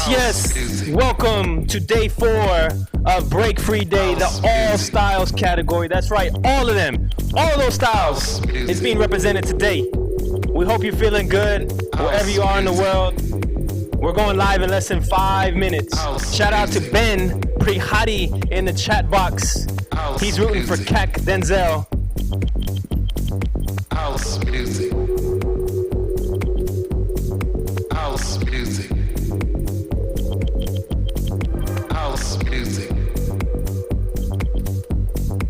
Yes. Welcome to day 4 of Break Free Day, the all styles category. That's right, all of them, all of those styles is being represented today. We hope you're feeling good wherever you are in the world. We're going live in less than 5 minutes. Shout out to Ben Prihati in the chat box. He's rooting for Kek Denzel. House music. House music. House music.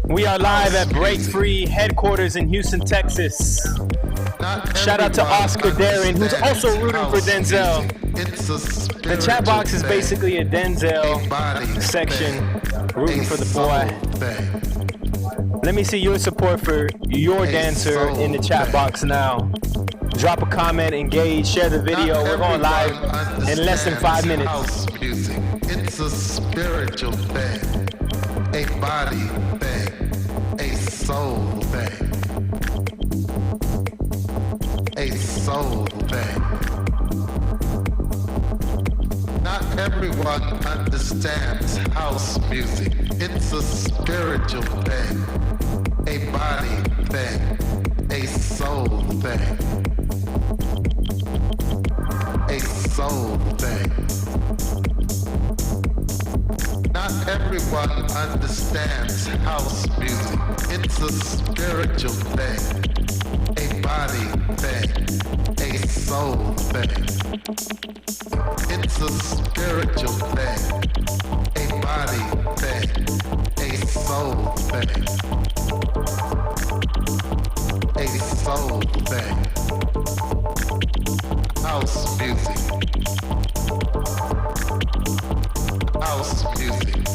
We are live at Break Free headquarters in Houston, Texas. Shout out to Oscar Darin, who's also rooting for Denzel. The chat box is basically a Denzel section, rooting for the boy. Let me see your support for your dancer in the chat box now. Drop a comment, engage, share the video. We're going live in less than 5 minutes. House music. It's a spiritual thing, a body thing, a soul thing, a soul thing. Not everyone understands house music. It's a spiritual thing, a body thing, a soul thing, a soul thing. Not everyone understands house music. It's a spiritual thing, a body thing, a soul thing. It's a spiritual thing, a body thing, a soul thing, a soul thing. House music. House music.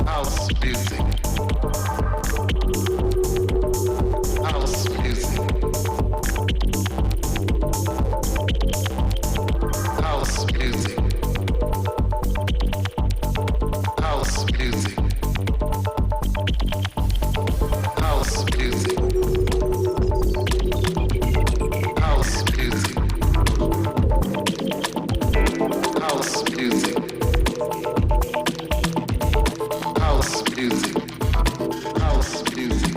House music. House music. House music. House music. House music. House music. House music. House music. House music.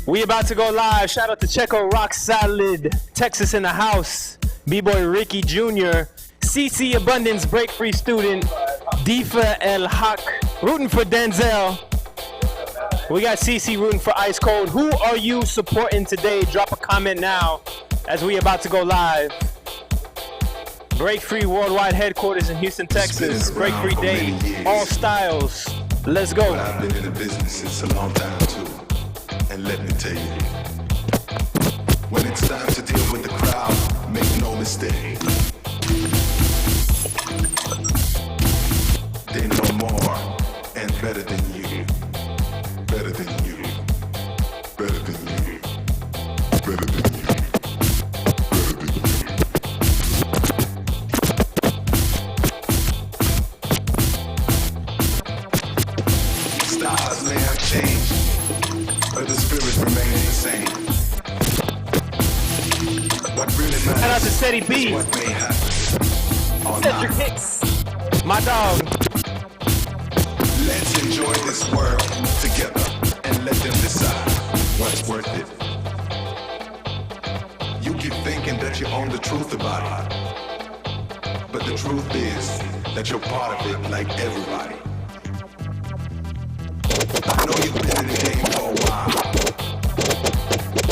We about to go live. Shout out to Checo Rock Salad, Texas in the house. B-Boy Ricky Jr., CC Abundance Break-Free student, Difa El Haq rooting for Denzel. We got CC rooting for Ice Cold. Who are you supporting today? Drop a comment now as we about to go live. Break-Free Worldwide headquarters in Houston, Texas. Break-Free Day, all styles. Let's go. But I've been in the business since a long time too. And let me tell you, when it's time to deal with the crowd, make no mistake. They know more and better than you. Better than you. Better than you. Better than you. Styles may have changed, but the spirit remains the same. What really matters Shout out to Steady B. is what may happen or Cedric not. Hicks. My dog. Let's enjoy this world together and let them decide what's worth it. You keep thinking that you own the truth about it, but the truth is that you're part of it like everybody. I know you've been in the game for a while,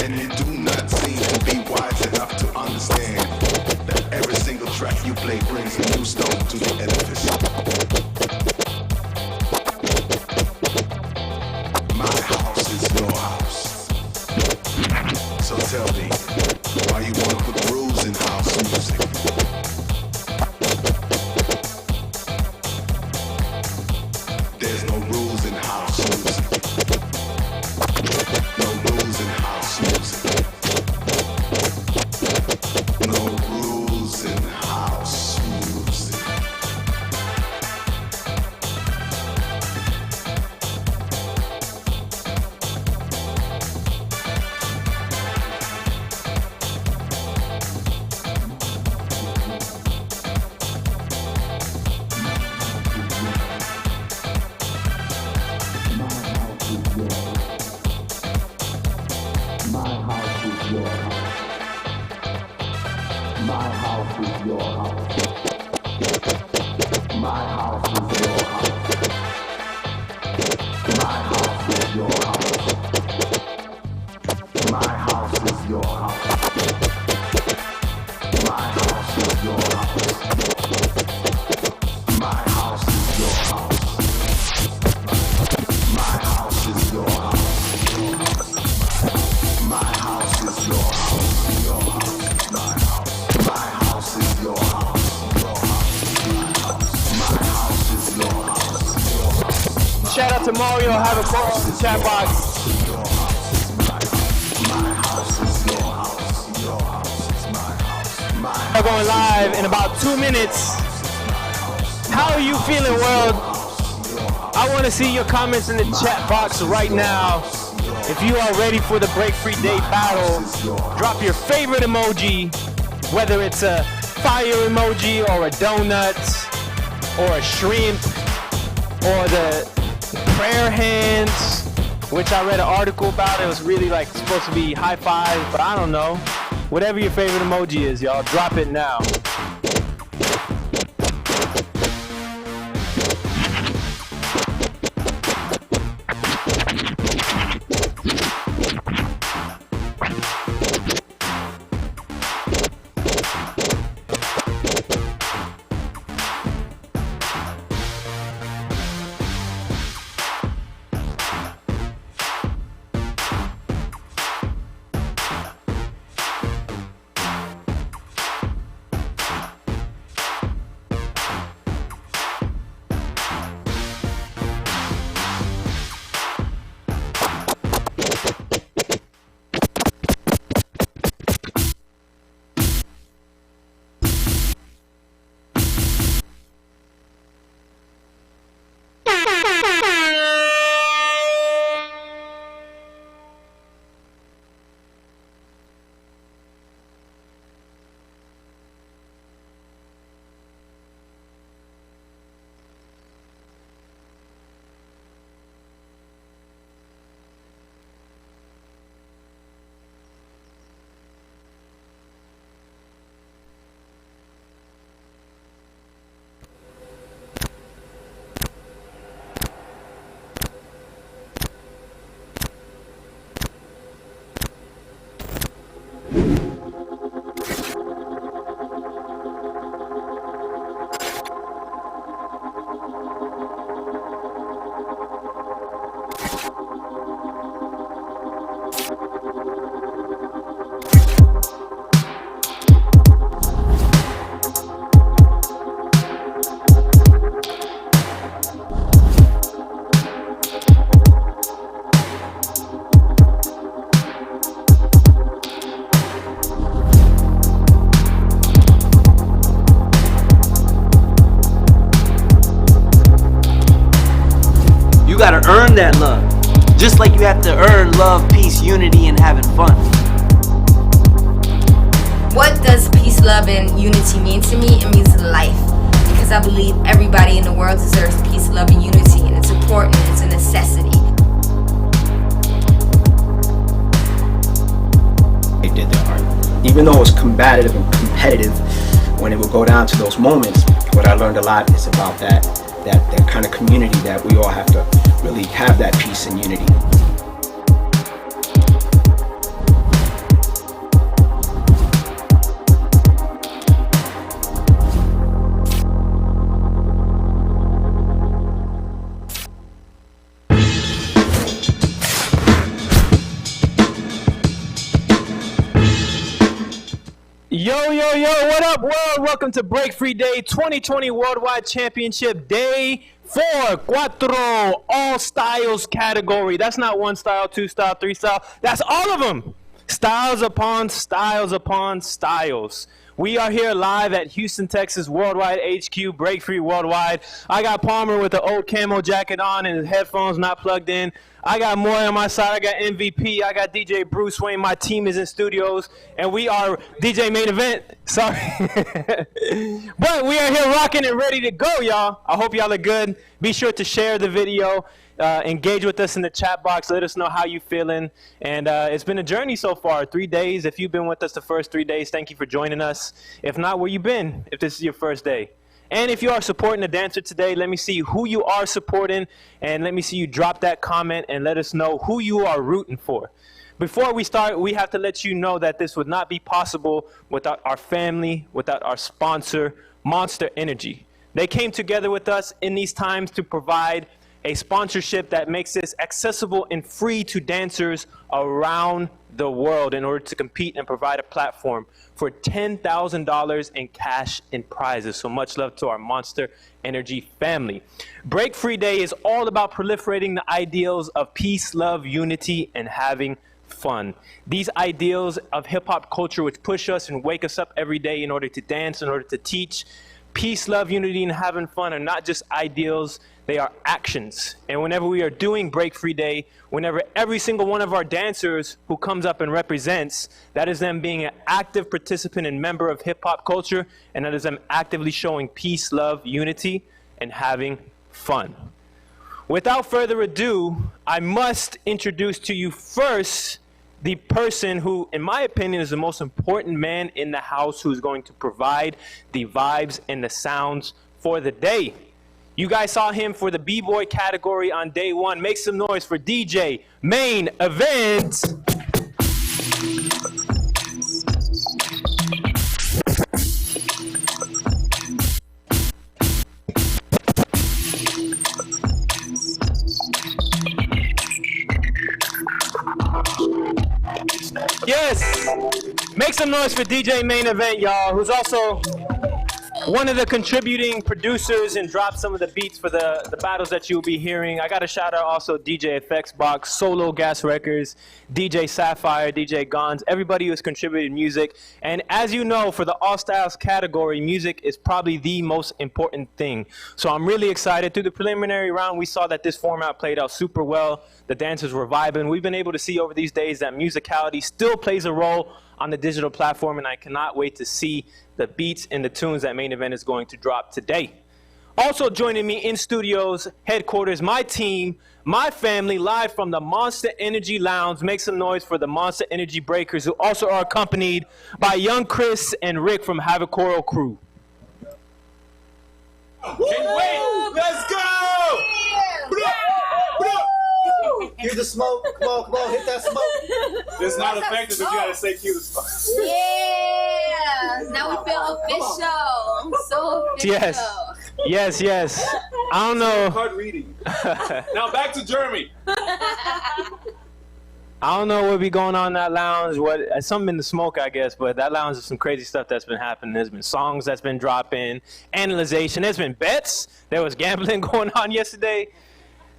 and you do not seem to be wise enough to understand that every single track you play brings a new stone to the edifice. My house is your house. So tell me, why you want to put rules in house music? There's no rules in house music. No rules in house music. No rules in house music. Shout out to Mario. Have a call in the chat box. We're going live in about 2 minutes. How are you feeling, world? I want to see your comments in the chat box right now. If you are ready for the Break-Free Day battle, drop your favorite emoji, whether it's a fire emoji or a donut or a shrimp or the prayer hands, which I read an article about. It was really like supposed to be high five, but I don't know. Whatever your favorite emoji is, y'all, drop it now. gotta earn that love. Just like you have to earn love, peace, unity, and having fun. What does peace, love, and unity mean to me? It means life. Because I believe everybody in the world deserves peace, love, and unity, and it's important, it's a necessity. They did their art. Even though it was combative and competitive, when it would go down to those moments, what I learned a lot is about that kind of community that we all have to really have that peace and unity. Yo, what up, world? Welcome to Break Free Day 2020 Worldwide Championship Day 4, Cuatro, all styles category. That's not one style, two style, three style. That's all of them. Styles upon styles upon styles. We are here live at Houston, Texas, Worldwide HQ, Break Free Worldwide. I got Palmer with the old camo jacket on and his headphones not plugged in. I got Moy on my side. I got MVP. I got DJ Bruce Wayne. My team is in studios, and we are DJ Main Event. Sorry. But we are here rocking and ready to go, y'all. I hope y'all are good. Be sure to share the video. Engage with us in the chat box. Let us know how you feeling. And it's been a journey so far, 3 days. If you've been with us the first 3 days, thank you for joining us. If not, where you been if this is your first day? And if you are supporting the dancer today, let me see who you are supporting, and let me see you drop that comment and let us know who you are rooting for. Before we start, we have to let you know that this would not be possible without our family, without our sponsor, Monster Energy. They came together with us in these times to provide a sponsorship that makes this accessible and free to dancers around the world in order to compete and provide a platform for $10,000 in cash and prizes. So much love to our Monster Energy family. Break Free Day is all about proliferating the ideals of peace, love, unity, and having fun. These ideals of hip-hop culture which push us and wake us up every day in order to dance, in order to teach. Peace, love, unity, and having fun are not just ideals, they are actions. And whenever we are doing Break Free Day, whenever every single one of our dancers who comes up and represents, that is them being an active participant and member of hip-hop culture, and that is them actively showing peace, love, unity, and having fun. Without further ado, I must introduce to you first the person who, in my opinion, is the most important man in the house, who's going to provide the vibes and the sounds for the day. You guys saw him for the B-Boy category on day one. Make some noise for DJ Main Event. Yes, make some noise for DJ Main Event, y'all, who's also one of the contributing producers and dropped some of the beats for the battles that you'll be hearing. I got to shout out also DJ Effects Box, Solo Gas Records, DJ Sapphire, DJ Gons, everybody who's contributed music. And as you know, for the All Styles category, music is probably the most important thing. So I'm really excited. Through the preliminary round, we saw that this format played out super well. The dancers were vibing. We've been able to see over these days that musicality still plays a role on the digital platform, and I cannot wait to see the beats and the tunes that Main Event is going to drop today. Also joining me in studios, headquarters, my team, my family, live from the Monster Energy Lounge. Make some noise for the Monster Energy Breakers, who also are accompanied by Young Chris and Rick from Havoc Choral Crew. Can't wait! Let's go! Hear the smoke. Come on, hit that smoke. It's not effective if you gotta say cue the smoke. Yeah! Now we feel official. So official. Yes. I don't know. Card reading. Now back to Jeremy. I don't know what be going on in that lounge. Something in the smoke, I guess, but that lounge is some crazy stuff that's been happening. There's been songs that's been dropping, analyzation. There's been bets. There was gambling going on yesterday.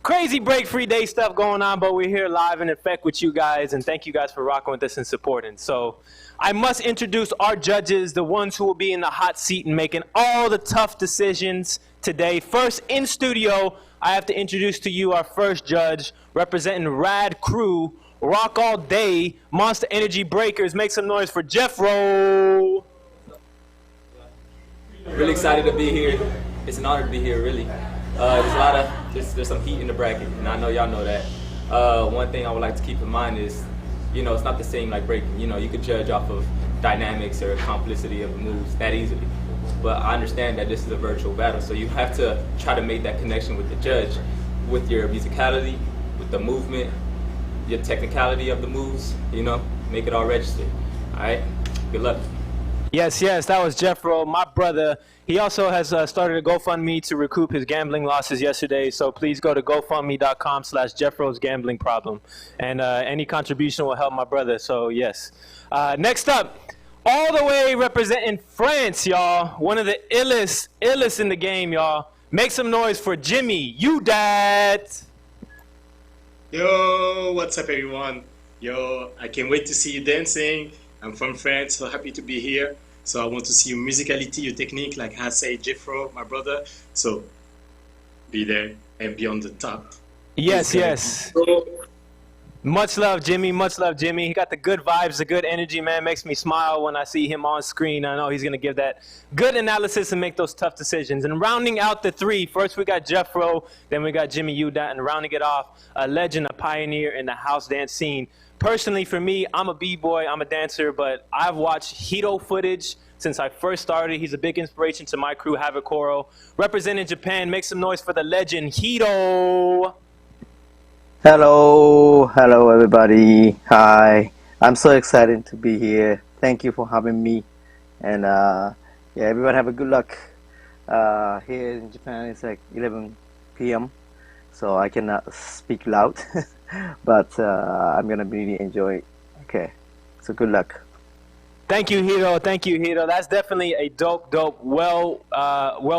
Crazy Break Free Day stuff going on, but we're here live in effect with you guys, and thank you guys for rocking with us and supporting. So I must introduce our judges, the ones who will be in the hot seat and making all the tough decisions today. First in studio, I have to introduce to you our first judge, representing Rad Crew, Rock All Day, Monster Energy Breakers. Make some noise for Jeffro. Really excited to be here. It's an honor to be here, really. There's some heat in the bracket, and I know y'all know that. One thing I would like to keep in mind is, it's not the same like breaking. You could judge off of dynamics or complicity of the moves that easily. But I understand that this is a virtual battle, so you have to try to make that connection with the judge, with your musicality, with the movement, your technicality of the moves, make it all register. All right? Good luck. Yes, that was Jeffro, my brother. He also has started a GoFundMe to recoup his gambling losses yesterday, so please go to gofundme.com/Jeffro's gambling problem. And any contribution will help my brother, so yes. Next up, all the way representing France, y'all. One of the illest in the game, y'all. Make some noise for Jimmy, you dad. Yo, what's up everyone? Yo, I can't wait to see you dancing. I'm from France, so happy to be here. So I want to see your musicality, your technique, like I say, Jeffro, my brother. So be there and be on the top. Yes. Much love, Jimmy. Much love, Jimmy. He got the good vibes, the good energy, man. Makes me smile when I see him on screen. I know he's going to give that good analysis and make those tough decisions. And rounding out the three, first we got Jeffro, then we got Jimmy Udat, and rounding it off, a legend, a pioneer in the house dance scene. Personally, for me, I'm a b-boy, I'm a dancer, but I've watched Hito footage since I first started. He's a big inspiration to my crew, Havoc Koro. Representing Japan, make some noise for the legend, Hito! Hello everybody. Hi. I'm so excited to be here. Thank you for having me. And everyone have a good luck. Here in Japan, it's like 11 p.m. So I cannot speak loud. But I'm gonna really enjoy it. Okay, so good luck. Thank you, Hiro. That's definitely a dope, well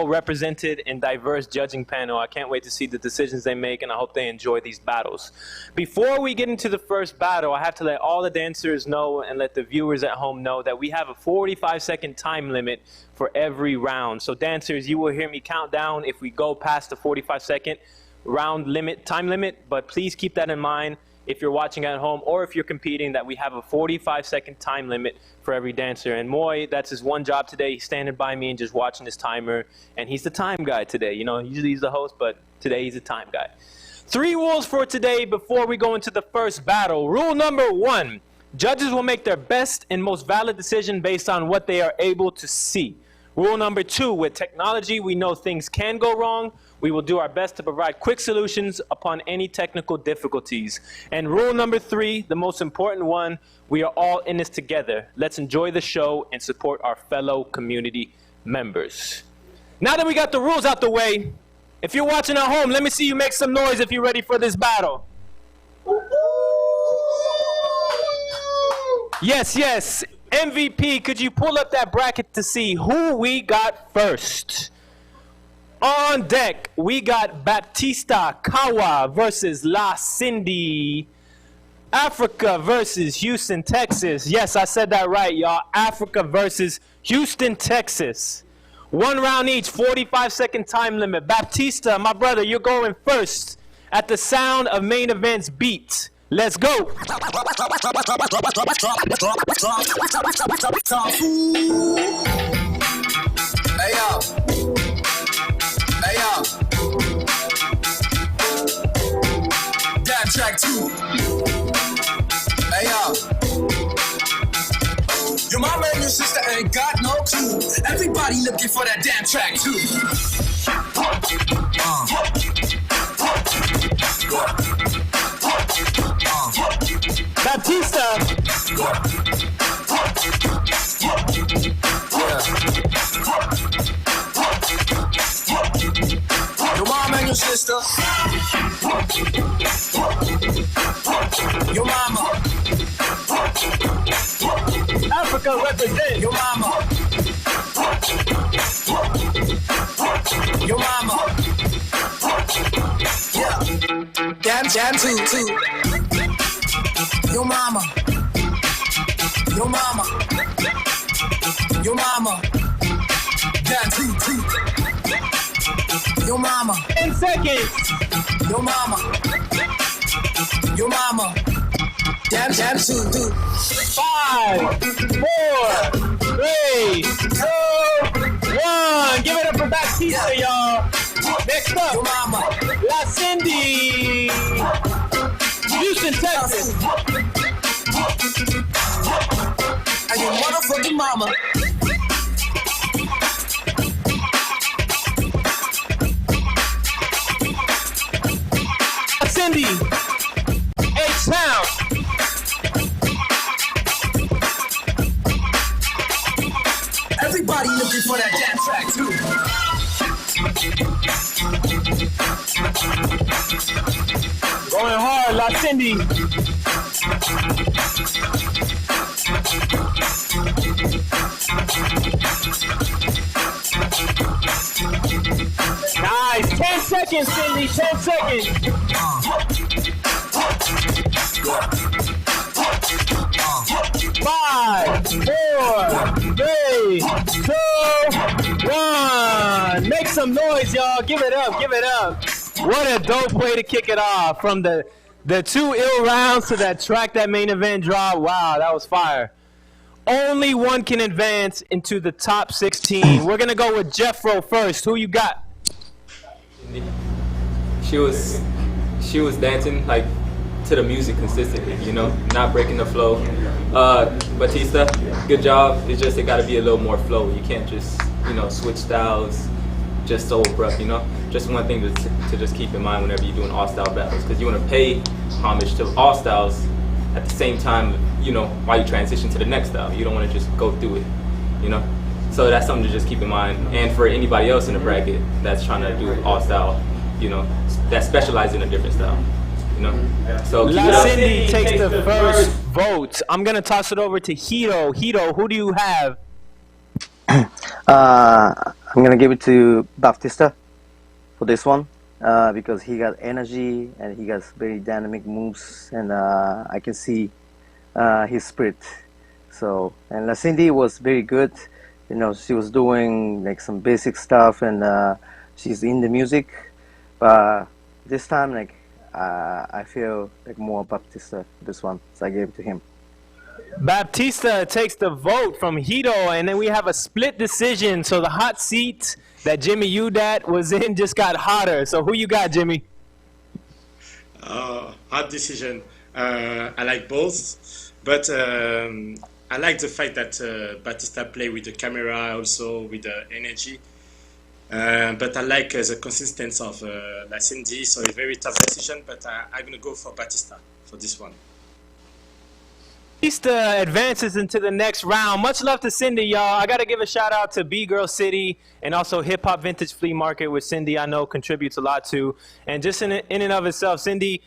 represented and diverse judging panel. I can't wait to see the decisions they make, and I hope they enjoy these battles. Before we get into the first battle, I have to let all the dancers know and let the viewers at home know that we have a 45-second time limit for every round. So dancers, you will hear me count down if we go past the 45-second time limit, but please keep that in mind if you're watching at home or if you're competing, that we have a 45-second time limit for every dancer. And Moy, that's his one job today. He's standing by me and just watching his timer, and he's the time guy today. Usually he's the host, but today he's the time guy. 3 rules for today before we go into the first battle. Rule number 1, judges will make their best and most valid decision based on what they are able to see. Rule number 2, with technology, we know things can go wrong. We will do our best to provide quick solutions upon any technical difficulties. And rule number 3, the most important one, we are all in this together. Let's enjoy the show and support our fellow community members. Now that we got the rules out the way, if you're watching at home, let me see you make some noise if you're ready for this battle. Yes. MVP, could you pull up that bracket to see who we got first? On deck, we got Baptista Kawa versus La Cindy. Africa versus Houston, Texas. Yes, I said that right, y'all. Africa versus Houston, Texas. 1 round each, 45-second time limit. Baptista, my brother, you're going first at the sound of main event's beat. Let's go. Hey, yo. Damn track 2. Hey, yo. Your mama and your sister ain't got no clue. Everybody looking for that damn track 2. Baptista. Your mama and your sister. Your mama. Africa represent. Your mama. Your mama. Yeah. Damn too. Your mama. Your mama. Your mama. Damn too. Yo mama. 10 seconds. Yo mama. Yo mama. Damn, dude. 5, 4, 3, 2, 1. Give it up for Baptista, y'all. Next up, Yo mama. La Cindy. Houston, Texas. And your motherfucking mama. La Cindy. H-Town. Everybody looking for that damn track too. Going hard, La Cindy. Nice. 10 seconds, Cindy. 10 seconds. 5, 4, 3, 2, 1. Make some noise, y'all. Give it up. Give it up. What a dope way to kick it off. From the 2 ill rounds to that track, that main event draw. Wow, that was fire. Only one can advance into the top 16. We're going to go with Jeffro first. Who you got? She was dancing like to the music consistently, you know, not breaking the flow. Batista, good job. It's just it got to be a little more flow. You can't just, you know, switch styles just so abrupt, you know. Just one thing to just keep in mind whenever you're doing all style battles, because you want to pay homage to all styles at the same time, you know, while you transition to the next style. You don't want to just go through it, you know. So that's something to just keep in mind. And for anybody else in the bracket that's trying to do all style, you know, that specializes in a different style, you know. So La Cindy takes the first vote. I'm gonna toss it over to Hito. Hito, who do you have? I'm gonna give it to Baptista for this one because he got energy and he got very dynamic moves, and I can see his spirit. So, and La Cindy was very good. You know, she was doing like some basic stuff, and she's in the music. But this time, like, I feel like more Baptista this one, so I gave it to him. Baptista takes the vote from Hito, and then we have a split decision. So the hot seat that Jimmy Udat was in just got hotter. So who you got, Jimmy? Hard decision. I like both, but I like the fact that Batista played with the camera, also with the energy. But I like the consistency of La Cindy, so it's a very tough decision, but I'm going to go for Batista for this one. Batista advances into the next round. Much love to Cindy, y'all. I got to give a shout out to B-Girl City and also Hip Hop Vintage Flea Market, which Cindy I know contributes a lot to. And just in and of itself, Cindy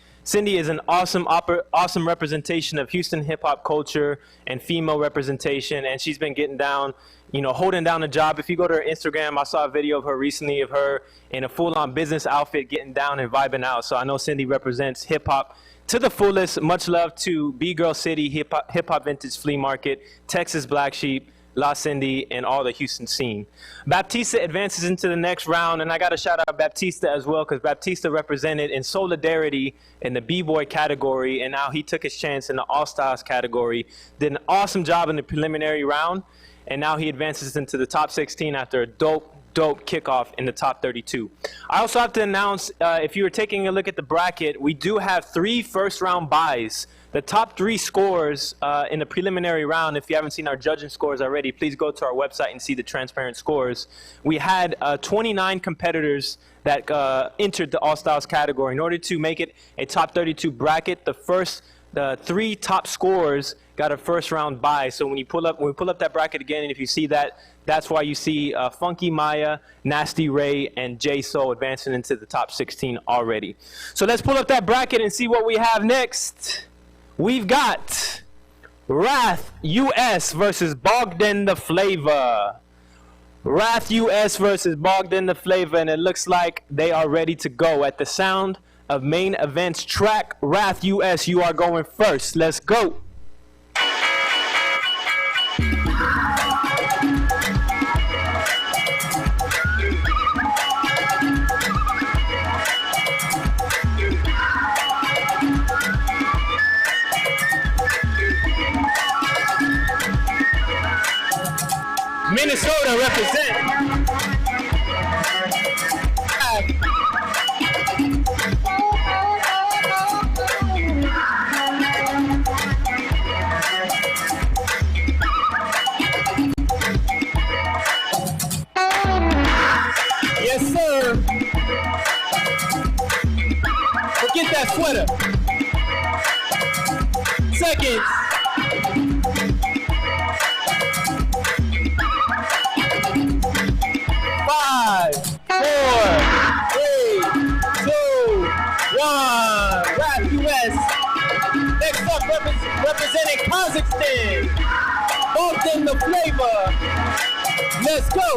is an awesome representation of Houston hip hop culture and female representation, and she's been getting down, you know, holding down the job. If you go to her Instagram, I saw a video of her recently of her in a full-on business outfit getting down and vibing out. So I know Cindy represents hip hop to the fullest. Much love to B-Girl City, Hip Hop Vintage Flea Market, Texas Black Sheep, La Cindy, and all the Houston scene. Baptista advances into the next round, and I got to shout out Baptista as well, because Baptista represented in Solidarity in the B-Boy category, and now he took his chance in the All-Stars category. Did an awesome job in the preliminary round, and now he advances into the top 16 after a dope kickoff in the top 32. I also have to announce, if you were taking a look at the bracket, we do have 3 first-round buys. The top 3 scores in the preliminary round, if you haven't seen our judging scores already, please go to our website and see the transparent scores. We had 29 competitors that entered the All-Styles category. In order to make it a top 32 bracket, the 3 top scorers got a first-round bye. So when we pull up that bracket again, and if you see that, that's why you see Funky Maya, Nasty Ray, and J Soul advancing into the top 16 already. So let's pull up that bracket and see what we have next. We've got Wrath US versus Bogdan the Flavor. Wrath US versus Bogdan the Flavor, and it looks like they are ready to go. At the sound of main event's track, Wrath US, you are going first. Let's go. Minnesota represent. Yes, sir. Forget that sweater. Seconds. 5, 4, 3, 2, 1. Rap US. Next up, representing Kazakhstan. Both in the flavor. Let's go.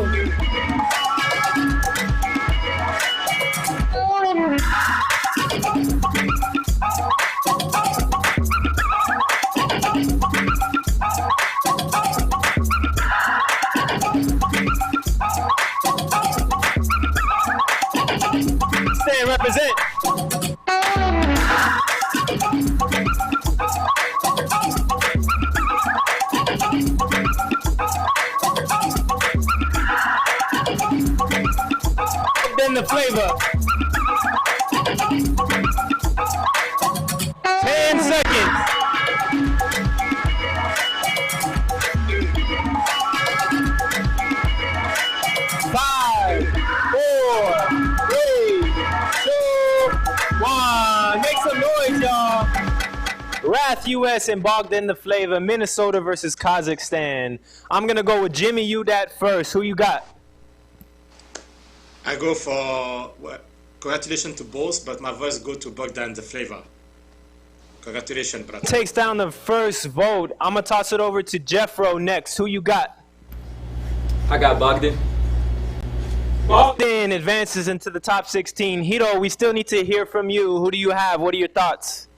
Stand, represent. Then the flavor. 10 seconds. 5, 4, 3, 2, 1. Make some noise, y'all. Wrath US and Bogdan the Flavor, Minnesota versus Kazakhstan. I'm gonna go with Jimmy U that first. Who you got? I go for, well, congratulations to both, but my voice go to Bogdan the Flavor. Congratulations, brother. Takes down the first vote. I'm gonna toss it over to Jeffro next. Who you got? I got Bogdan. Bogdan advances into the top 16. Hiro, we still need to hear from you. Who do you have? What are your thoughts?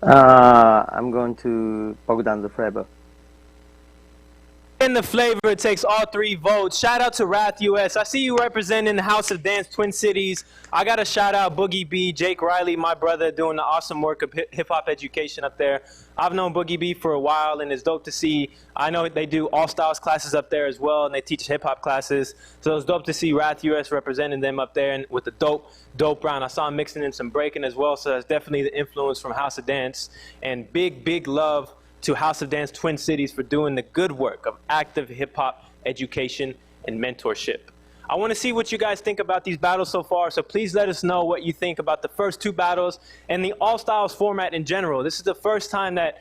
I'm going to Bogdan the Flavor. In the flavor, takes all 3 votes. Shout out to Wrath US. I see you representing the House of Dance Twin Cities. I got to shout out Boogie B, Jake Riley, my brother, doing the awesome work of hip-hop education up there. I've known Boogie B for a while, and it's dope to see. I know they do all-styles classes up there as well, and they teach hip-hop classes. So it's dope to see Wrath US representing them up there and with the dope round. I saw him mixing in some breaking as well, so that's definitely the influence from House of Dance. And big love to House of Dance Twin Cities for doing the good work of active hip-hop education and mentorship. I want to see what you guys think about these battles so far, so please let us know what you think about the first 2 battles and the all-styles format in general. This is the first time that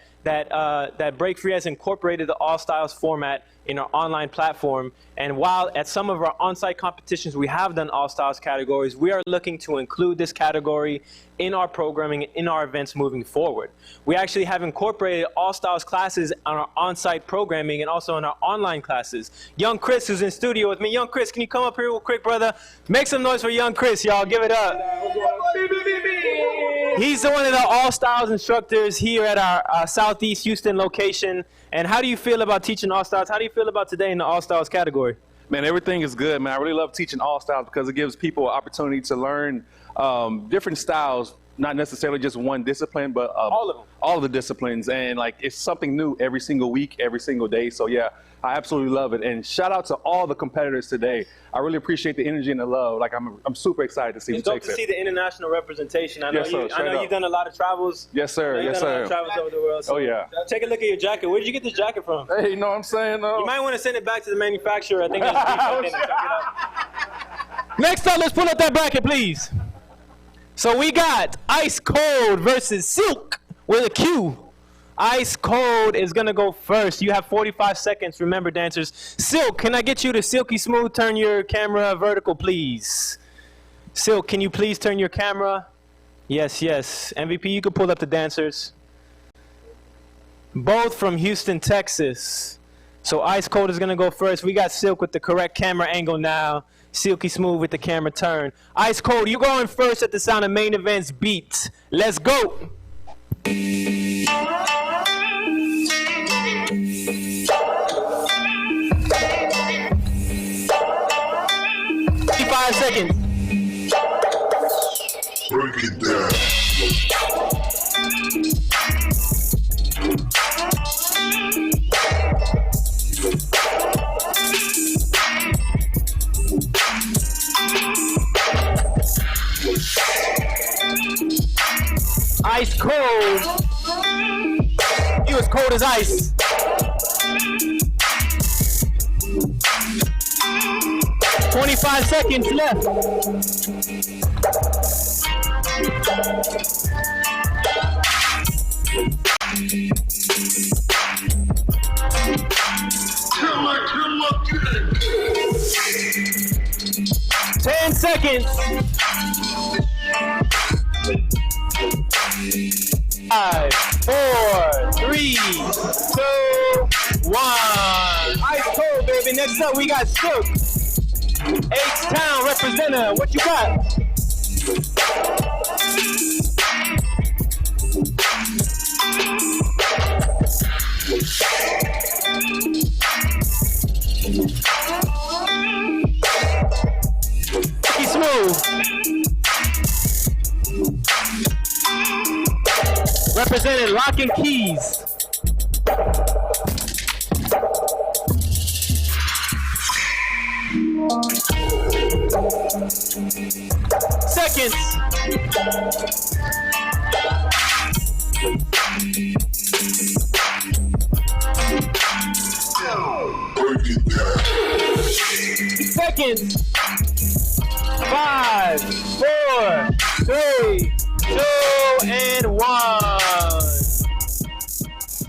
Break Free has incorporated the all-styles format in our online platform. And while at some of our on-site competitions we have done all-styles categories, we are looking to include this category in our programming, in our events moving forward. We actually have incorporated all-styles classes on our on-site programming and also in our online classes. Young Chris, who's in studio with me. Young Chris, can you come up here real quick, brother? Make some noise for Young Chris, y'all. Give it up. He's one of the all-styles instructors here at our Southeast Houston location. And how do you feel about teaching all-styles? How do you feel about today in the all-styles category? Man, everything is good, man. I really love teaching all-styles because it gives people an opportunity to learn different styles, not necessarily just one discipline, but all of them. All of the disciplines. And like, it's something new every single week, every single day. So yeah, I absolutely love it. And shout out to all the competitors today. I really appreciate the energy and the love. Like, I'm super excited to see who takes it. It's dope to see the international representation. I know, yes, sir, I know you've done a lot of travels. Yes, sir. Yes, sir. You've done a lot of travels over the world. So oh, yeah. Take a look at your jacket. Where did you get this jacket from? Hey, you know what I'm saying? You might want to send it back to the manufacturer. I think that's Next up, let's pull up that bracket, please. So we got Ice Cold versus Silk with a Q. Ice Cold is going to go first. You have 45 seconds. Remember, dancers. Silk, can I get you to Silky Smooth turn your camera vertical, please? Silk, can you please turn your camera? Yes, yes. MVP, you can pull up the dancers. Both from Houston, Texas. So Ice Cold is going to go first. We got Silk with the correct camera angle now. Silky Smooth with the camera turn. Ice Cold, you going first at the sound of main event's beat. Let's go. 5 seconds. Break it down. is Ice. 25 seconds left. Ten seconds. 5, 4, 3, 2, 1. Ice cold, baby. Next up, we got Silk. H-Town representative. What you got? Pretty smooth. Representing Lock and Keys. Seconds. Seconds. 5, 4, 3, 2, and 1.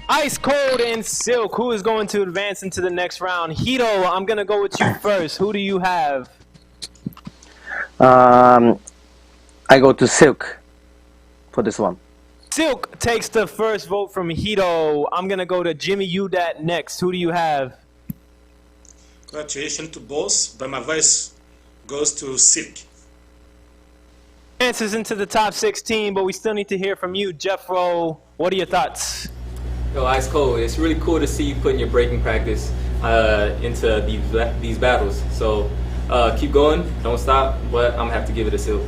Ice Cold and Silk. Who is going to advance into the next round? Hito, I'm going to go with you first. Who do you have? I go to Silk for this one. Silk takes the first vote from Hito. I'm going to go to Jimmy Udat next. Who do you have? Congratulations to both, but my voice goes to Silk. Advances into the top 16, but we still need to hear from you, Jeffro. What are your thoughts? Yo, Ice Cold, it's really cool to see you putting your breaking practice into these battles. So keep going, don't stop, but I'm going to have to give it a Silk.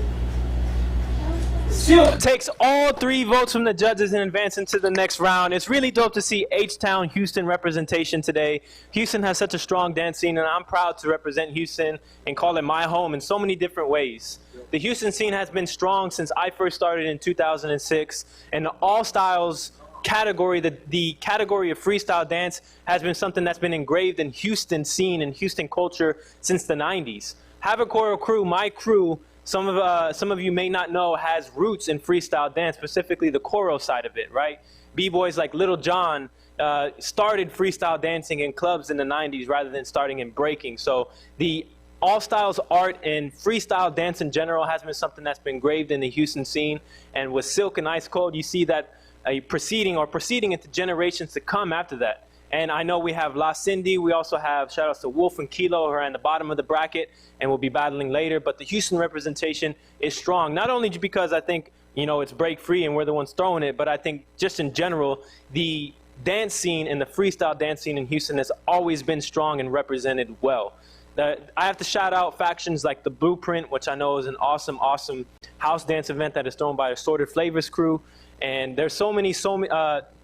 Silk takes all 3 votes from the judges and advances into the next round. It's really dope to see H-Town Houston representation today. Houston has such a strong dance scene, and I'm proud to represent Houston and call it my home in so many different ways. The Houston scene has been strong since I first started in 2006, and the all styles category, the category of freestyle dance, has been something that's been engraved in Houston scene and Houston culture since the 90s. Havocoro crew, my crew, some of you may not know, has roots in freestyle dance, specifically the choro side of it, right? B-boys like Little John started freestyle dancing in clubs in the 90s rather than starting in breaking. So the all styles art and freestyle dance in general has been something that's been engraved in the Houston scene. And with Silk and Ice Cold, you see that proceeding into generations to come after that. And I know we have La Cindy. We also have shout outs to Wolf and Kilo, who are in the bottom of the bracket and will be battling later. But the Houston representation is strong, not only because I think, you know, it's break free and we're the ones throwing it, but I think just in general, the dance scene and the freestyle dance scene in Houston has always been strong and represented well. I have to shout out factions like the Blueprint, which I know is an awesome, awesome house dance event that is thrown by Assorted Flavors crew. And there's so many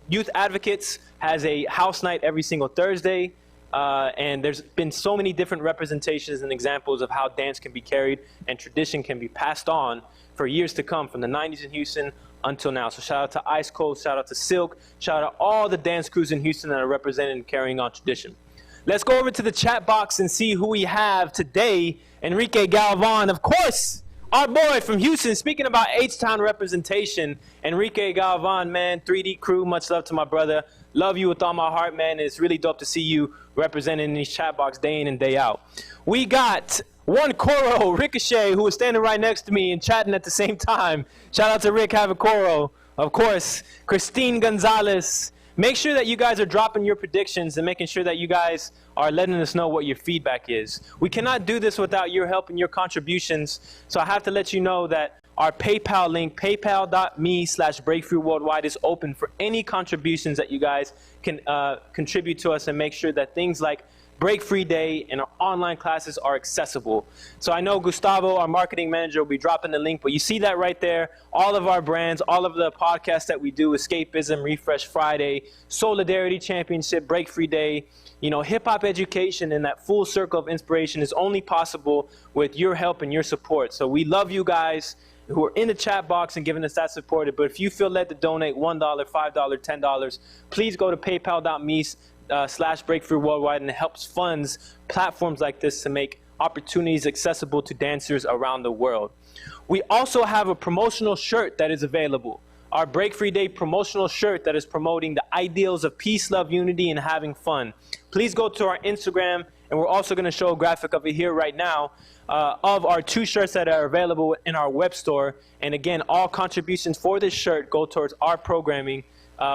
Youth Advocates has a house night every single Thursday. And there's been so many different representations and examples of how dance can be carried and tradition can be passed on for years to come, from the 90s in Houston until now. So shout out to Ice Cold, shout out to Silk, shout out all the dance crews in Houston that are represented and carrying on tradition. Let's go over to the chat box and see who we have today. Enrique Galvan, of course, our boy from Houston. Speaking about H-Town representation, Enrique Galvan, man, 3D crew, much love to my brother. Love you with all my heart, man. It's really dope to see you representing in these chat box day in and day out. We got one Koro, Ricochet, who is standing right next to me and chatting at the same time. Shout out to Rick Havocoro. Of course, Christine Gonzalez. Make sure that you guys are dropping your predictions and making sure that you guys are letting us know what your feedback is. We cannot do this without your help and your contributions. So I have to let you know that our PayPal link, paypal.me/Break-Free-Worldwide, is open for any contributions that you guys can contribute to us and make sure that things like Break Free Day and our online classes are accessible. So I know Gustavo, our marketing manager, will be dropping the link, but you see that right there. All of our brands, all of the podcasts that we do, Escapism, Refresh Friday, Solidarity Championship, Break Free Day, you know, hip-hop education and that full circle of inspiration is only possible with your help and your support. So we love you guys. who are in the chat box and giving us that support. But if you feel led to donate $1, $5, $10, please go to paypal.me/Break-Free-Worldwide, and it helps funds platforms like this to make opportunities accessible to dancers around the world. We also have a promotional shirt that is available. Our Break Free Day promotional shirt that is promoting the ideals of peace, love, unity, and having fun. Please go to our Instagram, and we're also going to show a graphic of it here right now of our 2 shirts that are available in our web store. And again, all contributions for this shirt go towards our programming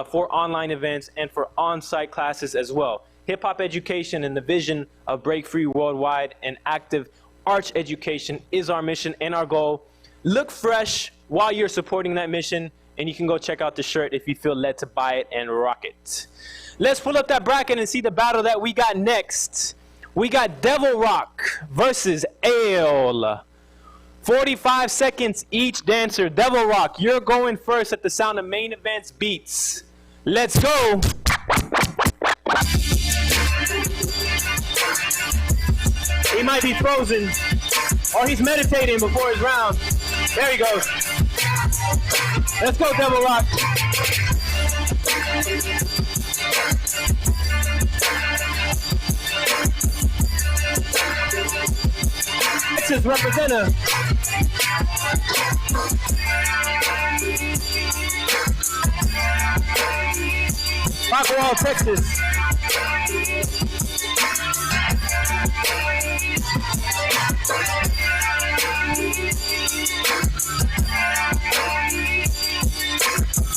for online events and for on-site classes as well. Hip-hop education and the vision of Break Free Worldwide and active arts education is our mission and our goal. Look fresh while you're supporting that mission, and you can go check out the shirt if you feel led to buy it and rock it. Let's pull up that bracket and see the battle that we got next. We got Devil Rock versus Ale. 45 seconds each dancer. Devil Rock, you're going first at the sound of main event's beats. Let's go. He might be frozen, or he's meditating before his round. There he goes. Let's go, Devil Rock. Texas representative. Rockwall, Texas.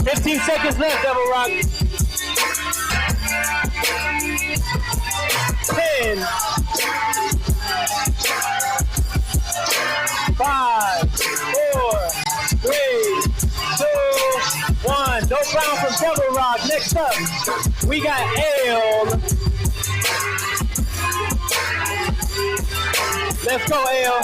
"15 seconds left, Devil Rock. 10, 5, 4, 3, 2, 1. No round from Devil Rock. Next up, we got Ale. Let's go, Ale.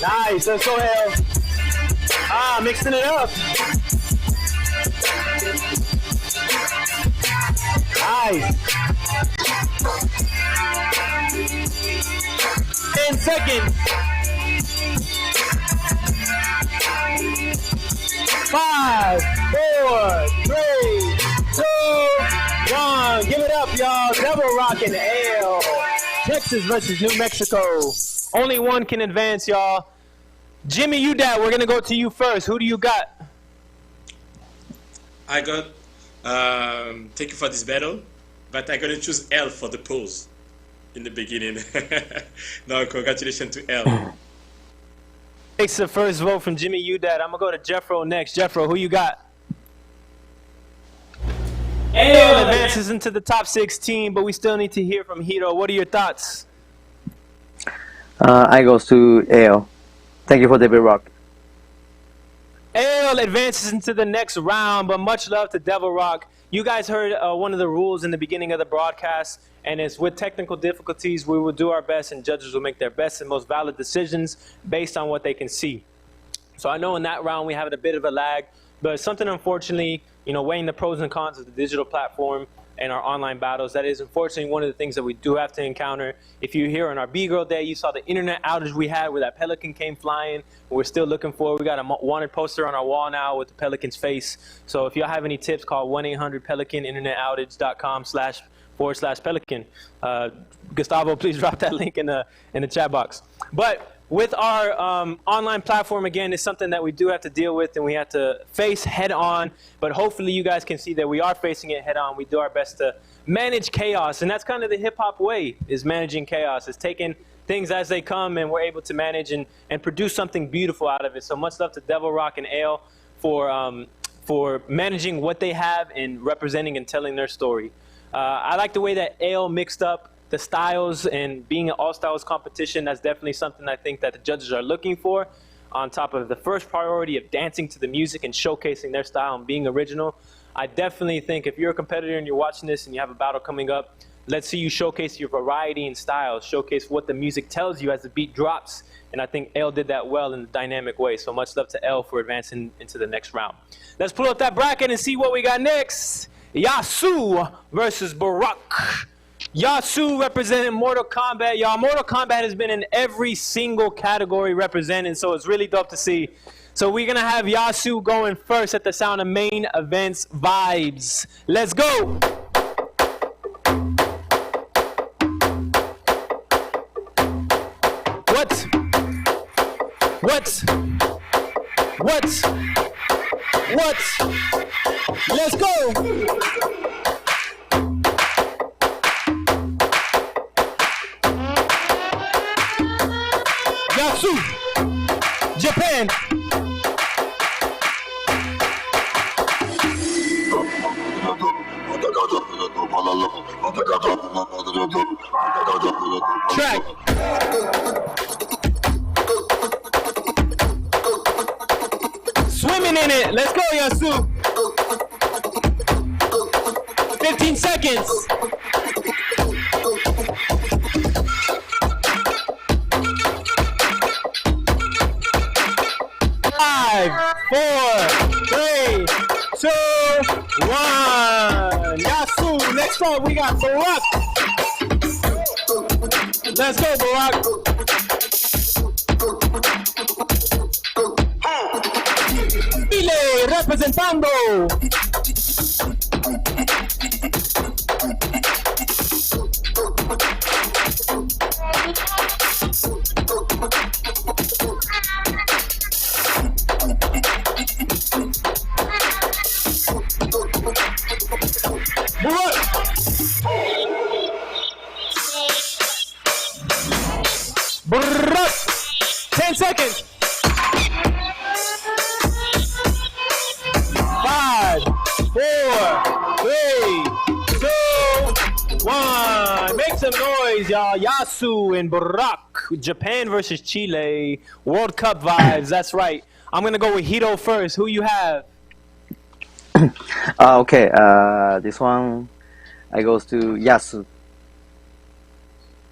Nice, let's go, Ale. Mixing it up. Nice. 10 seconds. 5, 4, 3, 2, 1. Give it up, y'all. Devil Rock and Ale. Texas versus New Mexico. Only one can advance, y'all. Jimmy Udat, we're going to go to you first. Who do you got? I got, thank you for this battle, but I'm going to choose L for the pose in the beginning. No, congratulations to L. Takes the first vote from Jimmy Udat. I'm going to go to Jeffro next. Jeffro, who you got? Ale advances into the top 16, but we still need to hear from Hiro. What are your thoughts? I goes to Ale. Thank you for the big rock. Ale advances into the next round, but much love to Devil Rock. You guys heard one of the rules in the beginning of the broadcast, and it's with technical difficulties, we will do our best, and judges will make their best and most valid decisions based on what they can see. So I know in that round we have a bit of a lag, but something unfortunately, weighing the pros and cons of the digital platform and our online battles, that is unfortunately one of the things that we do have to encounter. If you're here on our B-Girl Day, you saw the internet outage we had where that pelican came flying. We're still looking for it. We got a wanted poster on our wall now with the pelican's face. So if y'all have any tips, call 1-800-PELICAN, internetoutage.com//pelican. Gustavo, please drop that link in the chat box. But with our online platform, again, it's something that we do have to deal with and we have to face head on. But hopefully you guys can see that we are facing it head on. We do our best to manage chaos. And that's kind of the hip hop way, is managing chaos. It's taking things as they come and we're able to manage and produce something beautiful out of it. So much love to Devil Rock and Ale for managing what they have and representing and telling their story. I like the way that Ale mixed up the styles and being an all-styles competition. That's definitely something I think that the judges are looking for, on top of the first priority of dancing to the music and showcasing their style and being original. I definitely think if you're a competitor and you're watching this and you have a battle coming up, Let's see you showcase your variety and styles, showcase what the music tells you as the beat drops. And I think L did that well in a dynamic way. So much love to L for advancing into the next round. Let's pull up that bracket and see what we got next. Yasu versus Barack. Yasu representing Mortal Kombat. Y'all, Mortal Kombat has been in every single category represented, so it's really dope to see. So we're gonna have Yasu going first at the sound of main events vibes. Let's go. What? Let's go. Yasu, Japan. Track. Swimming in it. Let's go, Yasu. 15 seconds. 5, 4, 3, 2, 1. Yasu. Next up, we got Barack. Let's go, Barack. Chile representando. Barack. 10 seconds. 5, 4, 3, 2, 1. Make some noise, y'all. Yasu and Barack. Japan versus Chile. World Cup vibes. That's right. I'm gonna go with Hito first. Who you have? Okay, this one I goes to Yasu.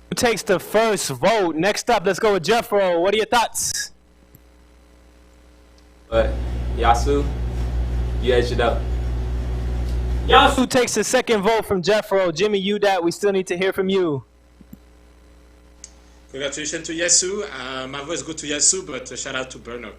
Who takes the first vote? Next up, let's go with Jeffro. What are your thoughts? Yasu, you edged it up. Yasu takes the second vote from Jeffro. Jimmy Udat, we still need to hear from you. Congratulations to Yasu. My voice goes to Yasu, but shout out to Barack.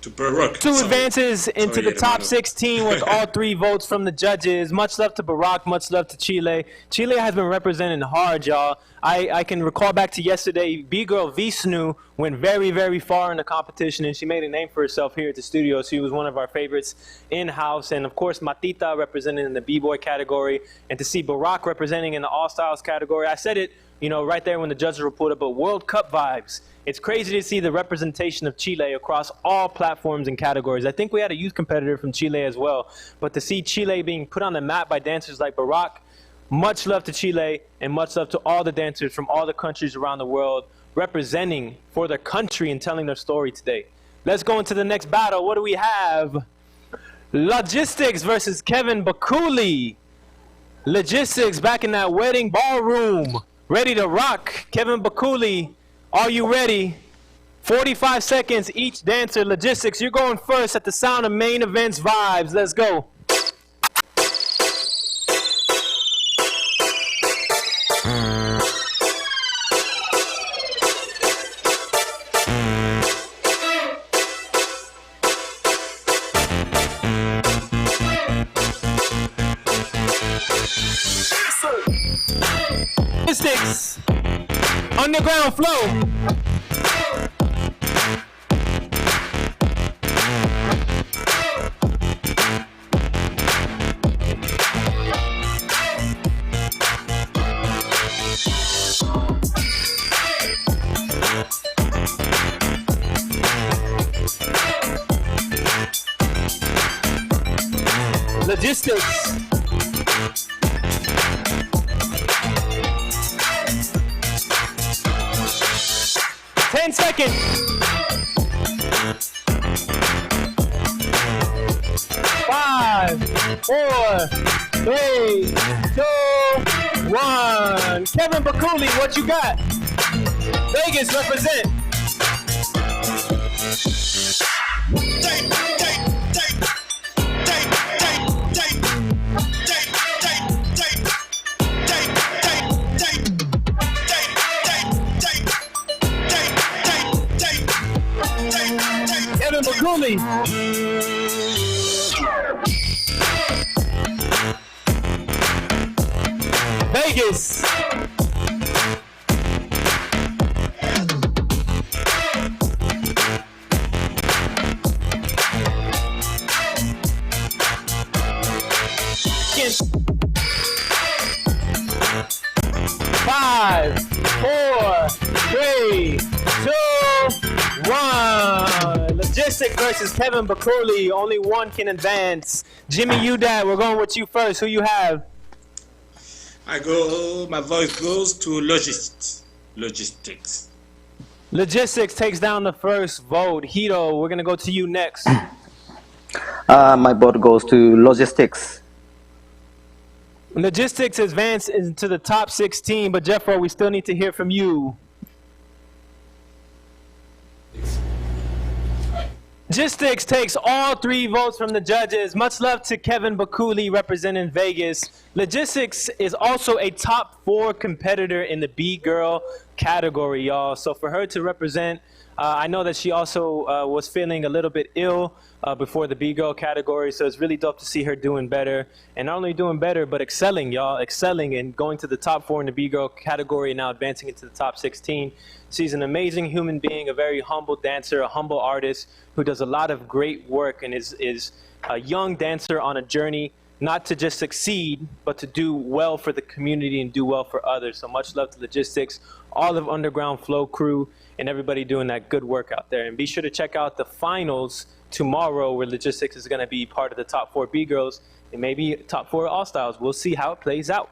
To Barack. Two advances into the top 16 with all 3 votes from the judges. Much love to Barack, much love to Chile. Chile has been representing hard, y'all. I can recall back to yesterday, B-Girl Visnu went very, very far in the competition, and she made a name for herself here at the studio. She was one of our favorites in-house. And, of course, Matita representing in the B-Boy category. And to see Barack representing in the All-Styles category, I said it, you know, right there when the judges reported, but World Cup vibes. It's crazy to see the representation of Chile across all platforms and categories. I think we had a youth competitor from Chile as well. But to see Chile being put on the map by dancers like Barack, much love to Chile and much love to all the dancers from all the countries around the world representing for their country and telling their story today. Let's go into the next battle. What do we have? Logistics versus Kevin Bakuli. Logistics back in that wedding ballroom. Ready to rock. Kevin Bakuli, are you ready? 45 seconds each dancer. Logistics, you're going first at the sound of main events vibes. Let's go. Logistics, underground flow. Logistics. Ten seconds. 5, 4, 3, 2, 1. Kevin Bakuli, what you got? Vegas, represent. Kevin Bakuli. Vegas. Five, 4, 3, 2, 1. Logistics versus Kevin Bakuli. Only one can advance. Jimmy Udad, we're going with you first. Who you have? My voice goes to logistics. Logistics takes down the first vote. Hito, we're going to go to you next. My vote goes to logistics. Logistics advanced into the top 16, but Jeffro, we still need to hear from you. Logistics takes all 3 votes from the judges. Much love to Kevin Bakuli representing Vegas. Logistics is also a top 4 competitor in the B-Girl category, y'all. So for her to represent, I know that she also was feeling a little bit ill before the B-Girl category, so it's really dope to see her doing better. And not only doing better, but excelling, y'all. Excelling and going to the top 4 in the B-Girl category and now advancing into the top 16. She's an amazing human being, a very humble dancer, a humble artist who does a lot of great work and is a young dancer on a journey not to just succeed, but to do well for the community and do well for others. So much love to Logistics, all of Underground Flow crew, and everybody doing that good work out there. And be sure to check out the finals tomorrow where Logistics is going to be part of the top 4 B-Girls and maybe top 4 All-Styles. We'll see how it plays out.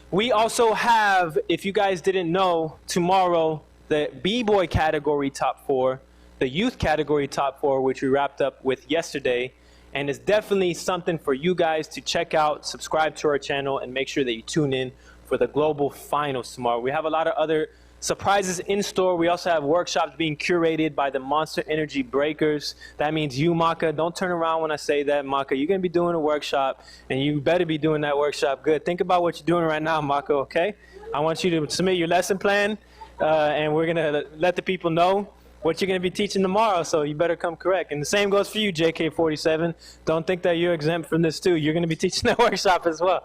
We also have, if you guys didn't know, tomorrow, the B-Boy category top 4, the youth category top 4, which we wrapped up with yesterday, and it's definitely something for you guys to check out, subscribe to our channel, and make sure that you tune in for the global finals tomorrow. We have a lot of other surprises in store. We also have workshops being curated by the Monster Energy Breakers. That means you, Maka. Don't turn around when I say that, Maka. You're going to be doing a workshop, and you better be doing that workshop good. Think about what you're doing right now, Maka, okay? I want you to submit your lesson plan, and we're going to let the people know what you're going to be teaching tomorrow, so you better come correct. And the same goes for you, JK47. Don't think that you're exempt from this, too. You're going to be teaching that workshop as well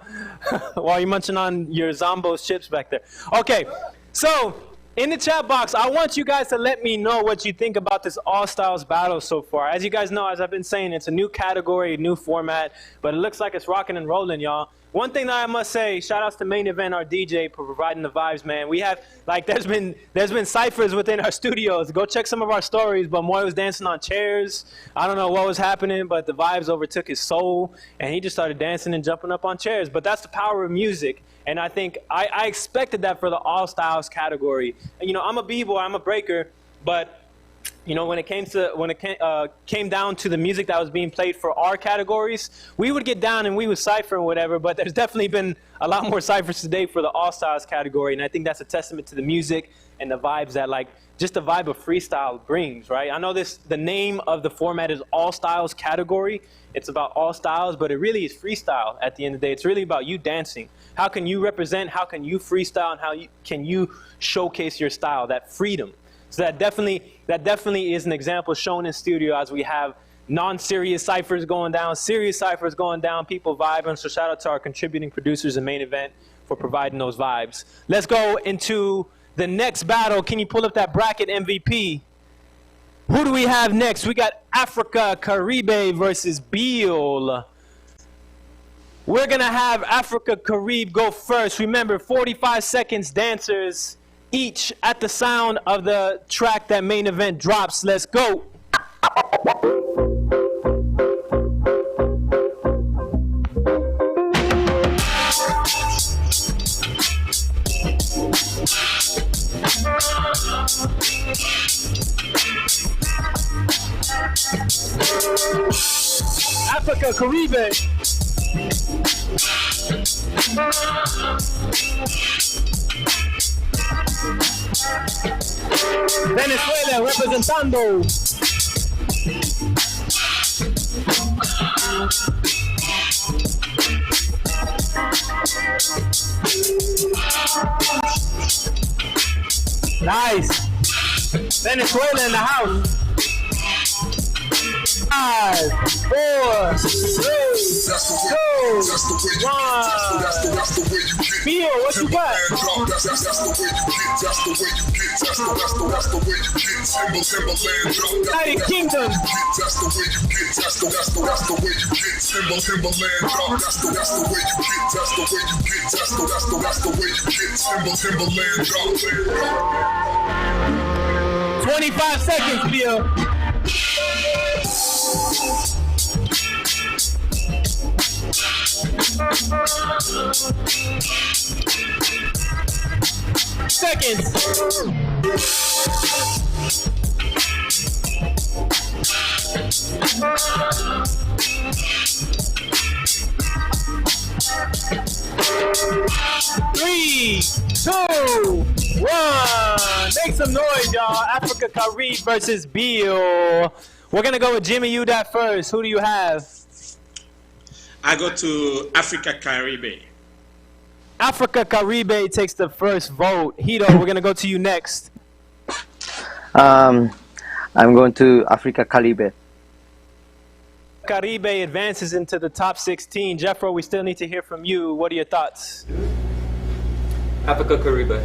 while you're munching on your Zombo's chips back there. Okay, so in the chat box, I want you guys to let me know what you think about this All-Styles battle so far. As you guys know, as I've been saying, it's a new category, a new format, but it looks like it's rocking and rolling, y'all. One thing that I must say, shout outs to Main Event, our DJ, for providing the vibes, man. We have, like, there's been ciphers within our studios. Go check some of our stories, but Moy was dancing on chairs. I don't know what was happening, but the vibes overtook his soul, and he just started dancing and jumping up on chairs. But that's the power of music, and I think I expected that for the All-Styles category. And, you know, I'm a b-boy, I'm a breaker, but you know, when it came down to the music that was being played for our categories, we would get down and we would cipher and whatever, but there's definitely been a lot more ciphers today for the All-Stars category, and I think that's a testament to the music and the vibes that, like, just the vibe of freestyle brings, right? I know the name of the format is All-Styles category. It's about all styles, but it really is freestyle at the end of the day. It's really about you dancing. How can you represent, how can you freestyle, and how can you showcase your style, that freedom. So that definitely is an example shown in studio as we have non-serious ciphers going down, serious ciphers going down, people vibing. So shout out to our contributing producers and Main Event for providing those vibes. Let's go into the next battle. Can you pull up that bracket, MVP? Who do we have next? We got Africa Caribe versus Beal. We're going to have Africa Caribe go first. Remember, 45 seconds dancers each at the sound of the track that Main Event drops. Let's go. Africa Caribe. Venezuela representando. Nice. Venezuela in the house. 5, 4, 3, 2, 1. Bio, what you got? United Kingdom. Timberland. 25 seconds, Bio. Seconds. Three, 2, 1. Make some noise, y'all. Africa Caribe versus Bill. We're gonna go with Jimmy Udat first. Who do you have? I go to Africa Caribe. Africa Caribe takes the first vote. Hito, we're gonna go to you next. I'm going to Africa Caribe. Caribe advances into the top 16. Jeffro, we still need to hear from you. What are your thoughts? Africa Caribe.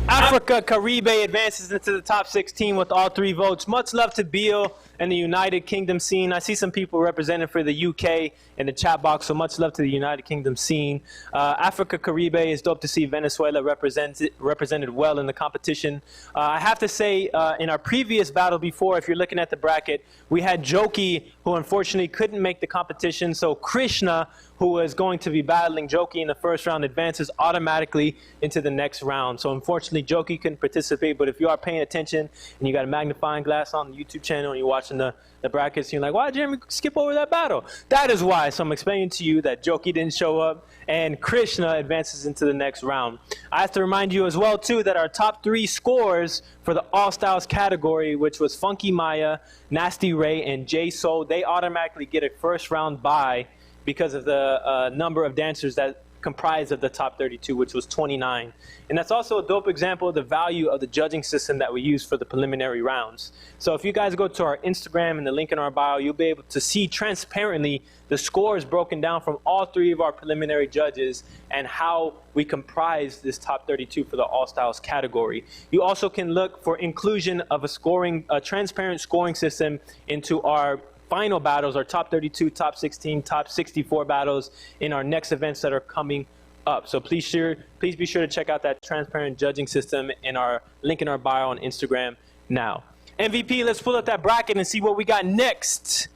Africa Caribe advances into the top 16 with all 3 votes. Much love to Beal and the United Kingdom scene. I see some people represented for the UK in the chat box, so much love to the United Kingdom scene. Africa Caribe is dope to see Venezuela represented well in the competition. I have to say, in our previous battle before, if you're looking at the bracket, we had Joki, who unfortunately couldn't make the competition, so Krishna, who is going to be battling Joki in the first round, advances automatically into the next round. So unfortunately, Joki couldn't participate, but if you are paying attention and you got a magnifying glass on the YouTube channel and you're watching the brackets, and you're like, why did Jeremy skip over that battle? That is why. So I'm explaining to you that Joki didn't show up and Krishna advances into the next round. I have to remind you as well, too, that our top 3 scores for the All Styles category, which was Funky Maya, Nasty Ray, and J Soul, they automatically get a first round bye because of the number of dancers that comprised of the top 32, which was 29. And that's also a dope example of the value of the judging system that we use for the preliminary rounds. So if you guys go to our Instagram and the link in our bio, you'll be able to see transparently the scores broken down from all 3 of our preliminary judges and how we comprise this top 32 for the All Styles category. You also can look for inclusion of a transparent scoring system into our final battles, our top 32, top 16, top 64 battles in our next events that are coming up. So please be sure to check out that transparent judging system in our link in our bio on Instagram now. MVP, let's pull up that bracket and see what we got next.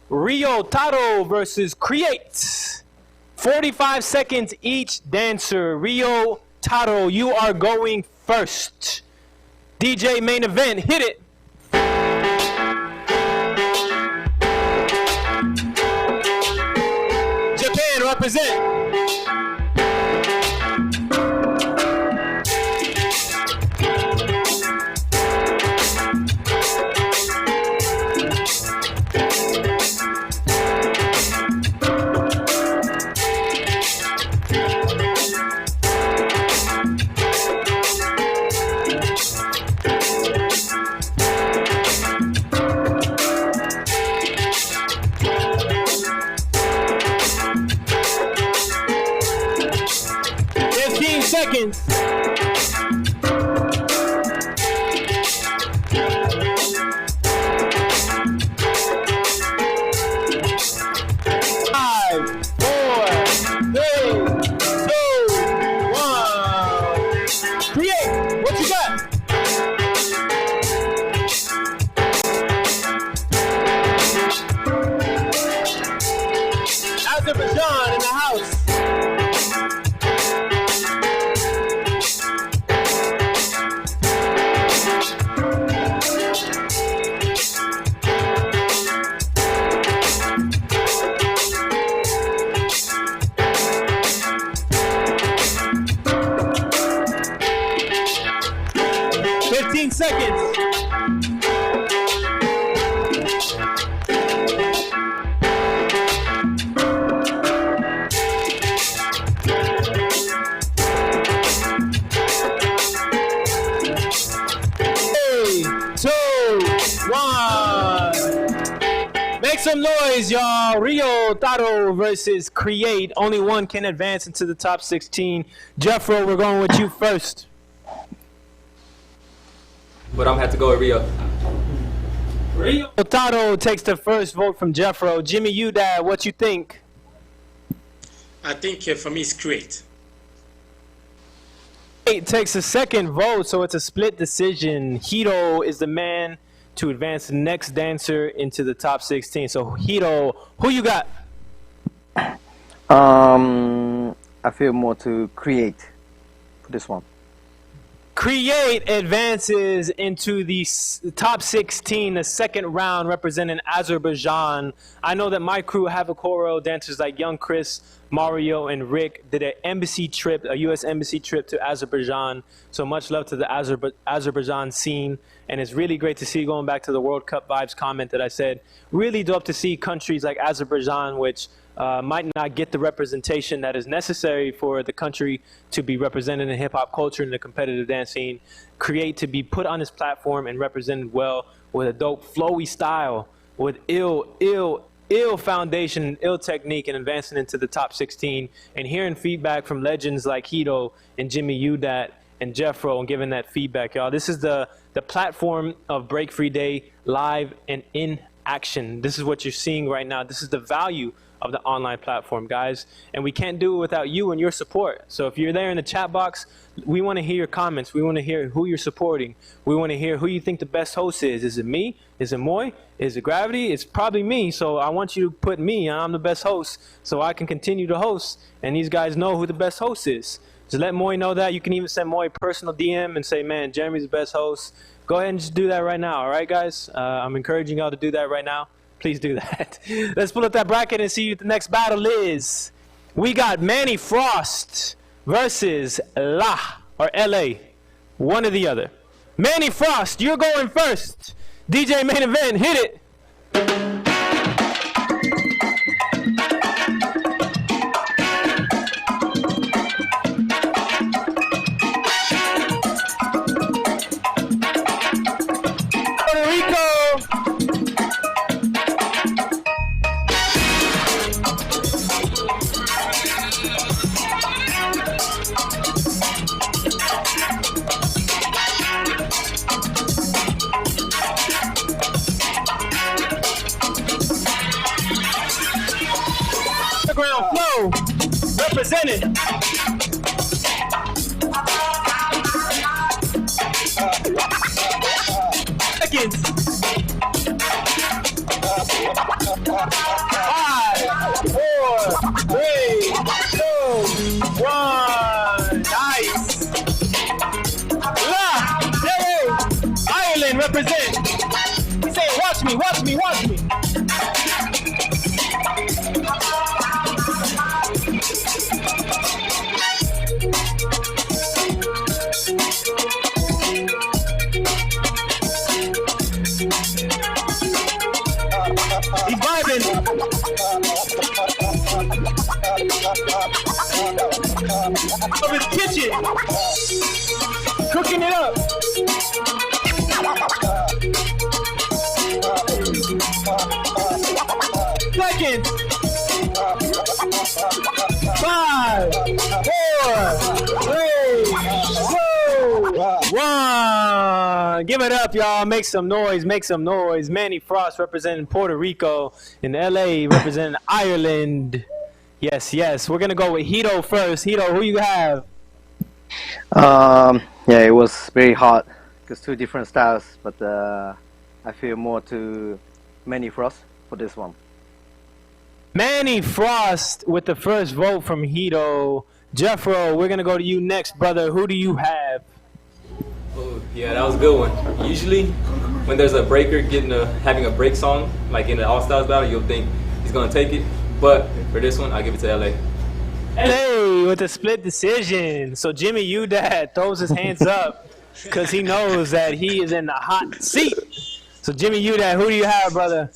Rio Taro versus Create. 45 seconds each dancer. Rio Taro, you are going first. DJ main event, hit it. Represent. 15 seconds. 5, 4, 3, 2, 1. Create. What you got? Azerbaijan in the house. seconds. Make some noise, y'all. Rio Taro versus Create. Only one can advance into the top 16. Jeffro, we're going with you first. But I'm gonna have to go with Rio. Rio Taro takes the first vote from Jeffro. Jimmy Udad, what you think? I think for me it's Create. Create takes the second vote, so it's a split decision. Hito is the man to advance the next dancer into the top 16. So Hito, who you got? I feel more to Create for this one. Create advances into the top 16, the second round, representing Azerbaijan. I know that my crew have a choreo dancers like Young Chris, Mario, and Rick did an embassy trip, a U.S. embassy trip to Azerbaijan. So much love to the Azerbaijan scene. And it's really great to see, going back to the World Cup vibes comment that I said, really dope to see countries like Azerbaijan, which might not get the representation that is necessary for the country to be represented in hip-hop culture and the competitive dance scene, Create to be put on this platform and represented well with a dope flowy style, with ill foundation, ill technique, and advancing into the top 16, and hearing feedback from legends like Hito and Jimmy Udat and Jeffro and giving that feedback, y'all. This is the platform of Break Free Day live and in action. This is what you're seeing right now. This is the value of the online platform, guys, and we can't do it without you and your support. So if you're there in the chat box, we want to hear your comments. We want to hear who you're supporting. We want to hear who you think the best host is. Is it me? Is it Moy? Is it Gravity? It's probably me, so I want you to put me. I'm the best host, so I can continue to host, and these guys know who the best host is. Just let Moy know that. You can even send Moy a personal DM and say, man, Jeremy's the best host. Go ahead and just do that right now, all right, guys? I'm encouraging y'all to do that right now. Please do that. Let's pull up that bracket and see what the next battle is. We got Manny Frost versus LA. One or the other. Manny Frost, you're going first. DJ Main Event, hit it. Puerto Rico. Ground flow represented. Seconds. 5, 4, 3, 2, 1. Nice. Ireland represent. He said, watch me, watch me, watch me. He's vibing. Of his kitchen. Cooking it up. Seconds. 5, 4, 3, 2, 1. Give it up, y'all. Make some noise. Make some noise. Manny Frost representing Puerto Rico, and LA representing Ireland. Yes, yes. We're gonna go with Hito first. Hito, who you have? Yeah, it was very hard because two different styles, but I feel more to Manny Frost for this one. Manny Frost with the first vote from Hito. Jeffro, we're gonna go to you next, brother. Who do you have? Oh, yeah, that was a good one. Usually, when there's a breaker having a break song, like in the All Stars battle, you'll think he's gonna take it. But for this one, I'll give it to LA. LA with a split decision. So Jimmy Udad throws his hands up. because he knows that he is in the hot seat. So Jimmy Udat, who do you have, brother?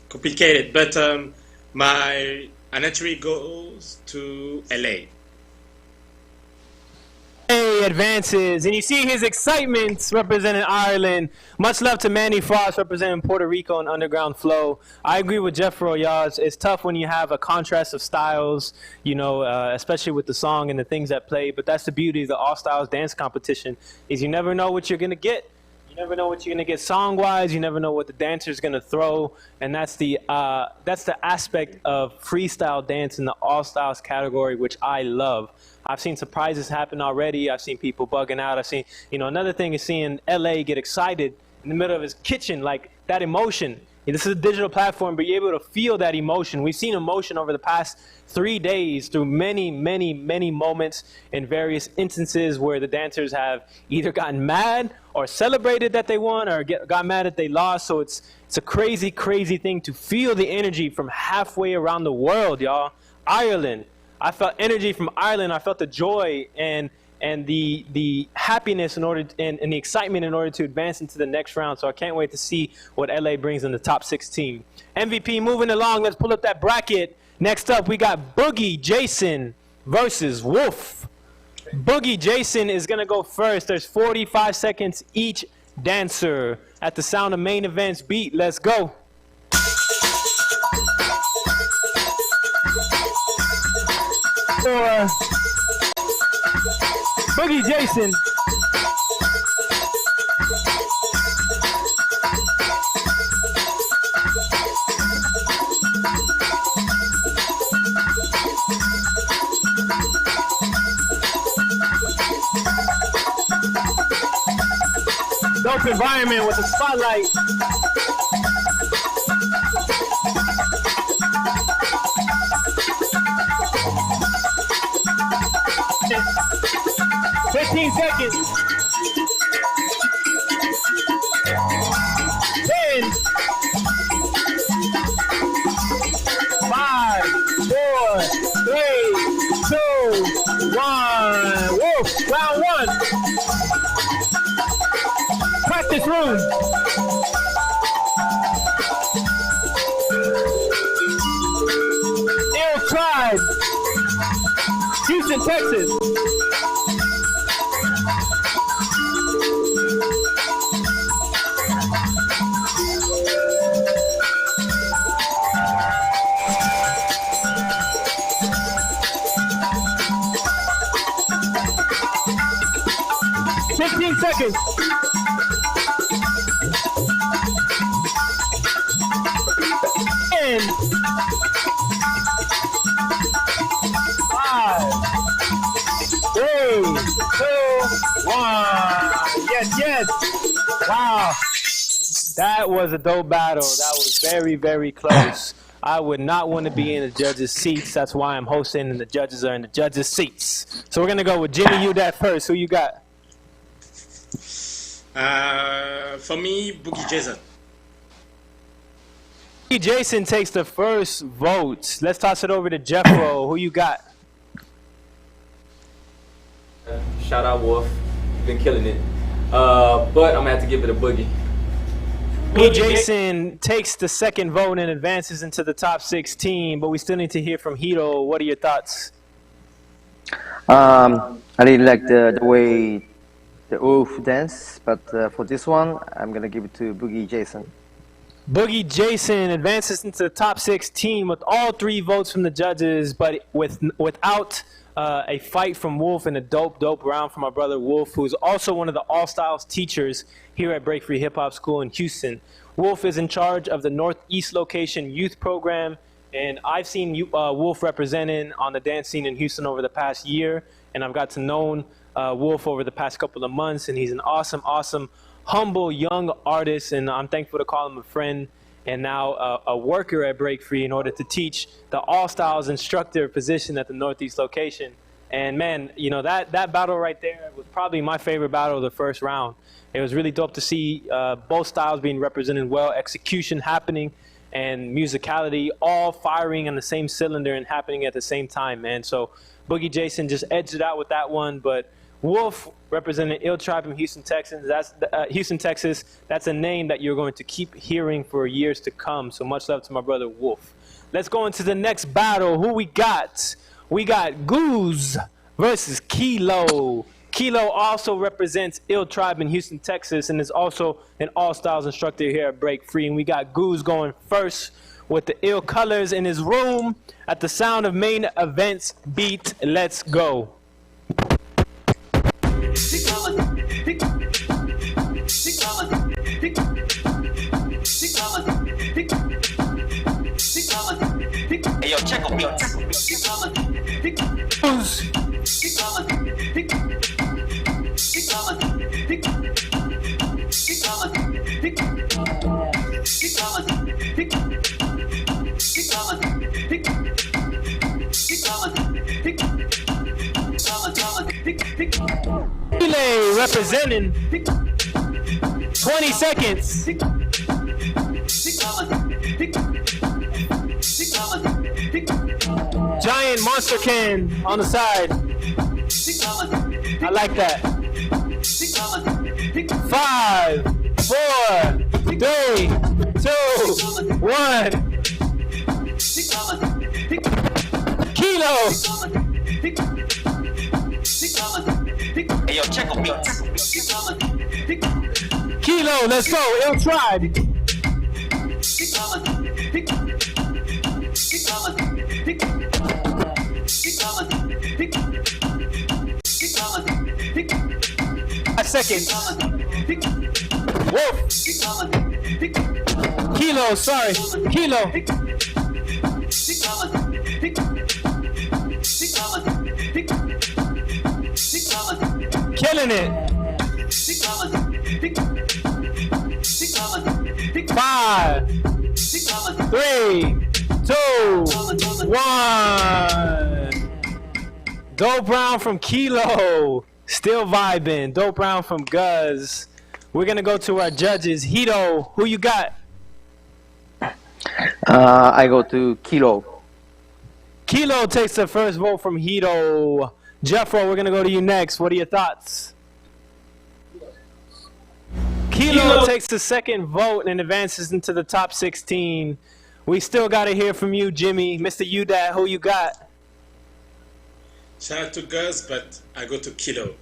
Complicated, but my entry goes to LA. Advances, and you see his excitement representing Ireland. Much love to Manny Frost representing Puerto Rico and Underground Flow. I agree with Jeffro, y'all. It's tough when you have a contrast of styles, you know, especially with the song and the things that play. But that's the beauty of the All Styles dance competition, is you never know what you're gonna get. You never know what you're gonna get song-wise. You never know what the dancer's gonna throw, and that's the aspect of freestyle dance in the All Styles category, which I love. I've seen surprises happen already. I've seen people bugging out. I've seen, you know, another thing is seeing LA get excited in the middle of his kitchen, like that emotion. This is a digital platform, but you're able to feel that emotion. We've seen emotion over the past 3 days through many, many, many moments in various instances where the dancers have either gotten mad or celebrated that they won or got mad that they lost. So it's a crazy, crazy thing to feel the energy from halfway around the world, y'all. Ireland. I felt energy from Ireland. I felt the joy and the happiness in order and the excitement in order to advance into the next round. So I can't wait to see what LA brings in the top 16. MVP moving along. Let's pull up that bracket. Next up, we got Boogie Jason versus Wolf. Boogie Jason is going to go first. There's 45 seconds each dancer. At the sound of main event's beat, let's go. For Boogie Jason. Dope environment with the spotlight. Fifteen seconds. 10, 5, 4, 3, 2, 1. Wolf, round one. Practice room. Ill Tribe, Houston, Texas. Seconds. 10, 5, 3, 2, 1. Yes. Wow. That was a dope battle. That was very, very close. I would not want to be in the judges' seats. That's why I'm hosting, and the judges are in the judges' seats. So we're going to go with Jimmy Udat first. Who you got? For me, Boogie Jason. Boogie Jason takes the first vote. Let's toss it over to Jeffro. Who you got? Shout out Wolf. Been killing it. But I'm going to have to give it a Boogie. Boogie Jason takes the second vote and advances into the top 16, but we still need to hear from Hito. What are your thoughts? I really like the way the Wolf dance, but for this one, I'm gonna give it to Boogie Jason. Boogie Jason advances into the top 16 with all 3 votes from the judges, but without a fight from Wolf and a dope round from our brother Wolf, who's also one of the All Styles teachers here at Break Free Hip Hop School in Houston. Wolf is in charge of the Northeast Location Youth Program, and I've seen Wolf representing on the dance scene in Houston over the past year, and I've got to know Wolf over the past couple of months, and he's an awesome, humble young artist, and I'm thankful to call him a friend and now a worker at Break Free in order to teach the All Styles instructor position at the Northeast location. And man, you know, that battle right there was probably my favorite battle of the first round. It was really dope to see both styles being represented well, execution happening, and musicality all firing on the same cylinder and happening at the same time, man. So Boogie Jason just edged it out with that one, but Wolf representing Ill Tribe from Houston, Texas. Houston, Texas. That's a name that you're going to keep hearing for years to come. So much love to my brother Wolf. Let's go into the next battle. Who we got? We got Goose versus Kilo. Kilo also represents Ill Tribe in Houston, Texas, and is also an all-styles instructor here at Break Free. And we got Goose going first with the ill colors in his room at the sound of main event's beat. Let's go. Hey, yo, check on me. Relay representing 20 seconds. Giant monster can on the side. I like that. 5, 4, 3, 2, 1. Kilo. Hey, yo, check on me. Kilo, let's go. Ill Tribe. Seconds. Wolf. Kilo, sorry. Kilo. Killing it. 5, 3, 2, 1. Dope round from Kilo. Still vibing. Dope round from Guz. We're going to go to our judges. Hito, who you got? I go to Kilo. Kilo takes the first vote from Hito. Jeffro, we're going to go to you next. What are your thoughts? Kilo takes the second vote and advances into the top 16. We still got to hear from you, Jimmy. Mr. Udat, who you got? Shout out to Gus, but I go to Kilo.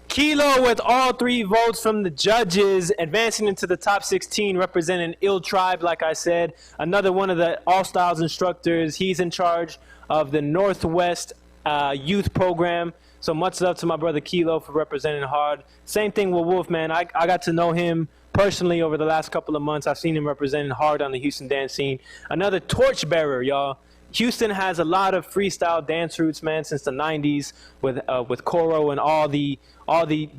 Kilo with all 3 votes from the judges, advancing into the top 16, representing Ill Tribe, like I said. Another one of the all-styles instructors. He's in charge of the Northwest Youth Program. So much love to my brother Kilo for representing hard. Same thing with Wolf, man. I got to know him personally over the last couple of months. I've seen him representing hard on the Houston dance scene. Another torchbearer, y'all. Houston has a lot of freestyle dance roots, man, since the 90s with Koro and all the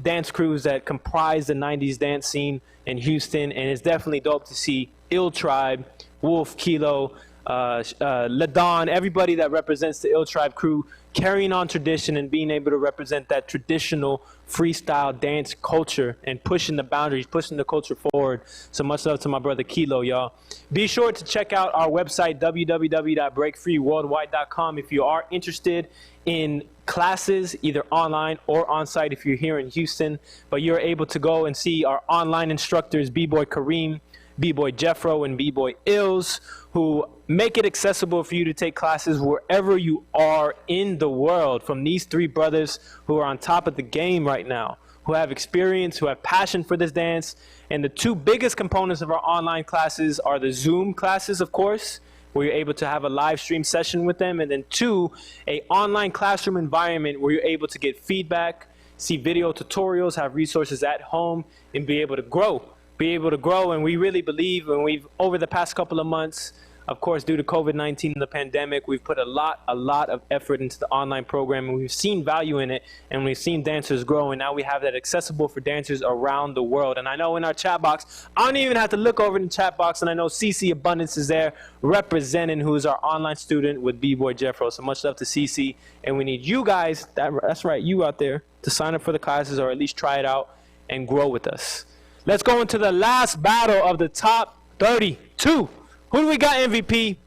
dance crews that comprise the 90s dance scene in Houston. And it's definitely dope to see Ill Tribe, Wolf, Kilo, LaDon, everybody that represents the Ill Tribe crew carrying on tradition and being able to represent that traditional freestyle dance culture and pushing the boundaries, pushing the culture forward. So much love to my brother Kilo, y'all. Be sure to check out our website, www.break-free-worldwide.com, if you are interested in classes, either online or on-site if you're here in Houston. But you're able to go and see our online instructors, B-Boy Kareem, B-Boy Jeffro, and B-Boy Ills, who make it accessible for you to take classes wherever you are in the world, from these 3 brothers who are on top of the game right now, who have experience, who have passion for this dance. And the 2 biggest components of our online classes are the Zoom classes, of course, where you're able to have a live stream session with them, and then 2, a online classroom environment where you're able to get feedback, see video tutorials, have resources at home, and be able to grow. And we really believe, and we've, over the past couple of months, of course, due to COVID-19 and the pandemic, we've put a lot of effort into the online program, and we've seen value in it, and we've seen dancers grow, and now we have that accessible for dancers around the world. And I know in our chat box, I don't even have to look over in the chat box, and I know CC Abundance is there representing, who's our online student with B-Boy Jeffro. So much love to CC, and we need you guys, that's right, you out there, to sign up for the classes or at least try it out and grow with us. Let's go into the last battle of the top 32. Who do we got MVP?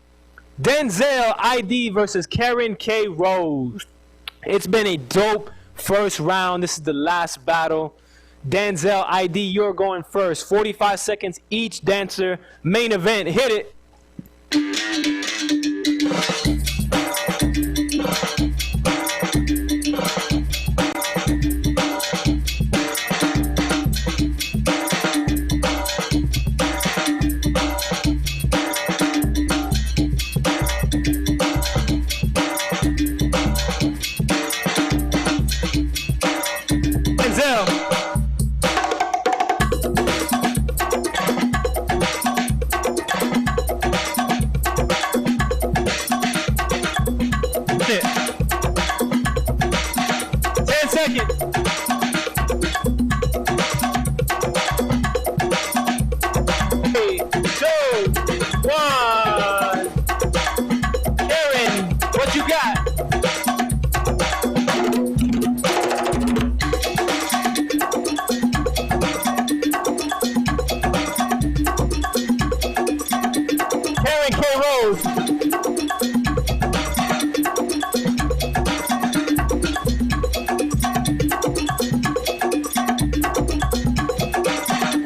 Denzel ID versus Karen K. Rose. It's been a dope first round. This is the last battle. Denzel ID, you're going first. 45 seconds each dancer. Main event. Hit it.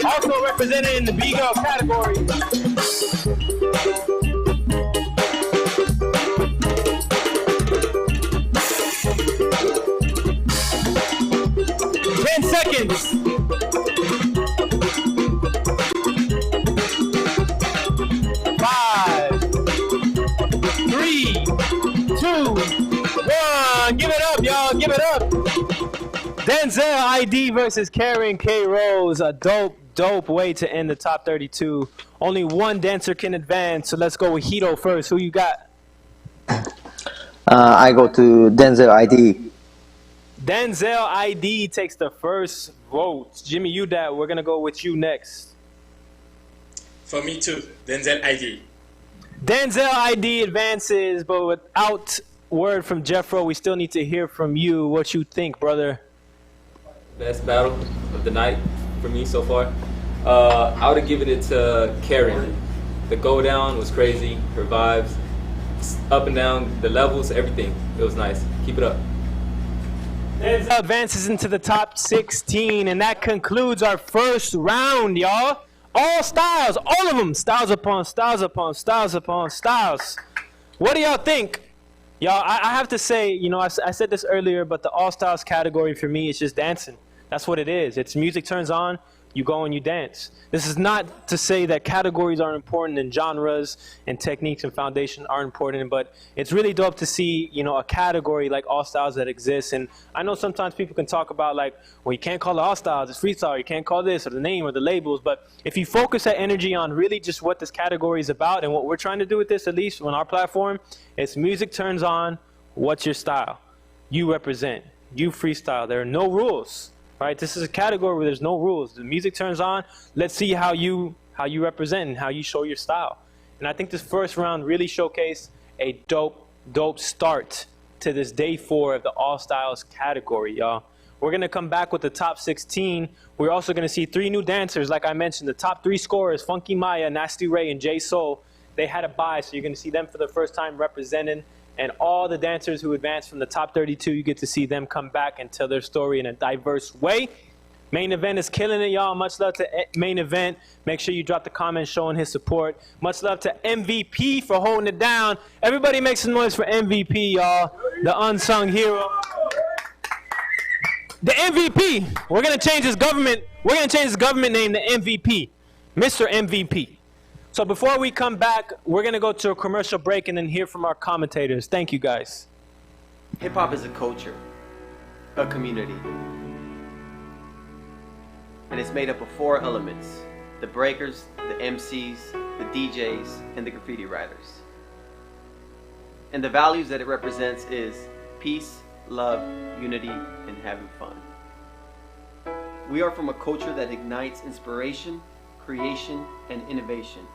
Also represented in the B-Girl category. 10 seconds. 5, 3, 2, 1. Give it up, y'all. Give it up. Denzel ID versus Karen K. Rose. A dope way to end the top 32. Only one dancer can advance, so let's go with Hito first. Who you got? I go to Denzel ID. Denzel ID takes the first vote. Jimmy Udat, we're going to go with you next. For me too, Denzel ID. Denzel ID advances, but without word from Jeffro, we still need to hear from you what you think, brother. Best battle of the night for me so far. I would have given it to Karen. The go down was crazy. Her vibes, up and down, the levels, everything. It was nice. Keep it up. Denzel advances into the top 16, and that concludes our first round, y'all. All styles, all of them, styles upon styles upon styles upon styles. What do y'all think? Y'all, I have to say, you know, I said this earlier, but the all styles category for me is just dancing. That's what it is. It's music turns on, you go and you dance. This is not to say that categories aren't important and genres and techniques and foundation are important, but it's really dope to see, you know, a category like all styles that exists. And I know sometimes people can talk about like, well, you can't call it all styles, it's freestyle, you can't call this or the name or the labels, but if you focus that energy on really just what this category is about and what we're trying to do with this, at least on our platform, it's music turns on, what's your style? You represent, you freestyle, there are no rules. Right, this is a category where there's no rules. The music turns on. Let's see how you represent and how you show your style. And I think this first round really showcased a dope start to this day 4 of the All Styles category, y'all. We're gonna come back with the top 16. We're also gonna see 3 new dancers. Like I mentioned, the top 3 scorers, Funky Maya, Nasty Ray, and J Soul, they had a bye, so you're gonna see them for the first time representing. And all the dancers who advanced from the top 32, you get to see them come back and tell their story in a diverse way. Main event is killing it, y'all. Much love to main event. Make sure you drop the comments showing his support. Much love to MVP for holding it down. Everybody make some noise for MVP, y'all. The unsung hero. The MVP. We're gonna change his government. We're gonna change his government name to MVP. Mr. MVP. So before we come back, we're going to go to a commercial break and then hear from our commentators. Thank you, guys. Hip-hop is a culture, a community. And it's made up of 4 elements: the breakers, the MCs, the DJs, and the graffiti writers. And the values that it represents is peace, love, unity, and having fun. We are from a culture that ignites inspiration, creation, and innovation.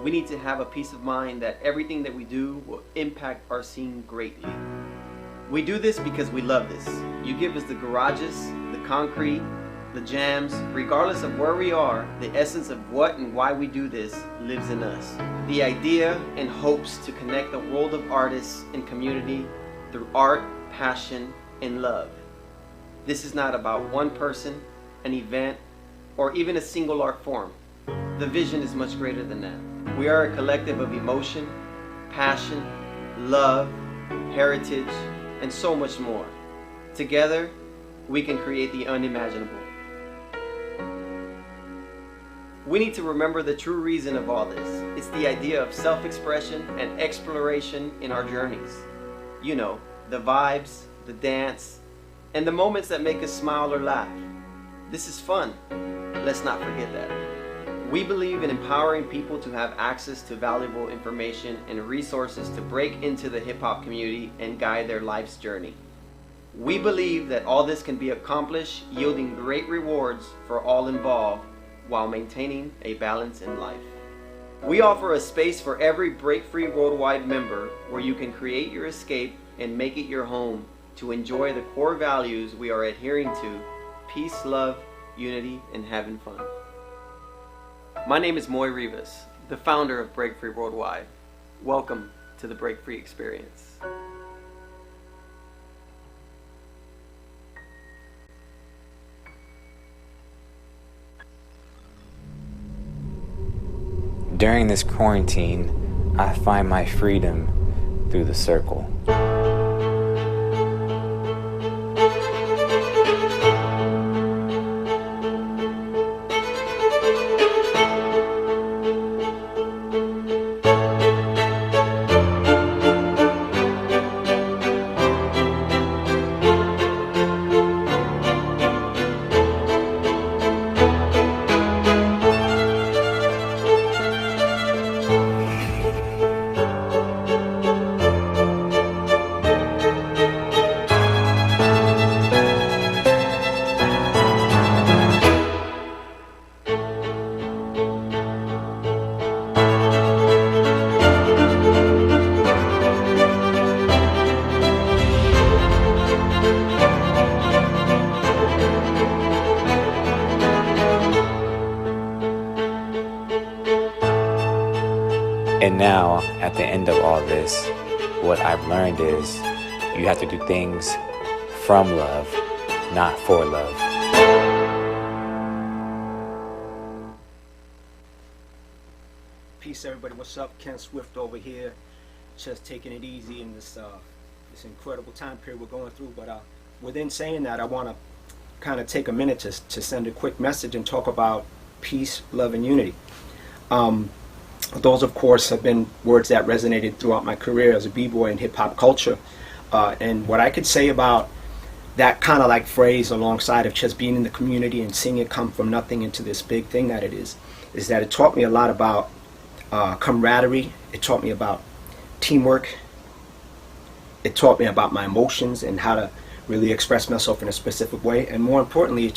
We need to have a peace of mind that everything that we do will impact our scene greatly. We do this because we love this. You give us the garages, the concrete, the jams, regardless of where we are, the essence of what and why we do this lives in us. The idea and hopes to connect the world of artists and community through art, passion, and love. This is not about one person, an event, or even a single art form. The vision is much greater than that. We are a collective of emotion, passion, love, heritage, and so much more. Together, we can create the unimaginable. We need to remember the true reason of all this. It's the idea of self-expression and exploration in our journeys. You know, the vibes, the dance, and the moments that make us smile or laugh. This is fun. Let's not forget that. We believe in empowering people to have access to valuable information and resources to break into the hip-hop community and guide their life's journey. We believe that all this can be accomplished, yielding great rewards for all involved while maintaining a balance in life. We offer a space for every Break-Free Worldwide member where you can create your escape and make it your home to enjoy the core values we are adhering to: peace, love, unity, and having fun. My name is Moy Rivas, the founder of Break-Free Worldwide. Welcome to the Break-Free Experience. During this quarantine, I find my freedom through the circle. And now, at the end of all this, what I've learned is you have to do things from love, not for love. Peace, everybody. What's up? Ken Swift over here. Just taking it easy in this incredible time period we're going through. But within saying that, I want to kind of take a minute to send a quick message and talk about peace, love, and unity. Those, of course, have been words that resonated throughout my career as a b-boy in hip-hop culture. And what I could say about that kind of like phrase, alongside of just being in the community and seeing it come from nothing into this big thing that it is that it taught me a lot about camaraderie. It taught me about teamwork. It taught me about my emotions and how to really express myself in a specific way. And more importantly,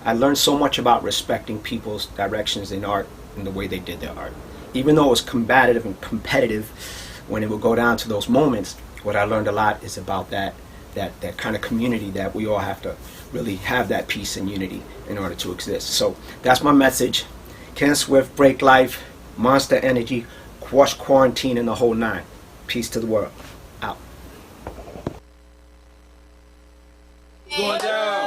I learned so much about respecting people's directions in art and the way they did their art. Even though it was combative and competitive when it would go down to those moments, what I learned a lot is about that kind of community that we all have to really have, that peace and unity in order to exist. So that's my message. Ken Swift, Break Life, Monster Energy, Quash Quarantine, and the whole nine. Peace to the world. Out. Going down.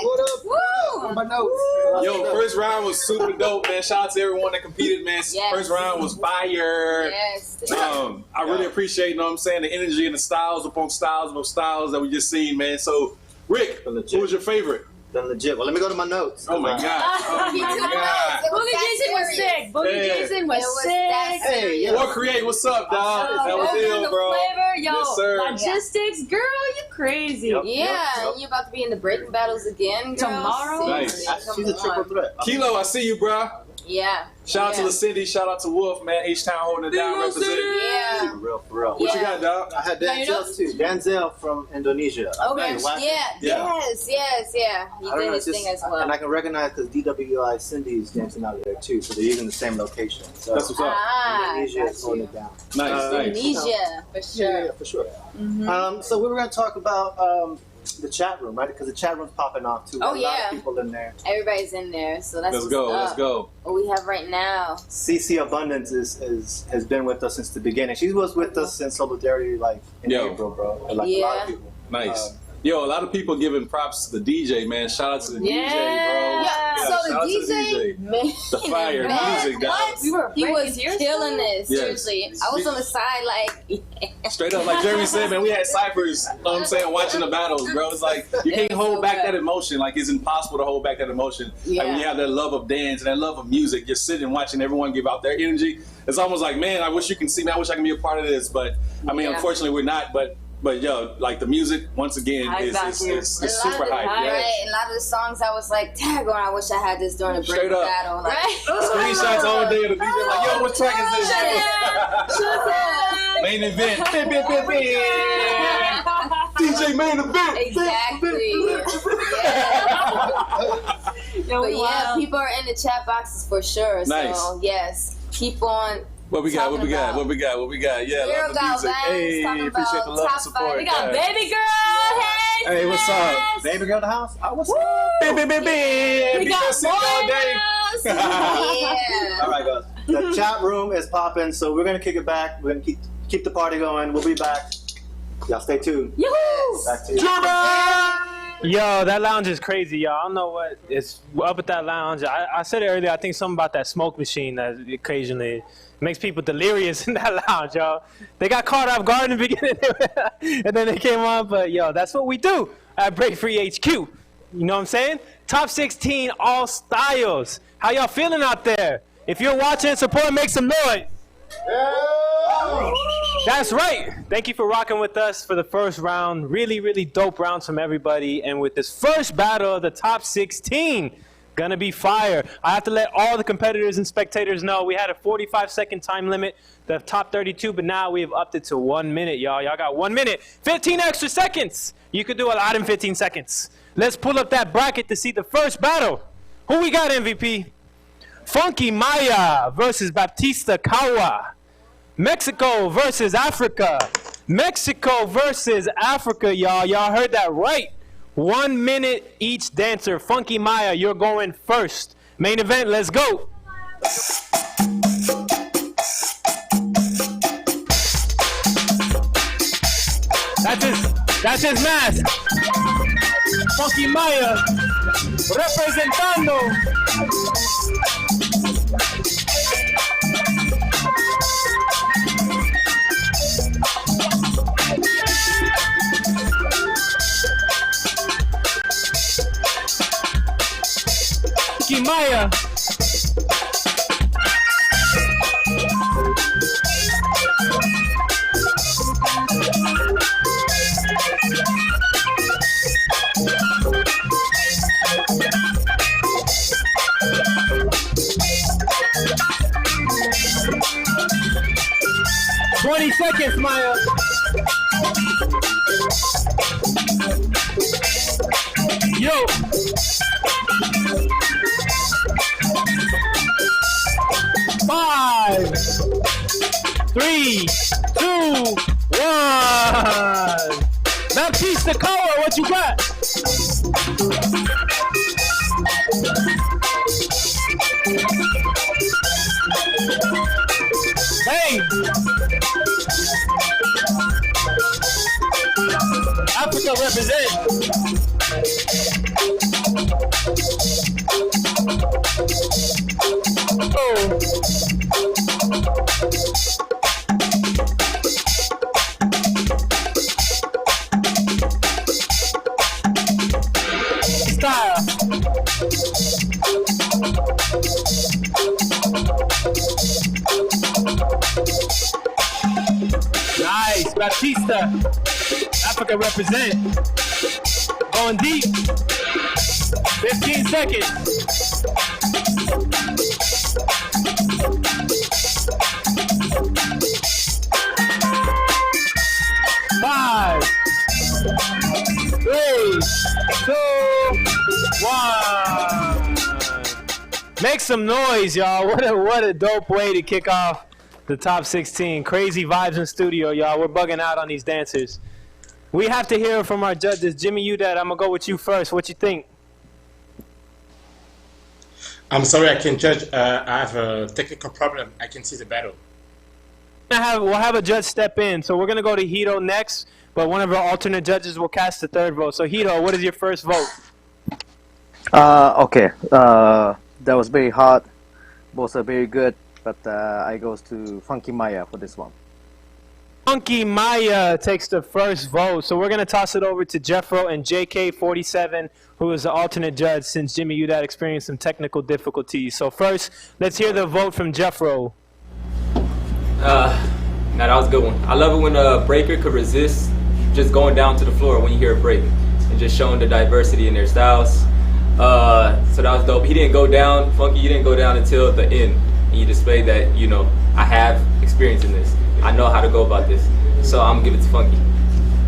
What up? Woo! My notes. Yo, first round was super dope, man. Shout out to everyone that competed, man. Yes. First round was fire. Yes. I really appreciate, you know what I'm saying, the energy and the styles upon styles that we just seen, man. So, Rick, who was your favorite? Done legit. Well, let me go to my notes. Oh my God. Oh my God. Boogie Jason was sick. Boogie Jason was sick. Hey, yeah. War Create, what's up, dog? That was ill, bro. Flavor, yo, Yes, sir. logistics, girl, you crazy. Yeah, you about to be in the breaking battles again, girl. Tomorrow? Nice. She's a triple threat. Kilo, I see you, bro. Yeah. Shout out to the city. Shout out to Wolf, man. H-Town holding it down, representing. Yeah. For real. What you got, dog? I had Denzel too. Denzel from Indonesia. Okay. Yes. He did his thing as well. And I can recognize because DWI Cindy is dancing out of there too, so they're using the same location. So That's what's up. Indonesia is holding it down. Nice. Indonesia, for sure. Yeah, for sure. Mm-hmm. So we were going to talk about the chat room, right? Because the chat room's popping off too. Oh, a lot of people in there. Everybody's in there, so that's Let's go. Let's go. What we have right now. CC Abundance has been with us since the beginning. She was with us in Solidarity, like in April, bro. Like a lot of people. Nice. Yo, a lot of people giving props to the DJ, man. Shout out to the DJ, bro. Yeah. So the DJ, man, the fire music, guys. he was killing this. Yes. Seriously, I was on the side like Straight up, like Jeremy said, man, we had ciphers, you know what I'm saying, watching the battles, bro. It's like, you can't hold back that emotion. Like, it's impossible to hold back that emotion. Like, when you have that love of dance and that love of music, you're sitting and watching everyone give out their energy. It's almost like, man, I wish you can see me. I wish I can be a part of this. But, I mean, unfortunately, we're not. But yo, like, the music, once again, is super hype. Right, a lot of the songs I was like, daggone, I wish I had this during the break battle. Like, Screenshots all day of the DJ, like, yo, what track is this? Main event. DJ main event. Exactly. But yeah, people are in the chat boxes for sure. Nice. So yes, keep on. What we got? Yeah, love the music. Hey, appreciate the love and support. We got Baby Girl. Hey, what's up? Baby Girl in the house? Oh, what's up? Baby. We got all day. Yeah. All right, guys. The chat room is popping, so we're gonna kick it back. We're gonna keep the party going. We'll be back. Y'all stay tuned. Yoo-hoo! Back to you. Yo, that lounge is crazy, y'all. I don't know what is up at that lounge. I said it earlier. I think something about that smoke machine that occasionally makes people delirious in that lounge, y'all. They got caught off guard in the beginning, and then they came on. But yo, that's what we do at Break Free HQ. You know what I'm saying? Top 16 all styles. How y'all feeling out there? If you're watching, support, make some noise. That's right. Thank you for rocking with us for the first round. Really, really dope rounds from everybody. And with this first battle of the top 16, gonna be fire. I have to let all the competitors and spectators know we had a 45-second time limit, the top 32, but now we have upped it to 1 minute, y'all. Y'all got 1 minute, 15 extra seconds. You could do a lot in 15 seconds. Let's pull up that bracket to see the first battle. Who we got, MVP? Funky Maya versus Baptista Kawa. Mexico versus Africa. Mexico versus Africa, y'all. Y'all heard that right. 1 minute each dancer. Funky Maya, you're going first. Main event, let's go. That's his mask. Funky Maya representando. Funky Maya. 20 seconds, Maya. Yo. Five, 3, 2, 1. Baptista Kawa, what you got? Hey! Africa represent. Oh. Style. Nice, Baptista. Africa represent. Going deep. 15 seconds. Five, 3, 2, 1. Make some noise, y'all. What a dope way to kick off the top 16. Crazy vibes in studio, y'all. We're bugging out on these dancers. We have to hear from our judges. Jimmy Udad, I'm gonna go with you first. What you think? I'm sorry, I can't judge. I have a technical problem. I can see the battle. We'll have a judge step in. So we're gonna go to Hito next, but one of our alternate judges will cast the third vote. So Hito, what is your first vote? Okay. That was very hard. Both are very good, but I goes to Funky Maya for this one. Funky Maya takes the first vote. So we're gonna toss it over to Jeffro and JK47, who is the alternate judge since Jimmy Udad experienced some technical difficulties. So first, let's hear the vote from Jeffro. That was a good one. I love it when a breaker could resist just going down to the floor when you hear a break and just showing the diversity in their styles. So that was dope. He didn't go down, Funky, you didn't go down until the end. And you displayed that, you know, I have experience in this. I know how to go about this. So I'm gonna give it to Funky.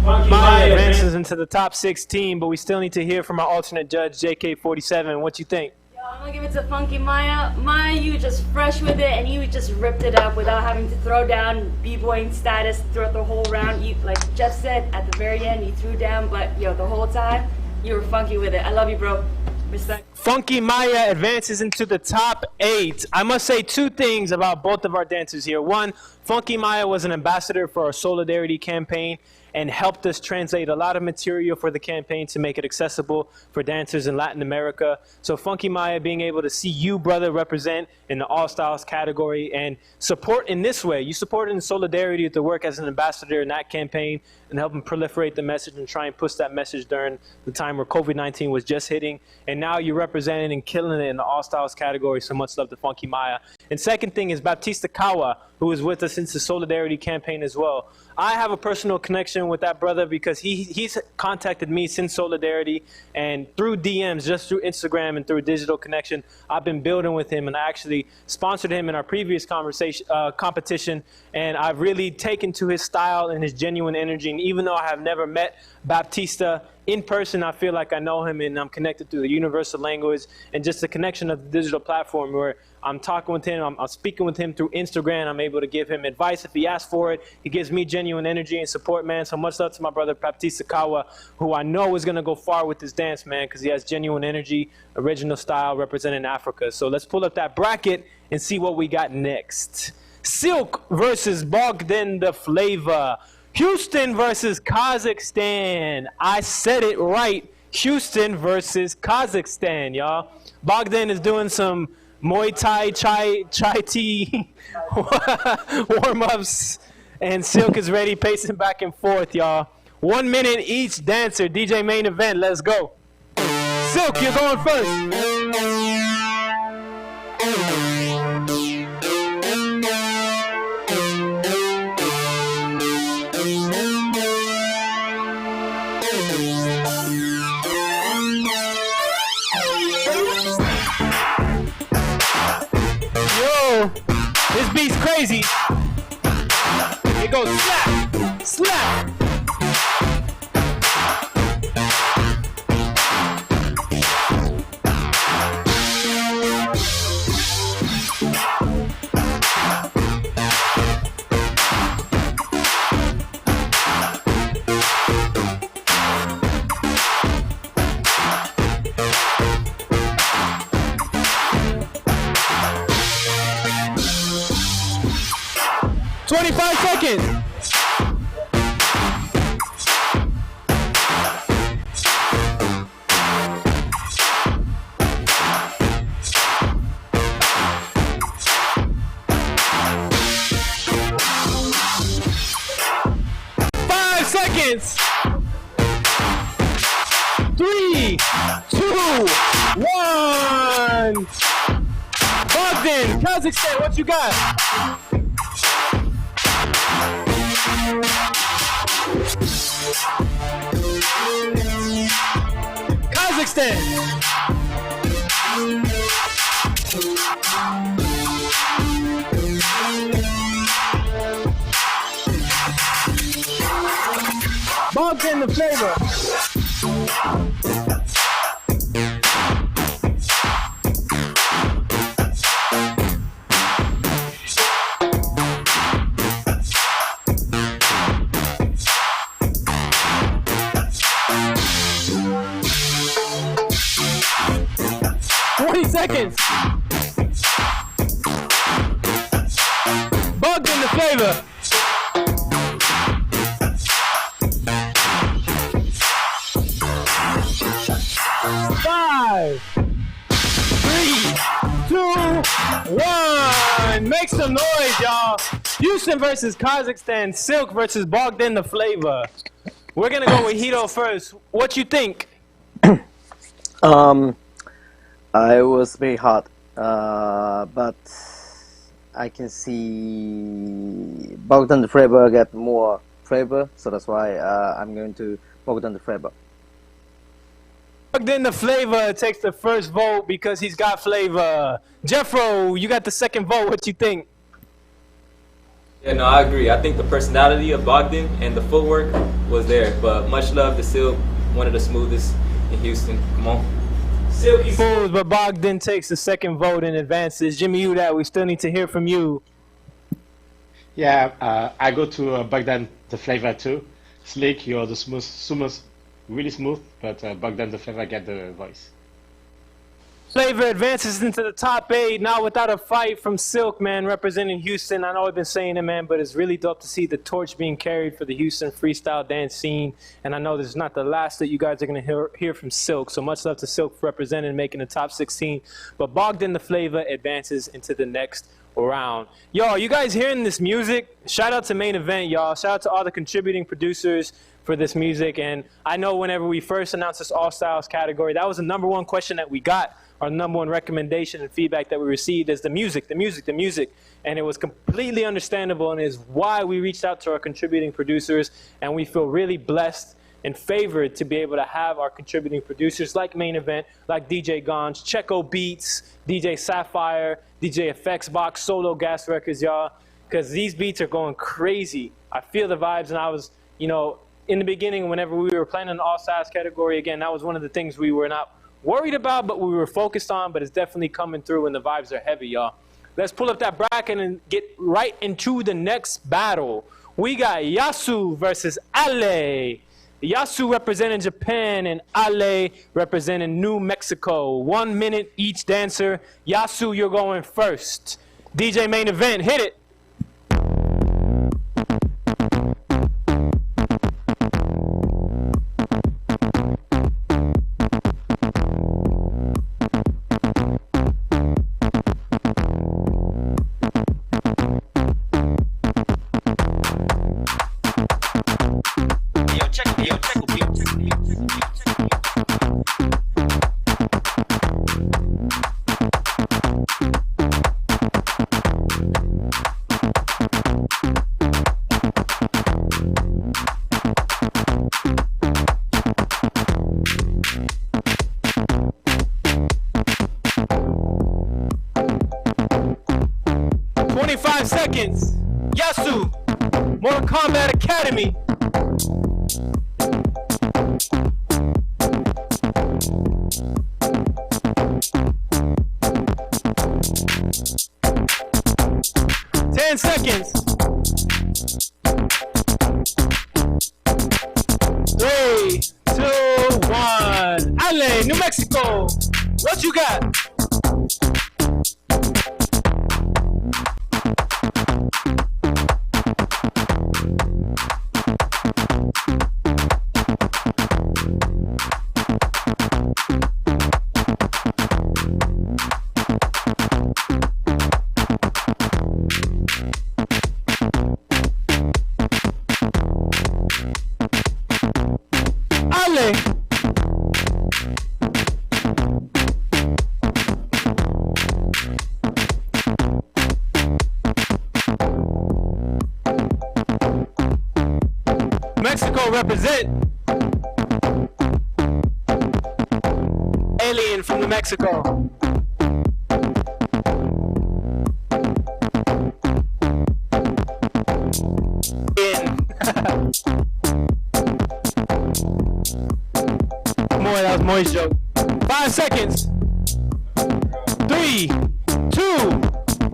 Funky Maya advances into the top 16, but we still need to hear from our alternate judge, JK47. What you think? I'm gonna give it to Funky Maya. Maya, you just fresh with it, and you just ripped it up without having to throw down b-boying status throughout the whole round. You, like Jeff said, at the very end, you threw down, but yo, the whole time, you were funky with it. I love you, bro. Respect. Funky Maya advances into the top 8. I must say two things about both of our dancers here. One, Funky Maya was an ambassador for our Solidarity campaign and helped us translate a lot of material for the campaign to make it accessible for dancers in Latin America. So Funky Maya, being able to see you, brother, represent in the All Styles category and support in this way. You supported in solidarity to work as an ambassador in that campaign and helping proliferate the message and try and push that message during the time where COVID-19 was just hitting. And now you're representing and killing it in the All Styles category. So much love to Funky Maya. And second thing is Baptista Kawa, who is with us since the Solidarity campaign as well. I have a personal connection with that brother because he's contacted me since Solidarity, and through DMs, just through Instagram and through digital connection, I've been building with him, and I actually sponsored him in our previous competition, and I've really taken to his style and his genuine energy. And even though I have never met Baptista in person, I feel like I know him, and I'm connected through the universal language and just the connection of the digital platform where I'm talking with him, I'm speaking with him through Instagram. I'm able to give him advice if he asks for it. He gives me genuine energy and support, man. So much love to my brother Baptista Kawa, who I know is going to go far with this dance, man, because he has genuine energy, original style, representing Africa. So let's pull up that bracket and see what we got next. Silk versus Bogdan the Flavor. Houston versus Kazakhstan. I said it right. Houston versus Kazakhstan, y'all. Bogdan is doing some Muay Thai chai tea warm-ups, and Silk is ready, pacing back and forth, y'all. 1 minute each dancer. DJ main event, let's go. Silk, you're going first. This beat's crazy. It goes slap, slap. Seconds. Seconds. 3, 2, 1. Bogdan, Kazakhstan, what you got? Kazakhstan. Bogdan the Flavor. seconds. Bugged in the flavor. 5, 3, 2, 1. Make some noise, y'all. Houston versus Kazakhstan. Silk versus Bogged in the Flavor. We're gonna go with Hito first. What you think? It was very hot, but I can see Bogged in the Flavor get more flavor, so that's why I'm going to Bogged in the Flavor. Bogged in the Flavor takes the first vote because he's got flavor. Jeffro, you got the second vote. What you think? Yeah, no, I agree. I think the personality of Bogdan and the footwork was there, but much love to Silk, one of the smoothest in Houston. Come on. Silky moves, but Bogdan takes the second vote and advances. Jimmy Udat, we still need to hear from you. Yeah, I go to Bogdan the Flavor too. Slick, you're the smooth, really smooth, but Bogdan the Flavor get the voice. Flavor advances into the top 8, now without a fight from Silk, man, representing Houston. I know I've been saying it, man, but it's really dope to see the torch being carried for the Houston freestyle dance scene. And I know this is not the last that you guys are going to hear from Silk, so much love to Silk for representing and making the top 16. But Bogdan the Flavor advances into the next round. Yo, you guys hearing this music? Shout out to Main Event, y'all. Shout out to all the contributing producers for this music. And I know whenever we first announced this All Styles category, that was the #1 question that we got. Our #1 recommendation and feedback that we received is the music. And it was completely understandable, and is why we reached out to our contributing producers, and we feel really blessed and favored to be able to have our contributing producers like Main Event, like DJ Ganj, Checo Beats, DJ Sapphire, DJ Effects Box, Solo Gas Records, y'all, because these beats are going crazy. I feel the vibes, and I was, you know, in the beginning, whenever we were playing an all-size category, again, that was one of the things we were not worried about, but we were focused on, but it's definitely coming through, and the vibes are heavy, y'all. Let's pull up that bracket and get right into the next battle. We got Yasu versus Ale. Yasu representing Japan and Ale representing New Mexico. 1 minute each dancer. Yasu, you're going first. DJ Main Event, hit it. Yasu, Mortal Kombat Academy. Ten seconds. 3, 2, 1. Ale, New Mexico. What you got? Mexico represent. Alien from New Mexico. More, that was Moi's joke. 5 seconds. 3, 2,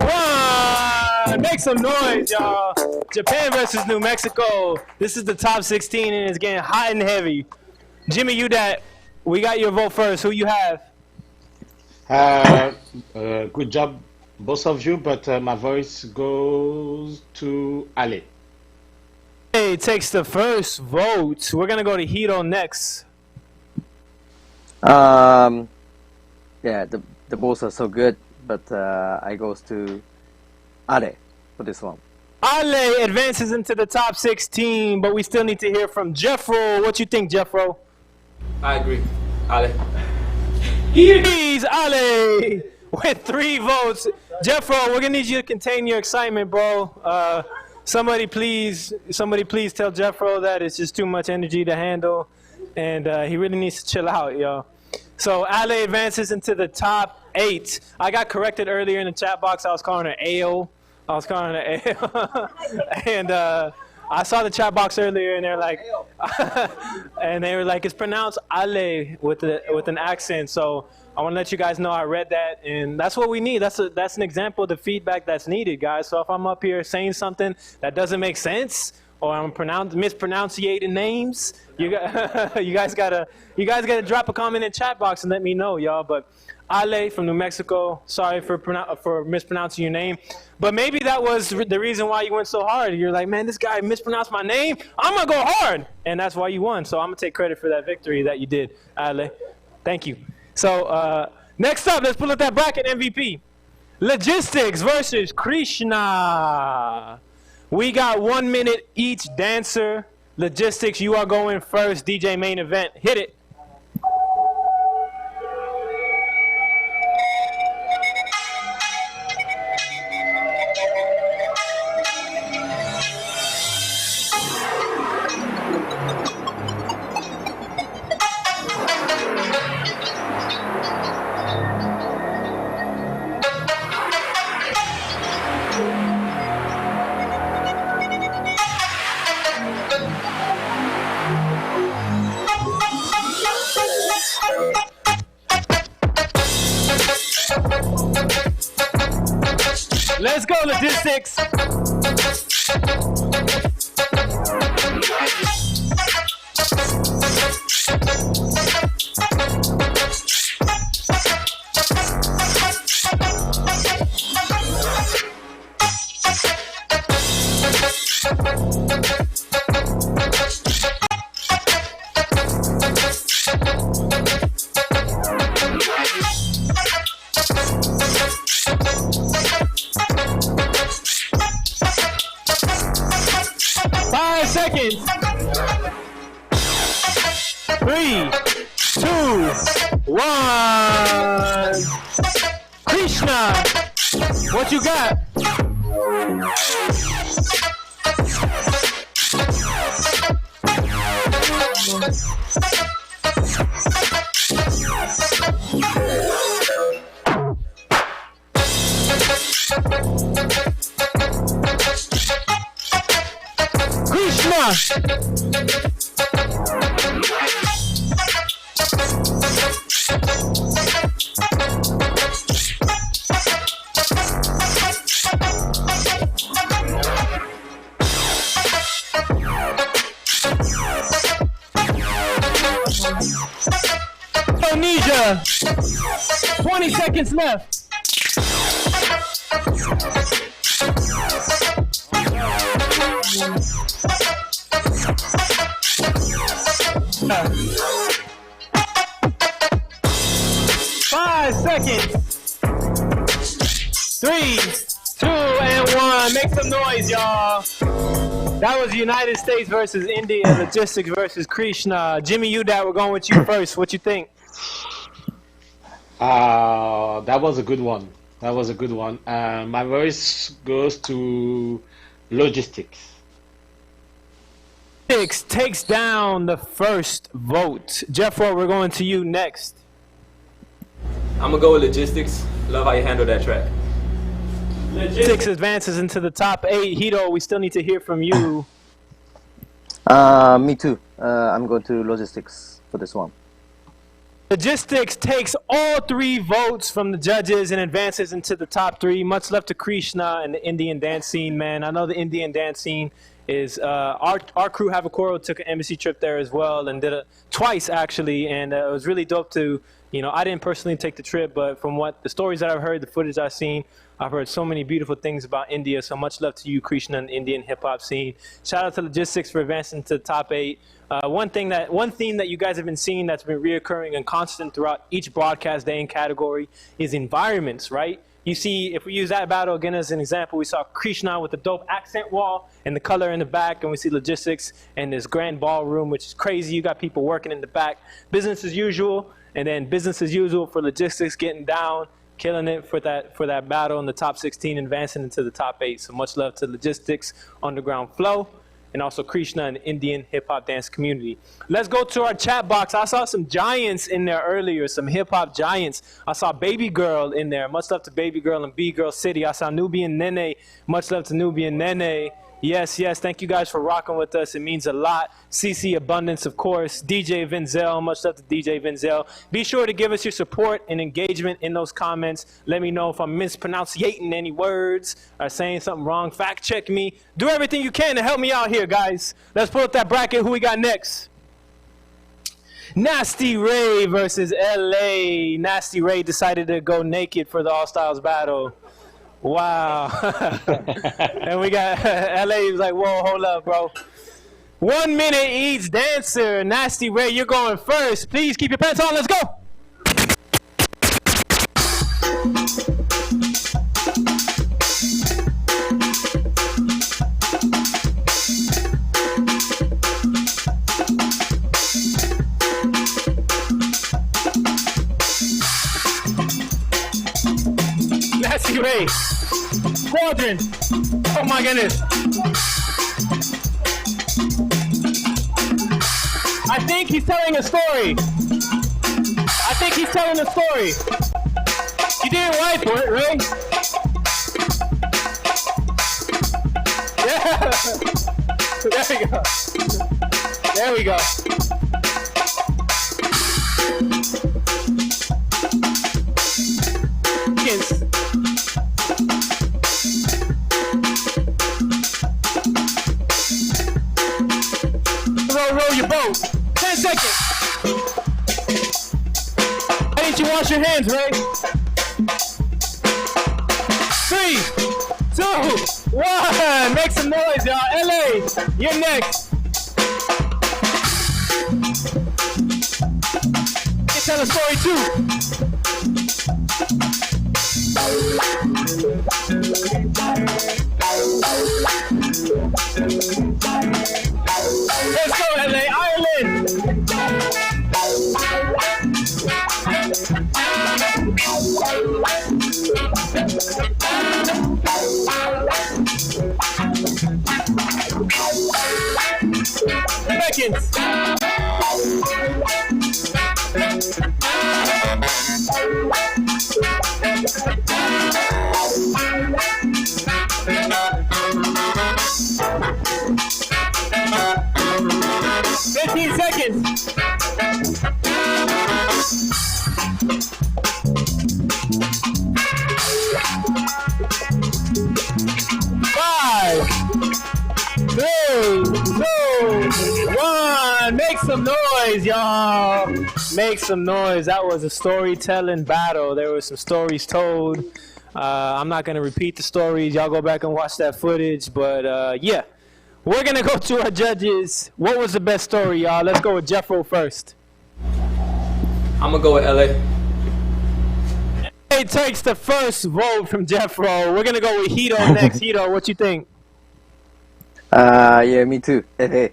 1. Make some noise, y'all. Japan versus New Mexico. This is the top 16, and it's getting hot and heavy. Jimmy Udat, we got your vote first. Who you have? Good job, both of you, but my voice goes to Ale. Hey, takes the first vote. We're gonna go to Hito next. Yeah, the both are so good, but I goes to Ale for this one. Ale advances into the top 16, but we still need to hear from Jeffro. What you think, Jeffro? I agree. Ale. He's Ale with 3 votes. Jeffro, we're gonna need you to contain your excitement, bro. Somebody please tell Jeffro that it's just too much energy to handle, and he really needs to chill out, yo. So Ale advances into the top 8. I got corrected earlier in the chat box. I was calling her AO. I was calling her AO. And I saw the chat box earlier, and they're like, and they were like, it's pronounced Ale with an accent. So I want to let you guys know I read that, and that's what we need. That's an example of the feedback that's needed, guys. So if I'm up here saying something that doesn't make sense, or I'm mispronouncing names, you guys gotta drop a comment in the chat box and let me know, y'all. But Ale from New Mexico, sorry for mispronouncing your name, but maybe that was the reason why you went so hard. You're like, man, this guy mispronounced my name, I'm gonna go hard, and that's why you won. So I'm gonna take credit for that victory that you did, Ale. Thank you. So next up, let's pull up that bracket MVP. Logistics versus Krishna. We got 1 minute each dancer. Logistics, you are going first. DJ main event, hit it. Let's go, Logistics. 5 seconds. 3, 2, 1. Krishna, what you got? Indonesia, 20 seconds left. Five seconds. 3, 2, and 1. Make some noise, y'all. That was United States versus India. Logistics versus Krishna. Jimmy Udat, we're going with you first. What you think? That was a good one. My voice goes to Logistics. Logistics takes down the first vote. Jeffro, we're going to you next. I'm going to go with Logistics. Love how you handle that track. Logistics advances into the top 8. Hito, we still need to hear from you. Me too. I'm going to Logistics for this one. Logistics takes all 3 votes from the judges and advances into the top 3. Much love to Krishna and the Indian dance scene, man. I know the Indian dance scene is our crew Have a Choral took an embassy trip there as well, and did it twice actually, and it was really dope to, I didn't personally take the trip, but from what the stories that I've heard, the footage I've seen, I've heard so many beautiful things about India. So much love to you, Krishna, and the Indian hip hop scene. Shout out to Logistics for advancing to the top 8. One theme that you guys have been seeing that's been reoccurring and constant throughout each broadcast day and category is environments, right? You see, if we use that battle again as an example, we saw Krishna with the dope accent wall and the color in the back, and we see Logistics and this grand ballroom, which is crazy. You got people working in the back. Business as usual, and then business as usual for Logistics, getting down, killing it for that battle in the top 16, advancing into the top 8. So much love to Logistics, Underground Flow, and also Krishna and the Indian hip-hop dance community. Let's go to our chat box. I saw some giants in there earlier, some hip-hop giants. I saw Baby Girl in there. Much love to Baby Girl and B-Girl City. I saw Nubian Nene. Much love to Nubian Nene. Yes, thank you guys for rocking with us. It means a lot. CC Abundance, of course. DJ Vinzel, much love to DJ Vinzel. Be sure to give us your support and engagement in those comments. Let me know if I'm mispronouncing any words or saying something wrong. Fact check me. Do everything you can to help me out here, guys. Let's pull up that bracket. Who we got next? Nasty Ray versus LA. Nasty Ray decided to go naked for the All Styles battle. Wow. And we got LA was like, whoa, hold up, bro. 1 minute each dancer. Nasty Ray, you're going first. Please keep your pants on. Let's go. Nasty Ray. Squadron. Oh my goodness. I think he's telling a story. You did right for it, Ray. Yeah. There we go. Yes. Row your boat. 10 seconds. Why didn't you wash your hands, Ray? 3, 2, 1. Make some noise, y'all. LA, you're next. You tell a story too. Let's go, LA, Ireland. 10 seconds. Five, 3, 2, 1. Make some noise, y'all. Make some noise. That was a storytelling battle. There were some stories told. I'm not going to repeat the stories. Y'all go back and watch that footage. But yeah, we're going to go to our judges. What was the best story, y'all? Let's go with Jeffro first. I'm going to go with LA. LA takes the first vote from Jeffro. We're going to go with Hito next. Hito, what you think? Yeah, me too. Hey.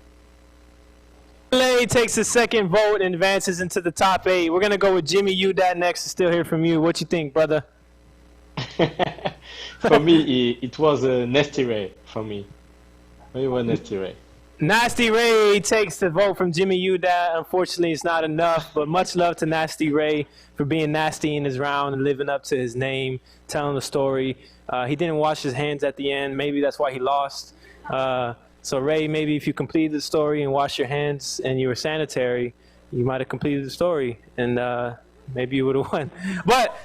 LA takes the second vote and advances into the top 8. We're going to go with Jimmy Udat next to still hear from you. What you think, brother? For me, it was a Nasty Ray for me. It was Nasty Ray. Nasty Ray takes the vote from Jimmy Udat. Unfortunately, it's not enough, but much love to Nasty Ray for being nasty in his round and living up to his name, telling the story. He didn't wash his hands at the end. Maybe that's why he lost. So Ray, maybe if you completed the story and washed your hands and you were sanitary, you might have completed the story, and maybe you would have won. But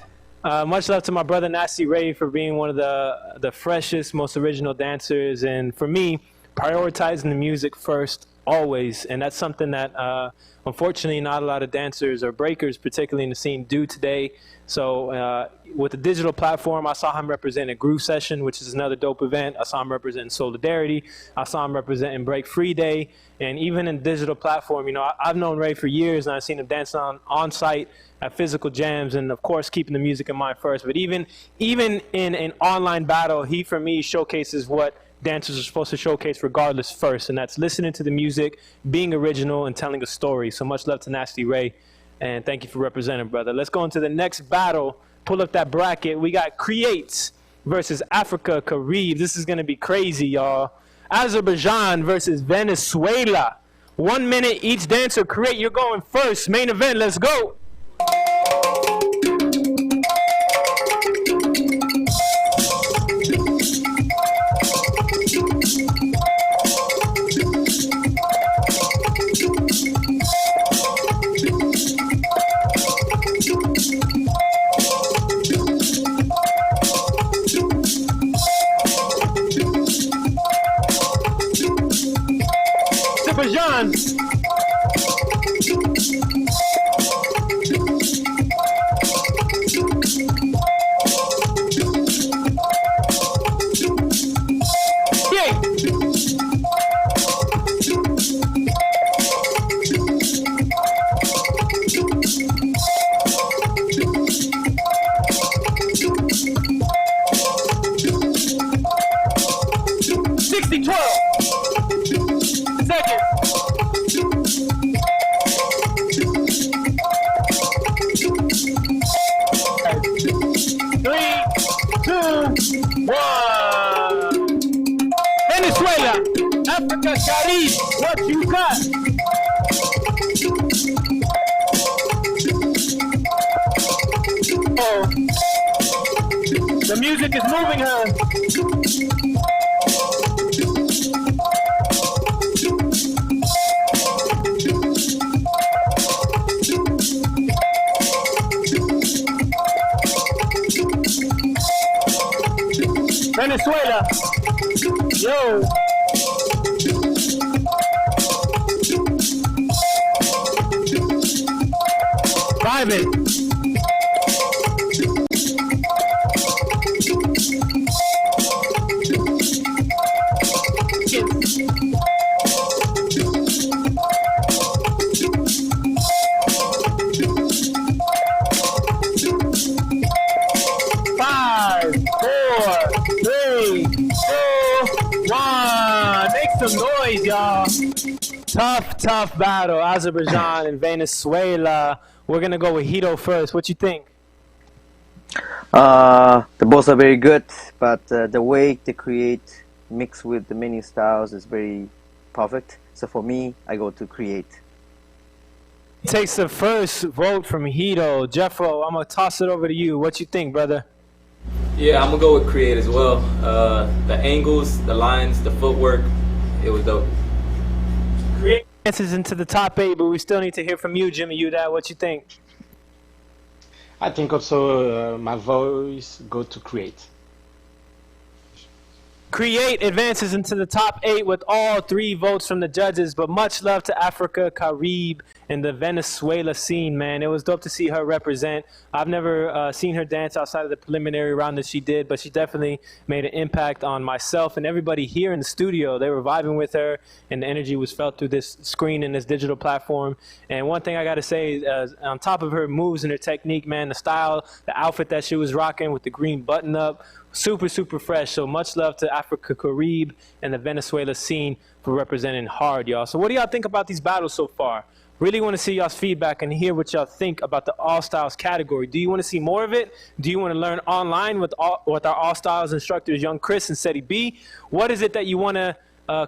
much love to my brother Nasty Ray for being one of the freshest, most original dancers, and for me, prioritizing the music first always, and that's something that unfortunately not a lot of dancers or breakers, particularly in the scene, do today. So with the digital platform, I saw him representing Groove Session, which is another dope event. I saw him representing Solidarity. I saw him representing Break Free Day. And even in digital platform, you know, I've known Ray for years, and I've seen him dance on site at physical jams, and of course keeping the music in mind first. But even in an online battle, he for me showcases what dancers are supposed to showcase regardless first, and that's listening to the music, being original, and telling a story. So much love to Nasty Ray, and thank you for representing, brother. Let's go into the next battle. Pull up that bracket. We got Create versus Africa Carib. This is going to be crazy, y'all. Azerbaijan versus Venezuela. 1 minute each dancer. Create, you're going first. Main event, let's go. Azerbaijan. Venezuela, Africa, Carib, what you got? Oh, the music is moving her. Venezuela, yo. Vibing. Some noise, y'all. Tough battle. Azerbaijan and Venezuela. We're gonna go with Hito first. What you think? The both are very good, but the way they create mix with the many styles is very perfect. So for me, I go to Create. Takes the first vote from Hito. Jeffro, I'm gonna toss it over to you. What you think, brother? Yeah, I'm gonna go with Create as well. The angles, the lines, the footwork. It was dope. Create answers into the top 8, but we still need to hear from you, Jimmy Udad. What you think? I think also my voice go to Create. Create advances into the top 8 with all 3 votes from the judges, but much love to Africa Carib and the Venezuela scene, man. It was dope to see her represent. I've never seen her dance outside of the preliminary round that she did, but she definitely made an impact on myself and everybody here in the studio. They were vibing with her, and the energy was felt through this screen and this digital platform. And one thing I got to say, on top of her moves and her technique, man, the style, the outfit that she was rocking with the green button-up, super fresh. So much love to Africa Carib and the Venezuela scene for representing hard, y'all. So what do y'all think about these battles so far? Really want to see y'all's feedback and hear what y'all think about the All Styles category. Do you want to see more of it? Do you want to learn online with our All Styles instructors, Young Chris and Seti B? What is it that you want to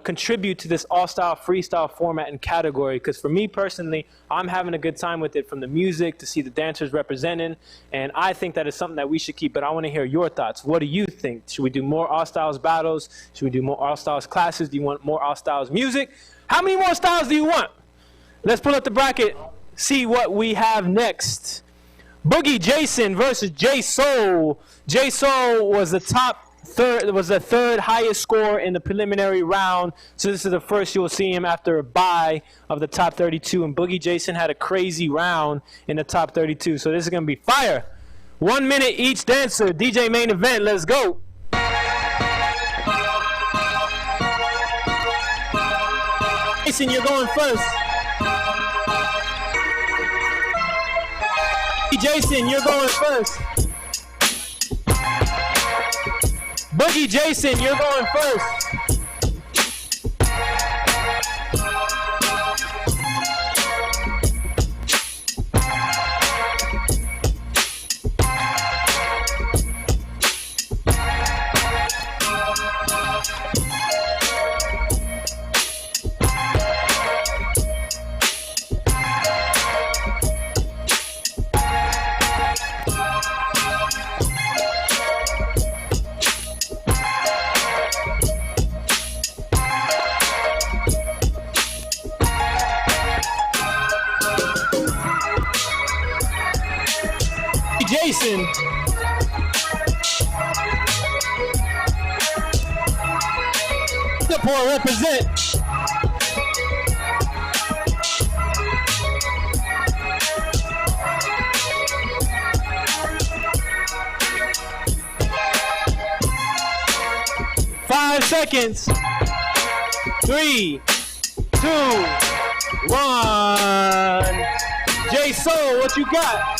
contribute to this all-style freestyle format and category? Because for me personally, I'm having a good time with it, from the music to see the dancers representing, and I think that is something that we should keep. But I want to hear your thoughts. What do you think? Should we do more all-styles battles? Should we do more all-styles classes? Do you want more all-styles music? How many more styles do you want? Let's pull up the bracket, see what we have next. Boogie Jason versus J Soul. J Soul was the top the third highest score in the preliminary round. So this is the first you'll see him after a bye of the top 32. And Boogie Jason had a crazy round in the top 32. So this is going to be fire. 1 minute each dancer. DJ main event. Let's go. Jason, you're going first. Jason, you're going first. Boogie Jason, you're going first. Jason. Singapore represent. Five seconds. 3, 2, 1. J Soul, what you got?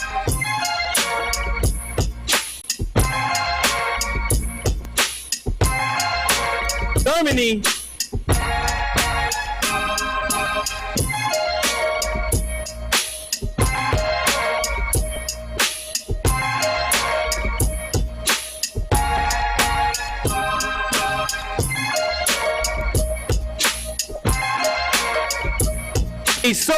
Germany. So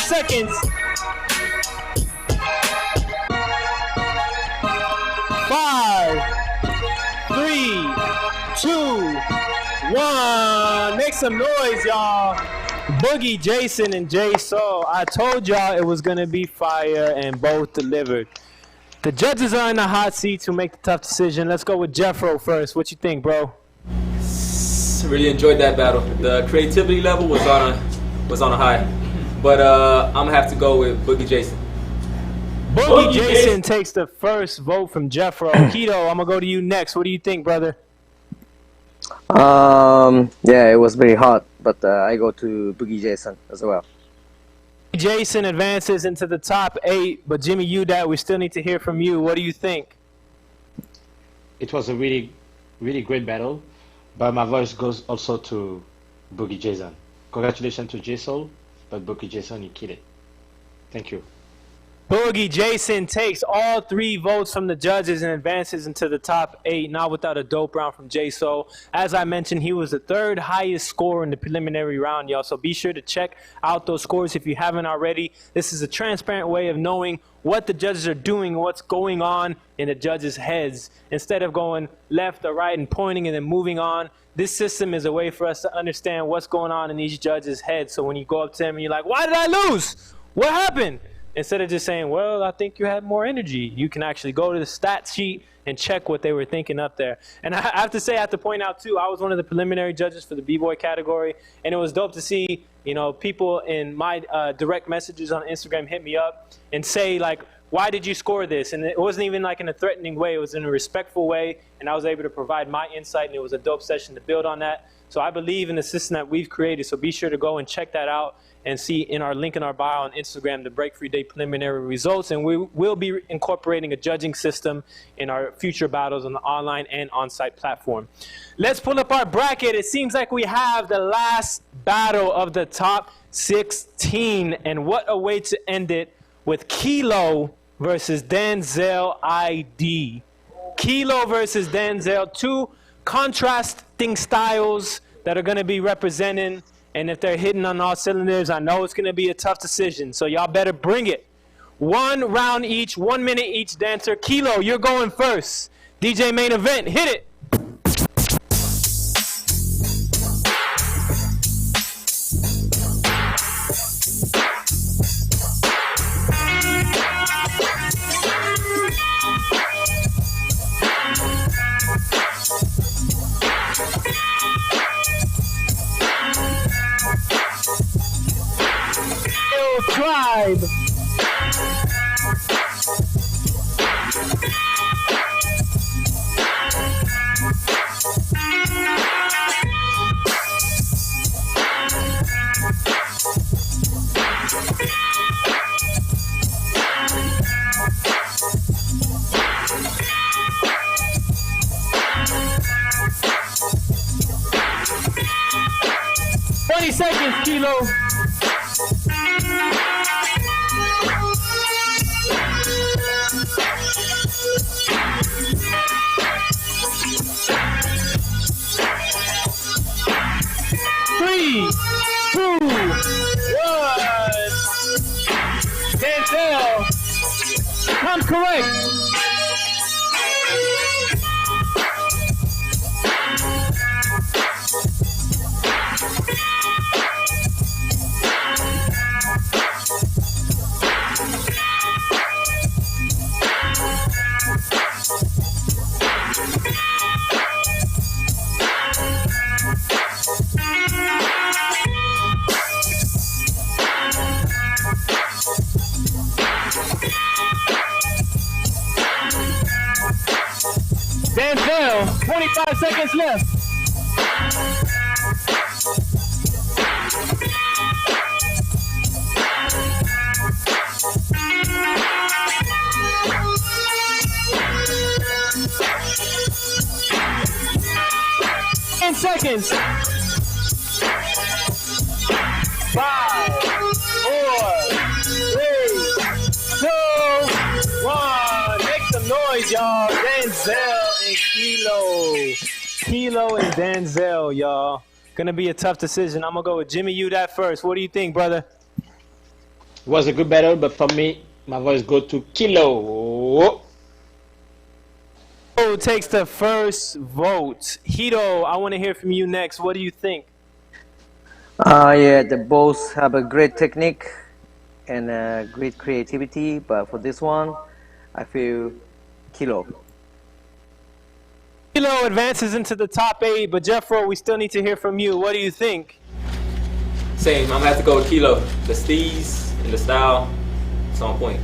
seconds. 5, 3, 2, 1. Make some noise, y'all. Boogie Jason and J Soul. I told y'all it was gonna be fire, and both delivered. The judges are in the hot seat to make the tough decision. Let's go with Jeffro first. What you think, bro? Really enjoyed that battle. The creativity level was on a high. But I'm gonna have to go with Boogie Jason. Boogie Jason takes the first vote from Jeffro. Keto, I'm gonna go to you next. What do you think, brother? Yeah, it was very hot, but I go to Boogie Jason as well. Jason advances into the top 8, but Jimmy Udat, we still need to hear from you. What do you think? It was a really, really great battle, but my voice goes also to Boogie Jason. Congratulations to J Soul, but Boogie Jason, you killed it. Thank you. Boogie Jason takes all 3 votes from the judges and advances into the top 8, not without a dope round from J Soul. As I mentioned, he was the 3rd highest scorer in the preliminary round, y'all. So be sure to check out those scores if you haven't already. This is a transparent way of knowing what the judges are doing, what's going on in the judges' heads. Instead of going left or right and pointing and then moving on, this system is a way for us to understand what's going on in each judge's head. So when you go up to him and you're like, why did I lose? What happened? Instead of just saying, well, I think you had more energy, you can actually go to the stat sheet and check what they were thinking up there. And I have to say, I have to point out, too, I was one of the preliminary judges for the B-Boy category, and it was dope to see, you know, people in my direct messages on Instagram hit me up and say, like, why did you score this? And it wasn't even like in a threatening way. It was in a respectful way, and I was able to provide my insight, and it was a dope session to build on that. So I believe in the system that we've created, so be sure to go and check that out and see in our link in our bio on Instagram the Break-Free Day preliminary results. And we will be incorporating a judging system in our future battles on the online and on-site platform. Let's pull up our bracket. It seems like we have the last battle of the top 16. And what a way to end it with Kilo versus Denzel ID. Kilo versus Denzel, 2 contrasting styles that are going to be representing. And if they're hitting on all cylinders, I know it's going to be a tough decision. So y'all better bring it. 1 round each, 1 minute each dancer. Kilo, you're going first. DJ main event, hit it. Tribe. Seconds, Kilo. Three, 2, 1. Denzel. Come correct. Denzel, 25 seconds left. Seconds. 5, 4, 3, 2, 1. Make some noise, y'all. Denzel and Kilo. Kilo and Denzel, y'all. Gonna be a tough decision. I'm gonna go with Jimmy U that first. What do you think, brother? It was a good battle, but for me, my voice goes to Kilo. Who takes the first vote? Hito, I want to hear from you next. What do you think? Yeah, they both have a great technique and great creativity, but for this one, I feel Kilo. Kilo advances into the top 8, but Jeffro, we still need to hear from you. What do you think? Same. I'm going to have to go with Kilo. The steez and the style, it's on point.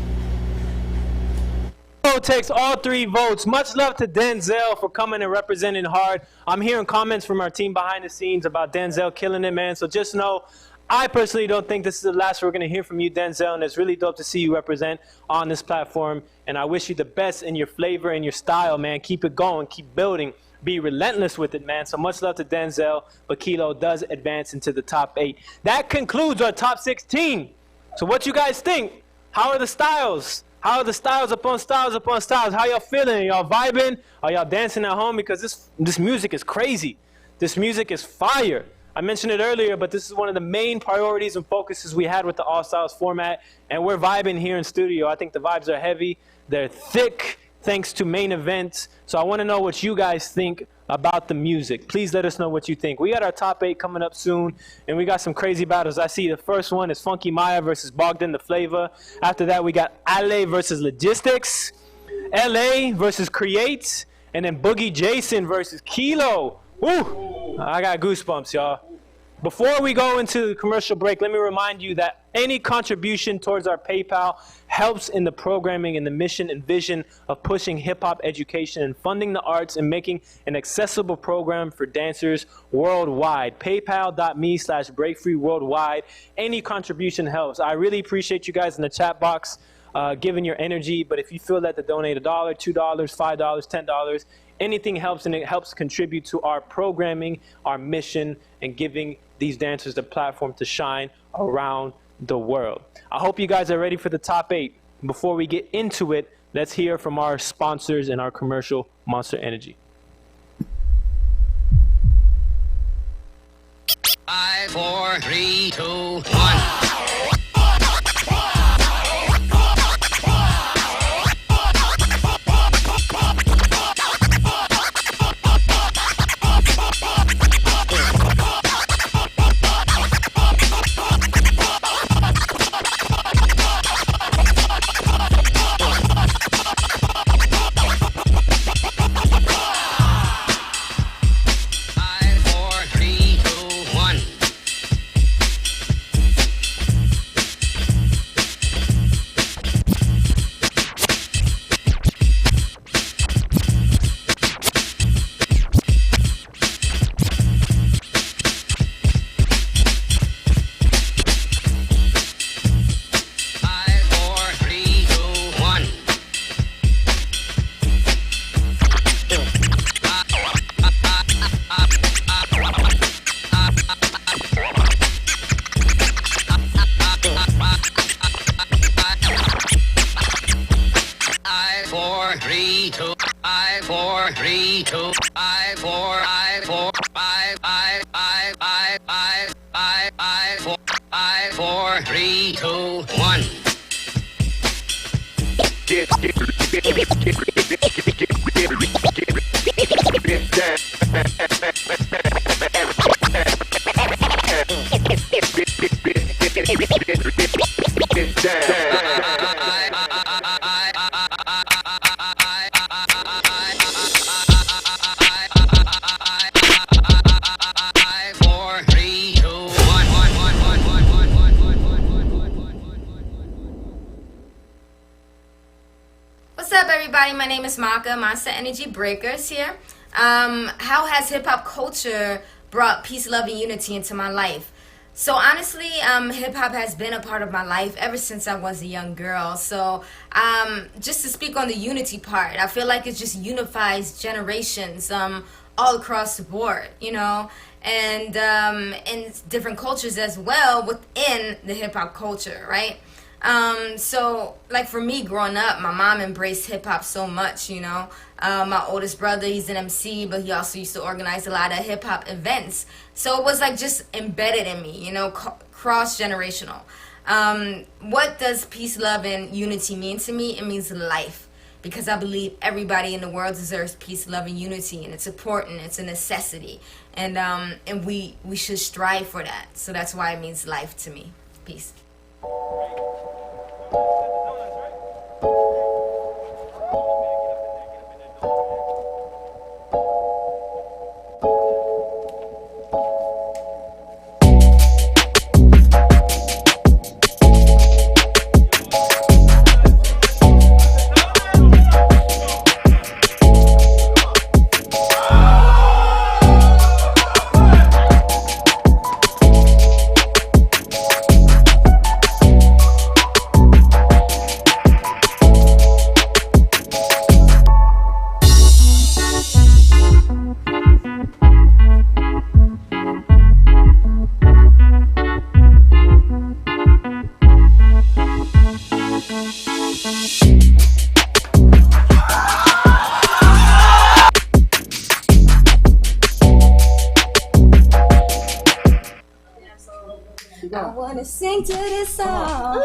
Takes all 3 votes. Much love to Denzel for coming and representing hard. I'm hearing comments from our team behind the scenes about Denzel killing it, man. So just know, I personally don't think this is the last we're going to hear from you, Denzel, and it's really dope to see you represent on this platform. And I wish you the best in your flavor and your style, man. Keep it going. Keep building. Be relentless with it, man. So much love to Denzel, but Kilo does advance into the top 8. That concludes our top 16. So what you guys think? How are the styles? How are the styles upon styles upon styles? How y'all feeling? Y'all vibing? Are y'all dancing at home? Because this music is crazy. This music is fire. I mentioned it earlier, but this is one of the main priorities and focuses we had with the All Styles format, and we're vibing here in studio. I think the vibes are heavy. They're thick, thanks to main events. So I want to know what you guys think about the music. Please let us know what you think. We got our top 8 coming up soon, and we got some crazy battles. I see the first one is Funky Maya versus Bogdan the Flavor. After that, we got Ale versus Logistics, LA versus Create, and then Boogie Jason versus Kilo. Woo! I got goosebumps, y'all. Before we go into the commercial break, let me remind you that any contribution towards our PayPal helps in the programming and the mission and vision of pushing hip-hop education and funding the arts and making an accessible program for dancers worldwide. PayPal.me/BreakFreeWorldwide. Any contribution helps. I really appreciate you guys in the chat box giving your energy, but if you feel that to donate $1, $2, $5, $10, anything helps, and it helps contribute to our programming, our mission, and giving these dancers the platform to shine around the world. I hope you guys are ready for the top 8. Before we get into it, let's hear from our sponsors and our commercial, Monster Energy. 5, 4, 3, 2, 1. My name is Maka, Monster Energy Breakers here. How has hip-hop culture brought peace, love, and unity into my life? So honestly, hip-hop has been a part of my life ever since I was a young girl. So just to speak on the unity part, I feel like it just unifies generations all across the board, you know, and in different cultures as well within the hip-hop culture, right? So like for me growing up, my mom embraced hip hop so much, you know. My oldest brother, he's an MC, but he also used to organize a lot of hip hop events. So it was like just embedded in me, you know, cross generational. What does peace, love, and unity mean to me? It means life, because I believe everybody in the world deserves peace, love, and unity, and it's important. It's a necessity, and we should strive for that. So that's why it means life to me. Peace. I wanna sing to this song.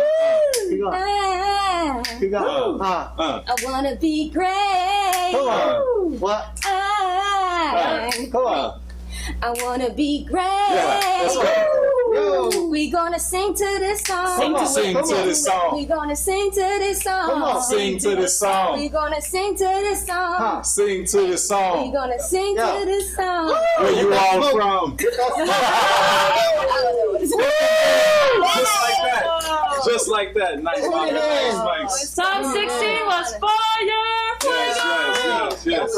I wanna be great. Come on. What? Come on. I wanna be great. Yeah, let's go. We gonna sing to this song. Sing to this song. We gonna sing to this song. Come on. Sing to this song. We gonna sing to this song. Sing to this song. We gonna sing to this song. Where you all from? Just like that. Nice, nice. Song 16 was fire. Yes.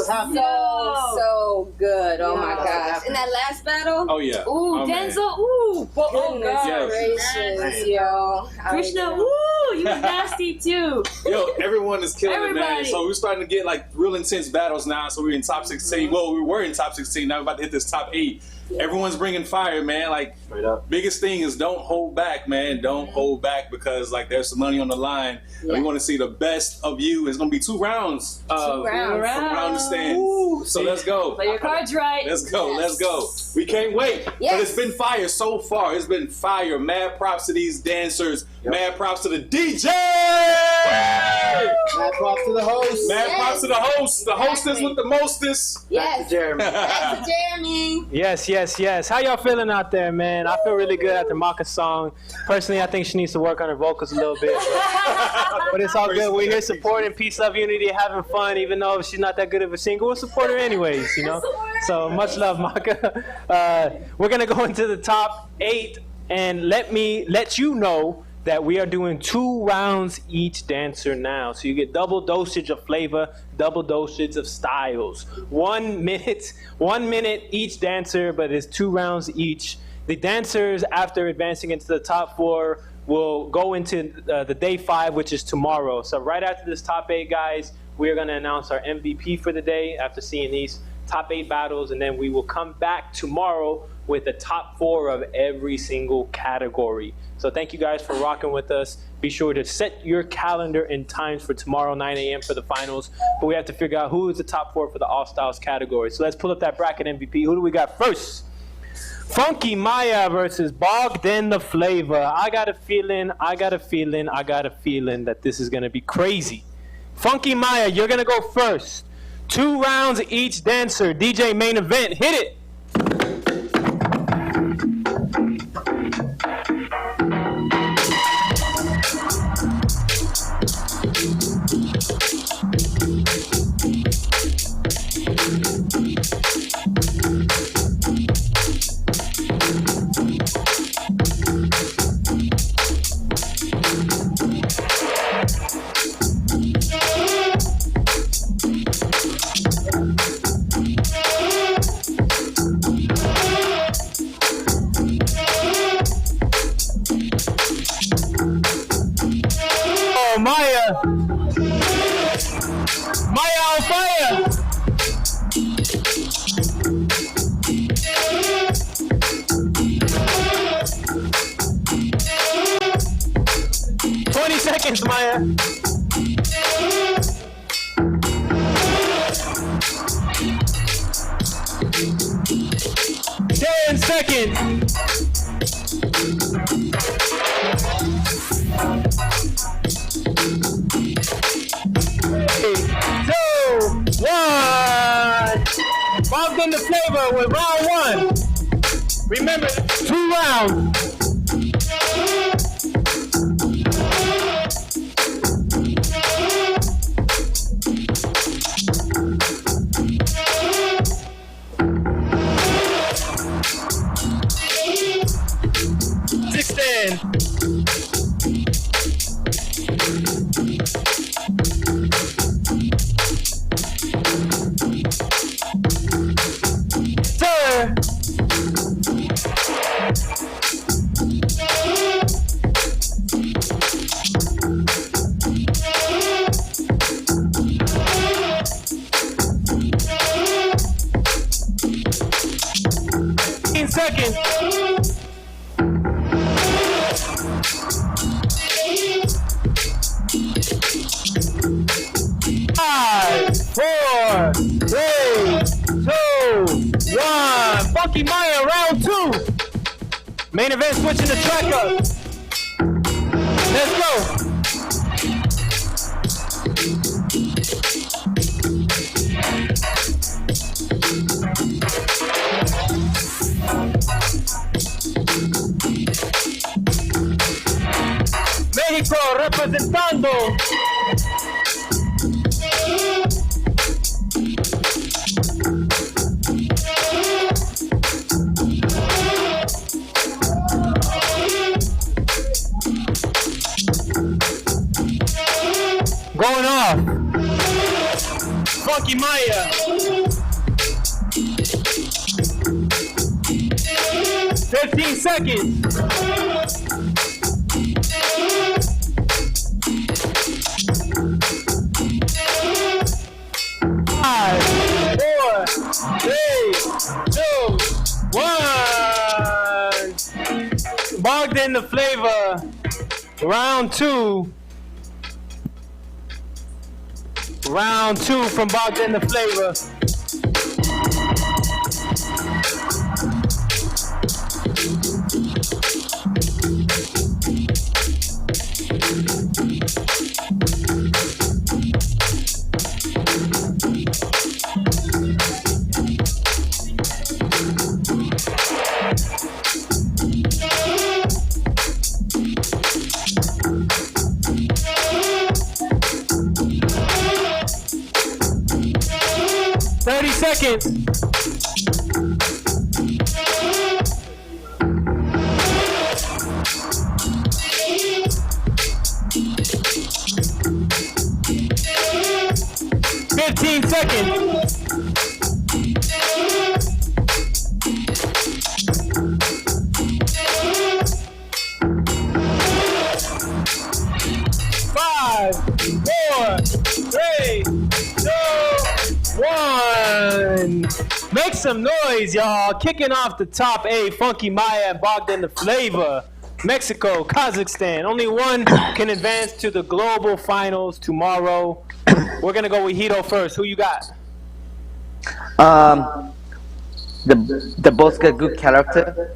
So good. Oh my gosh. In that last battle. Oh yeah. Ooh, Denzel. Ooh. Oh god. Gracious, yo. Krishna. Ooh, you nasty too. Yo, everyone is killing it, man. So we're starting to get like real intense battles now. So we're in top 16. Well, we were in top 16. Now we're about to hit this top 8. Everyone's bringing fire, man. Like, biggest thing is don't hold back, man. Don't hold back because like there's some money on the line. And we want to see the best of you. It's gonna be 2 rounds. 2 rounds. From round to stand. So let's go. Play your cards right. Let's go. Let's go. We can't wait. But it's been fire so far. It's been fire. Mad props to these dancers. Mad props to the DJ. Mad props to the host. Mad props to the host. The hostess with the mostest. Back to Jeremy. Back to Jeremy. Yes. How y'all feeling out there, man? I feel really good after Maka's song. Personally, I think she needs to work on her vocals a little bit. But it's all good. We're here supporting peace, love, unity, having fun. Even though she's not that good of a singer, we'll support her anyways, you know? So much love, Maka. We're going to go into the top 8 and let you know that we are doing 2 rounds each dancer now. So you get double dosage of flavor, double dosage of styles. 1 minute each dancer, but it's 2 rounds each. The dancers, after advancing into the top 4, will go into the day 5, which is tomorrow. So right after this top 8, guys, we are gonna announce our MVP for the day after seeing these top 8 battles, and then we will come back tomorrow with the top 4 of every single category. So thank you guys for rocking with us. Be sure to set your calendar and times for tomorrow, 9 a.m. for the finals. But we have to figure out who is the top 4 for the All Styles category. So let's pull up that bracket MVP. Who do we got first? Funky Maya versus Bogdan the Flavor. I got a feeling that this is going to be crazy. Funky Maya, you're going to go first. 2 rounds each dancer. DJ main event, hit it. Maya on fire. Seconds, Maya. 10 seconds. 3, 2, 1. Bogdan the Flavor with round 1. Remember, 2 rounds. Seconds. 5, 4, 3, 2, 1. Funky Maya, round 2. Main event switching the track up. Let's go. México representando. Going off. Funky Maya. 15 seconds. 5, 4, 3, 2, 1. in the Flavor, round 2. Round 2 from Bogd in the Flavor. Seconds. Five, four, three, two, one. Make some noise, y'all. Kicking off the top 8, Funky Maya and Bogd in the Flavor. Mexico, Kazakhstan. Only one can advance to the global finals tomorrow. We're going to go with Hito first. Who you got? The both got good character,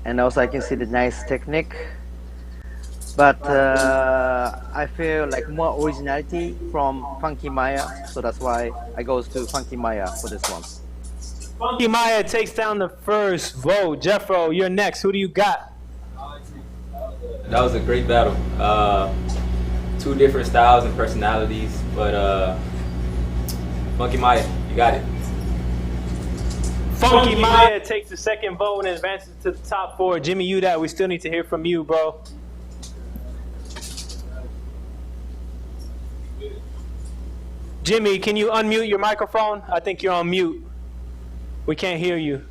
and also I can see the nice technique. But I feel like more originality from Funky Maya, so that's why I go to Funky Maya for this one. Funky Maya takes down the first vote. Jeffro, you're next. Who do you got? That was a great battle. 2 different styles and personalities, but Funky Maya, you got it. Funky Maya takes the second vote and advances to the top 4. Jimmy Udat, we still need to hear from you, bro. Jimmy, can you unmute your microphone? I think you're on mute. We can't hear you.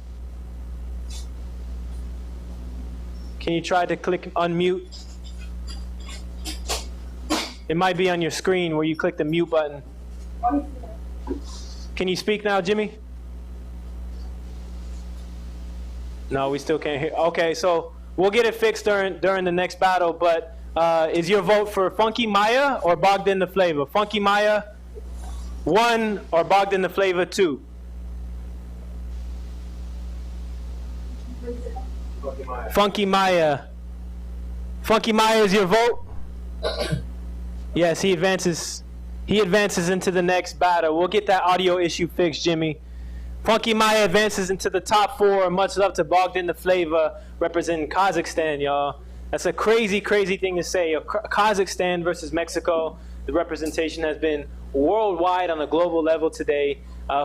Can you try to click unmute? It might be on your screen where you click the mute button. Can you speak now, Jimmy? No, we still can't hear. Okay, so we'll get it fixed during the next battle, but is your vote for Funky Maya or Bogd in the Flavor? Funky Maya 1 or Bogd in the Flavor 2? Funky Maya. Funky Maya is your vote? Yes, he advances. He advances into the next battle. We'll get that audio issue fixed, Jimmy. Funky Maya advances into the top 4. Much love to Bogd in the Flavor, representing Kazakhstan, y'all. That's a crazy, crazy thing to say. Kazakhstan versus Mexico. The representation has been worldwide on a global level today.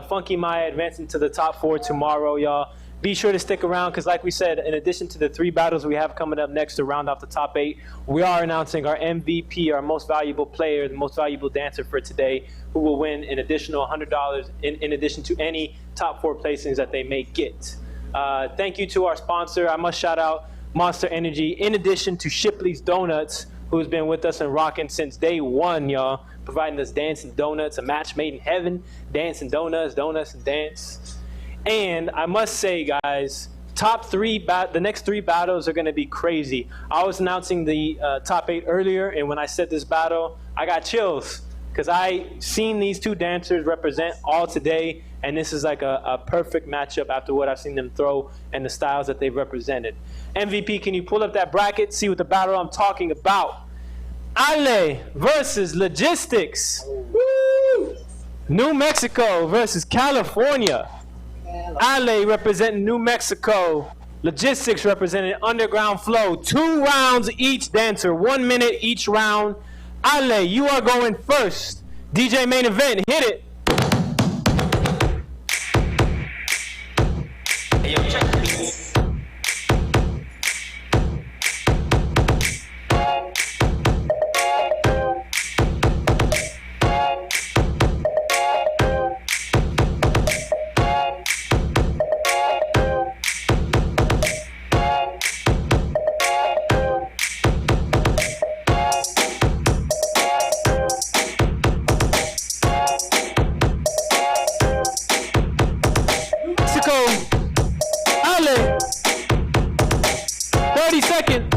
Funky Maya advancing to the top 4 tomorrow, y'all. Be sure to stick around because, like we said, in addition to the 3 battles we have coming up next to round off the top 8, we are announcing our MVP, our most valuable player, the most valuable dancer for today, who will win an additional $100 in addition to any top 4 placings that they may get. Thank you to our sponsor. I must shout out Monster Energy, in addition to Shipley's Donuts, who's been with us and rocking since day 1, y'all, providing us dancing donuts, a match made in heaven, dancing donuts, donuts and dance. And I must say, guys, the next 3 battles are going to be crazy. I was announcing the top 8 earlier, and when I said this battle, I got chills because I seen these 2 dancers represent all today, and this is like a perfect matchup after what I've seen them throw and the styles that they've represented. MVP, can you pull up that bracket, see what the battle I'm talking about? Ale versus Logistics. Woo! New Mexico versus California. Ale representing New Mexico. Logistics representing Underground Flow. 2 rounds each dancer, 1 minute each round. Ale, you are going first. DJ Main Event, hit it. seconds.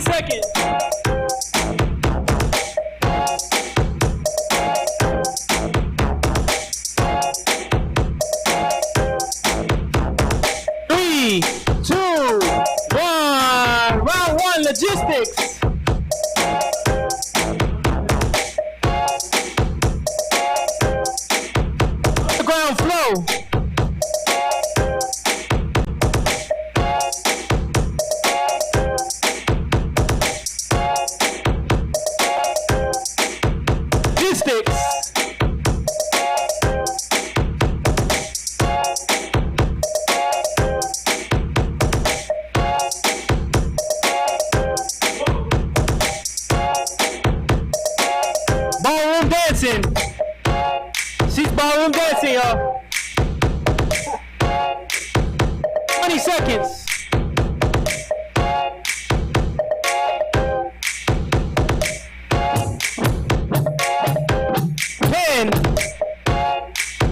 Seconds. 3, 2, 1. Round 1, logistics. Underground flow. Ballroom dancing. She's ballroom dancing, y'all. 20 seconds. 10.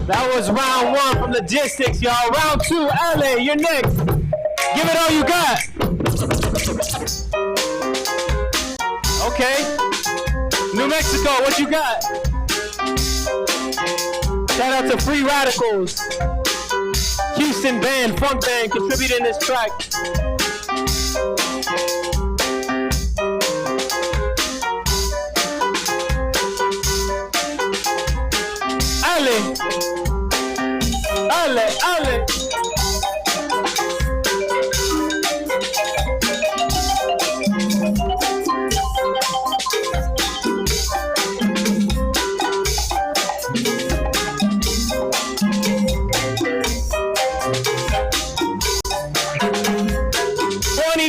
That was round 1 from logistics, y'all. Round 2, LA, you're next. Give it all you got. Okay. New Mexico, what you got? Shout out to Free Radicals. Houston band, funk band, contributing this track. Ale. Ale, ale.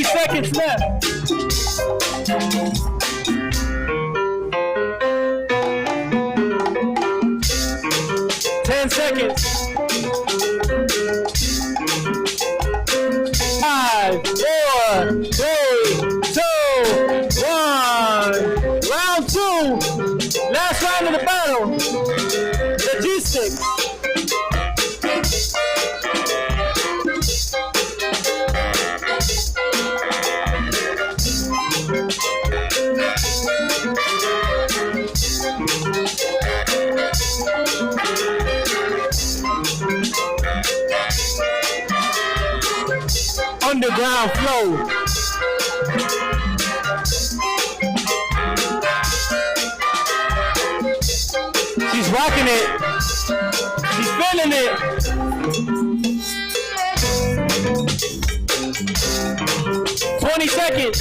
Seconds left. 10 seconds. 5, 4, 3, 2, 1. Round 2. Last round of the battle. Logistics. Underground flow. She's rocking it. She's feeling it. 20 seconds.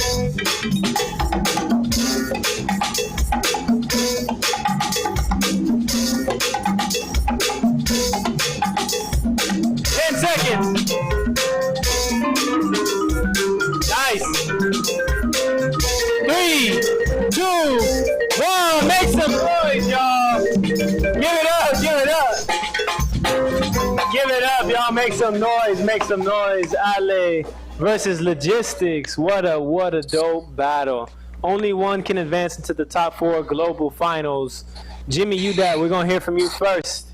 10 seconds. Nice. 3, 2, 1. Make some noise, y'all. Give it up, give it up. Give it up, y'all. Make some noise, make some noise. Ale versus Logistics. What a dope battle. Only one can advance into the top 4 global finals. Jimmy, we're gonna hear from you first.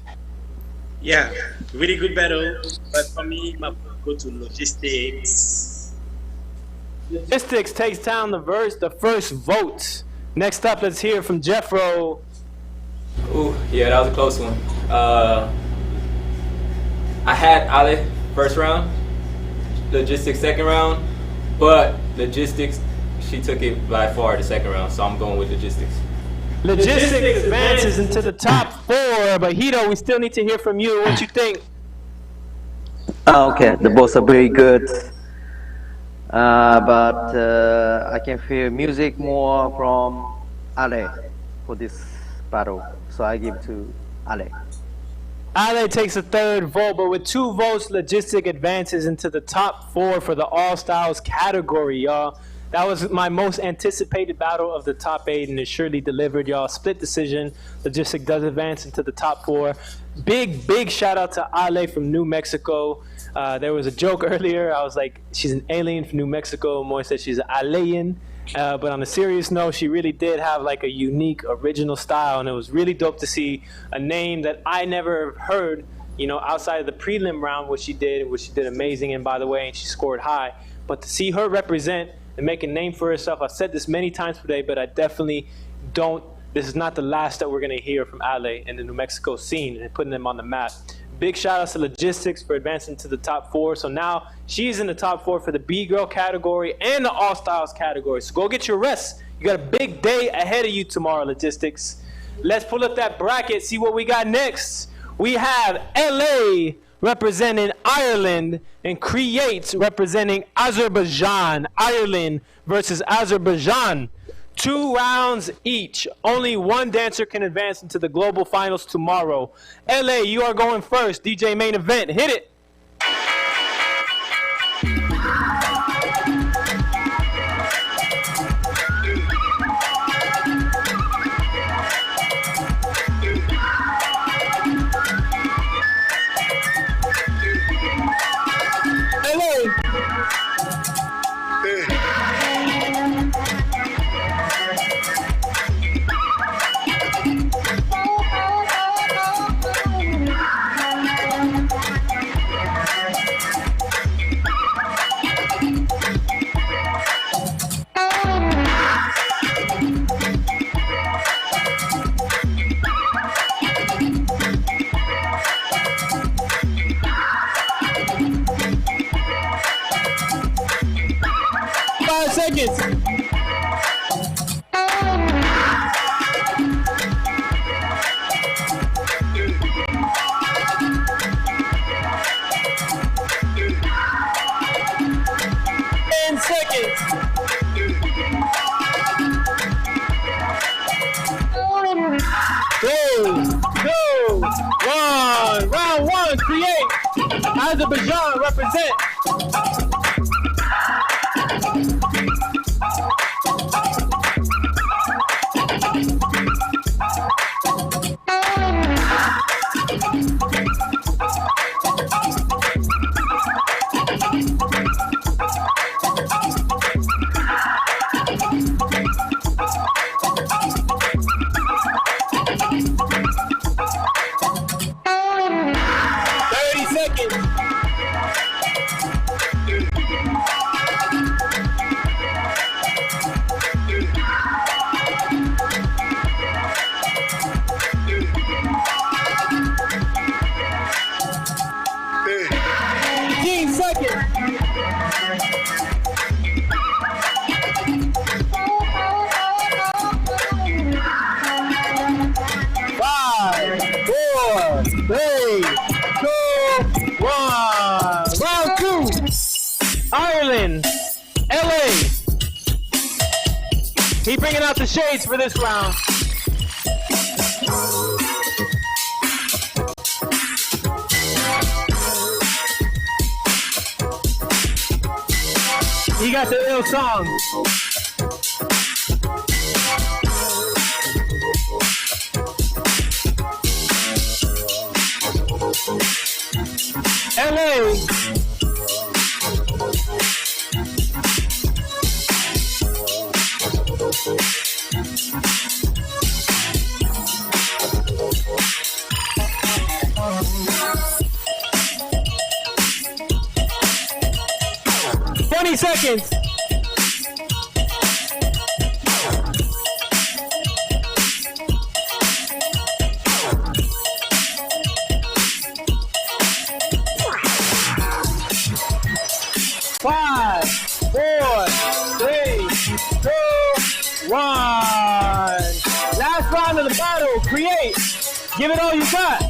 Yeah, really good battle. But for me, my go to Logistics. Logistics takes down the first vote. Next up, let's hear from Jeffro. Ooh, yeah, that was a close one. I had Ale first round, Logistics second round, but Logistics, she took it by far the second round, so I'm going with Logistics. Logistics advances into the top 4, but Hito, we still need to hear from you. What you think? Okay, the both are very good. But I can feel music more from Ale for this battle, so I give to Ale. Ale takes a third vote, but with 2 votes, Logistic advances into the top 4 for the All Styles category, y'all. That was my most anticipated battle of the top 8, and it surely delivered, y'all. Split decision. Logistic does advance into the top 4. Big shout out to Ale from New Mexico. There was a joke earlier. I was like, she's an alien from New Mexico. Moy said she's an alien. But on a serious note, she really did have like a unique, original style, and it was really dope to see a name that I never heard, you know, outside of the prelim round, which she did amazing in, by the way, and she scored high. But to see her represent and make a name for herself, I've said this many times today, but I definitely don't. This is not the last that we're gonna hear from Ale and the New Mexico scene and putting them on the map. Big shout outs to Logistics for advancing to the top 4. So now she's in the top 4 for the B-Girl category and the All Styles category. So go get your rest. You got a big day ahead of you tomorrow, Logistics. Let's pull up that bracket, see what we got next. We have LA representing Ireland and Create representing Azerbaijan. Ireland versus Azerbaijan. 2 rounds each. Only one dancer can advance into the global finals tomorrow. LA, you are going first. DJ main event. Hit it. Seconds. 10 seconds. Two, one. Round 1, Create. Azerbaijan represent. Ireland, LA. He bringing out the shades for this round. He got the ill song. LA. 20 seconds. Five, four, three, two, one. Last round of the battle. Create. Give it all you got.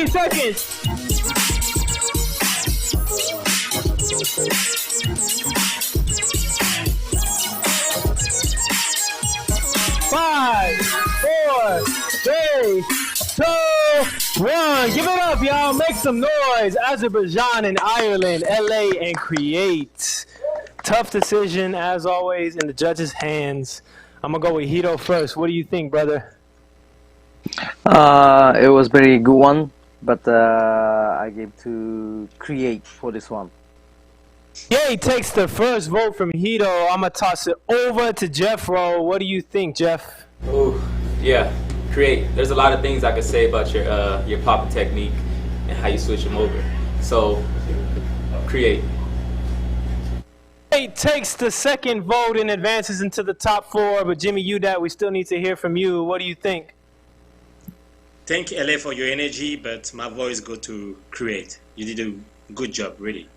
seconds. 5, 4, 3, 2, 1. Give it up, y'all. Make some noise. Azerbaijan and Ireland, LA and Create. Tough decision, as always, in the judges' hands. I'm going to go with Hito first. What do you think, brother? It was very good one, but I gave to Create for this one. Yay takes the first vote from Hito. I'm going to toss it over to Jeffro. What do you think, Jeff? Oh, yeah. Create. There's a lot of things I could say about your popping technique and how you switch them over. So, Create. Create takes the second vote and advances into the top 4. But Jimmy Udat, we still need to hear from you. What do you think? Thank LA for your energy, but my voice go to Create. You did a good job, really.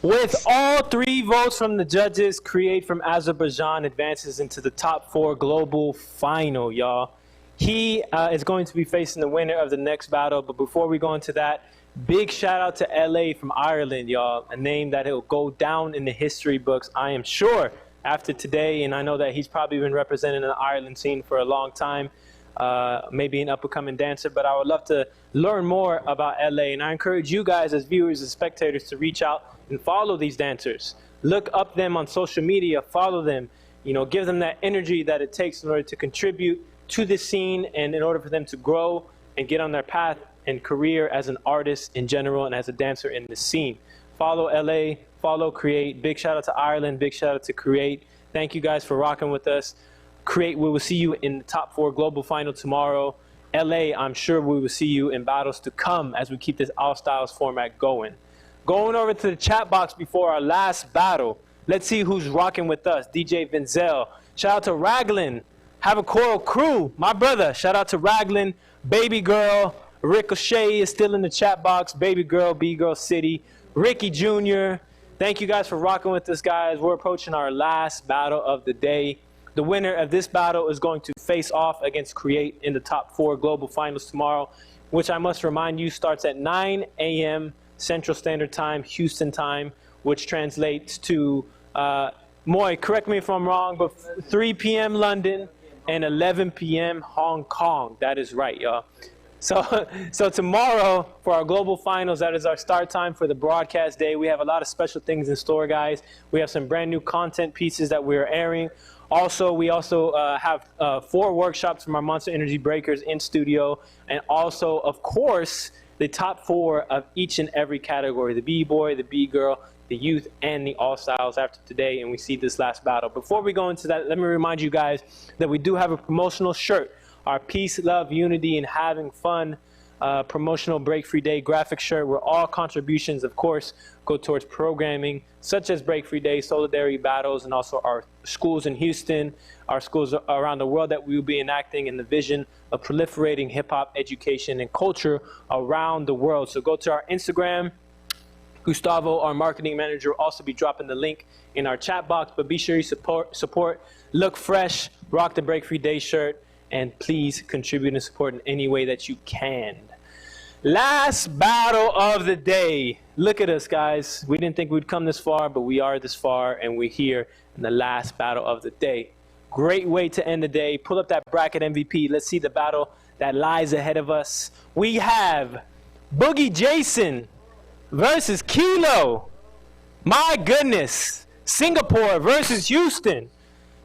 With all 3 votes from the judges, Create from Azerbaijan advances into the top 4 global final, y'all. He is going to be facing the winner of the next battle. But before we go into that, big shout out to LA from Ireland, y'all. A name that will go down in the history books, I am sure, after today. And I know that he's probably been representing the Ireland scene for a long time. Maybe an up-and-coming dancer, but I would love to learn more about LA. And I encourage you guys as viewers and spectators to reach out and follow these dancers. Look up them on social media, follow them, you know, give them that energy that it takes in order to contribute to the scene and in order for them to grow and get on their path and career as an artist in general and as a dancer in the scene. Follow LA, follow Create. Big shout out to Ireland, big shout out to Create. Thank you guys for rocking with us. Create, we will see you in the top 4 global final tomorrow. LA, I'm sure we will see you in battles to come as we keep this All Styles format going. Going over to the chat box before our last battle. Let's see who's rocking with us. DJ Vinzel. Shout out to Raglan. Have a Coral Crew. My brother. Shout out to Raglan. Baby Girl. Ricochet is still in the chat box. Baby Girl, B-Girl City. Ricky Jr. Thank you guys for rocking with us, guys. We're approaching our last battle of the day. The winner of this battle is going to face off against Create in the top 4 global finals tomorrow, which I must remind you starts at 9 a.m. Central Standard Time, Houston time, which translates to, Moy, correct me if I'm wrong, but 3 p.m. London and 11 p.m. Hong Kong. That is right, y'all. So tomorrow for our global finals, that is our start time for the broadcast day. We have a lot of special things in store, guys. We have some brand new content pieces that we're airing. Also, we have 4 workshops from our Monster Energy Breakers in studio. And also, of course, the top 4 of each and every category, the B-Boy, the B-Girl, the Youth, and the All-Styles after today. And we see this last battle. Before we go into that, let me remind you guys that we do have a promotional shirt, our Peace, Love, Unity, and Having Fun promotional Break-Free Day graphic shirt, where all contributions, of course, go towards programming such as Break-Free Day, Solidarity Battles, and also our schools in Houston, our schools around the world that we will be enacting in the vision of proliferating hip-hop education and culture around the world. So go to our Instagram. Gustavo, our marketing manager, will also be dropping the link in our chat box, but be sure you support, look fresh, rock the Break-Free Day shirt, and please contribute and support in any way that you can. Last battle of the day. Look at us, guys. We didn't think we'd come this far, but we are this far, and we're here in the last battle of the day. Great way to end the day. Pull up that bracket MVP. Let's see the battle that lies ahead of us. We have Boogie Jason versus Kilo. My goodness. Singapore versus Houston.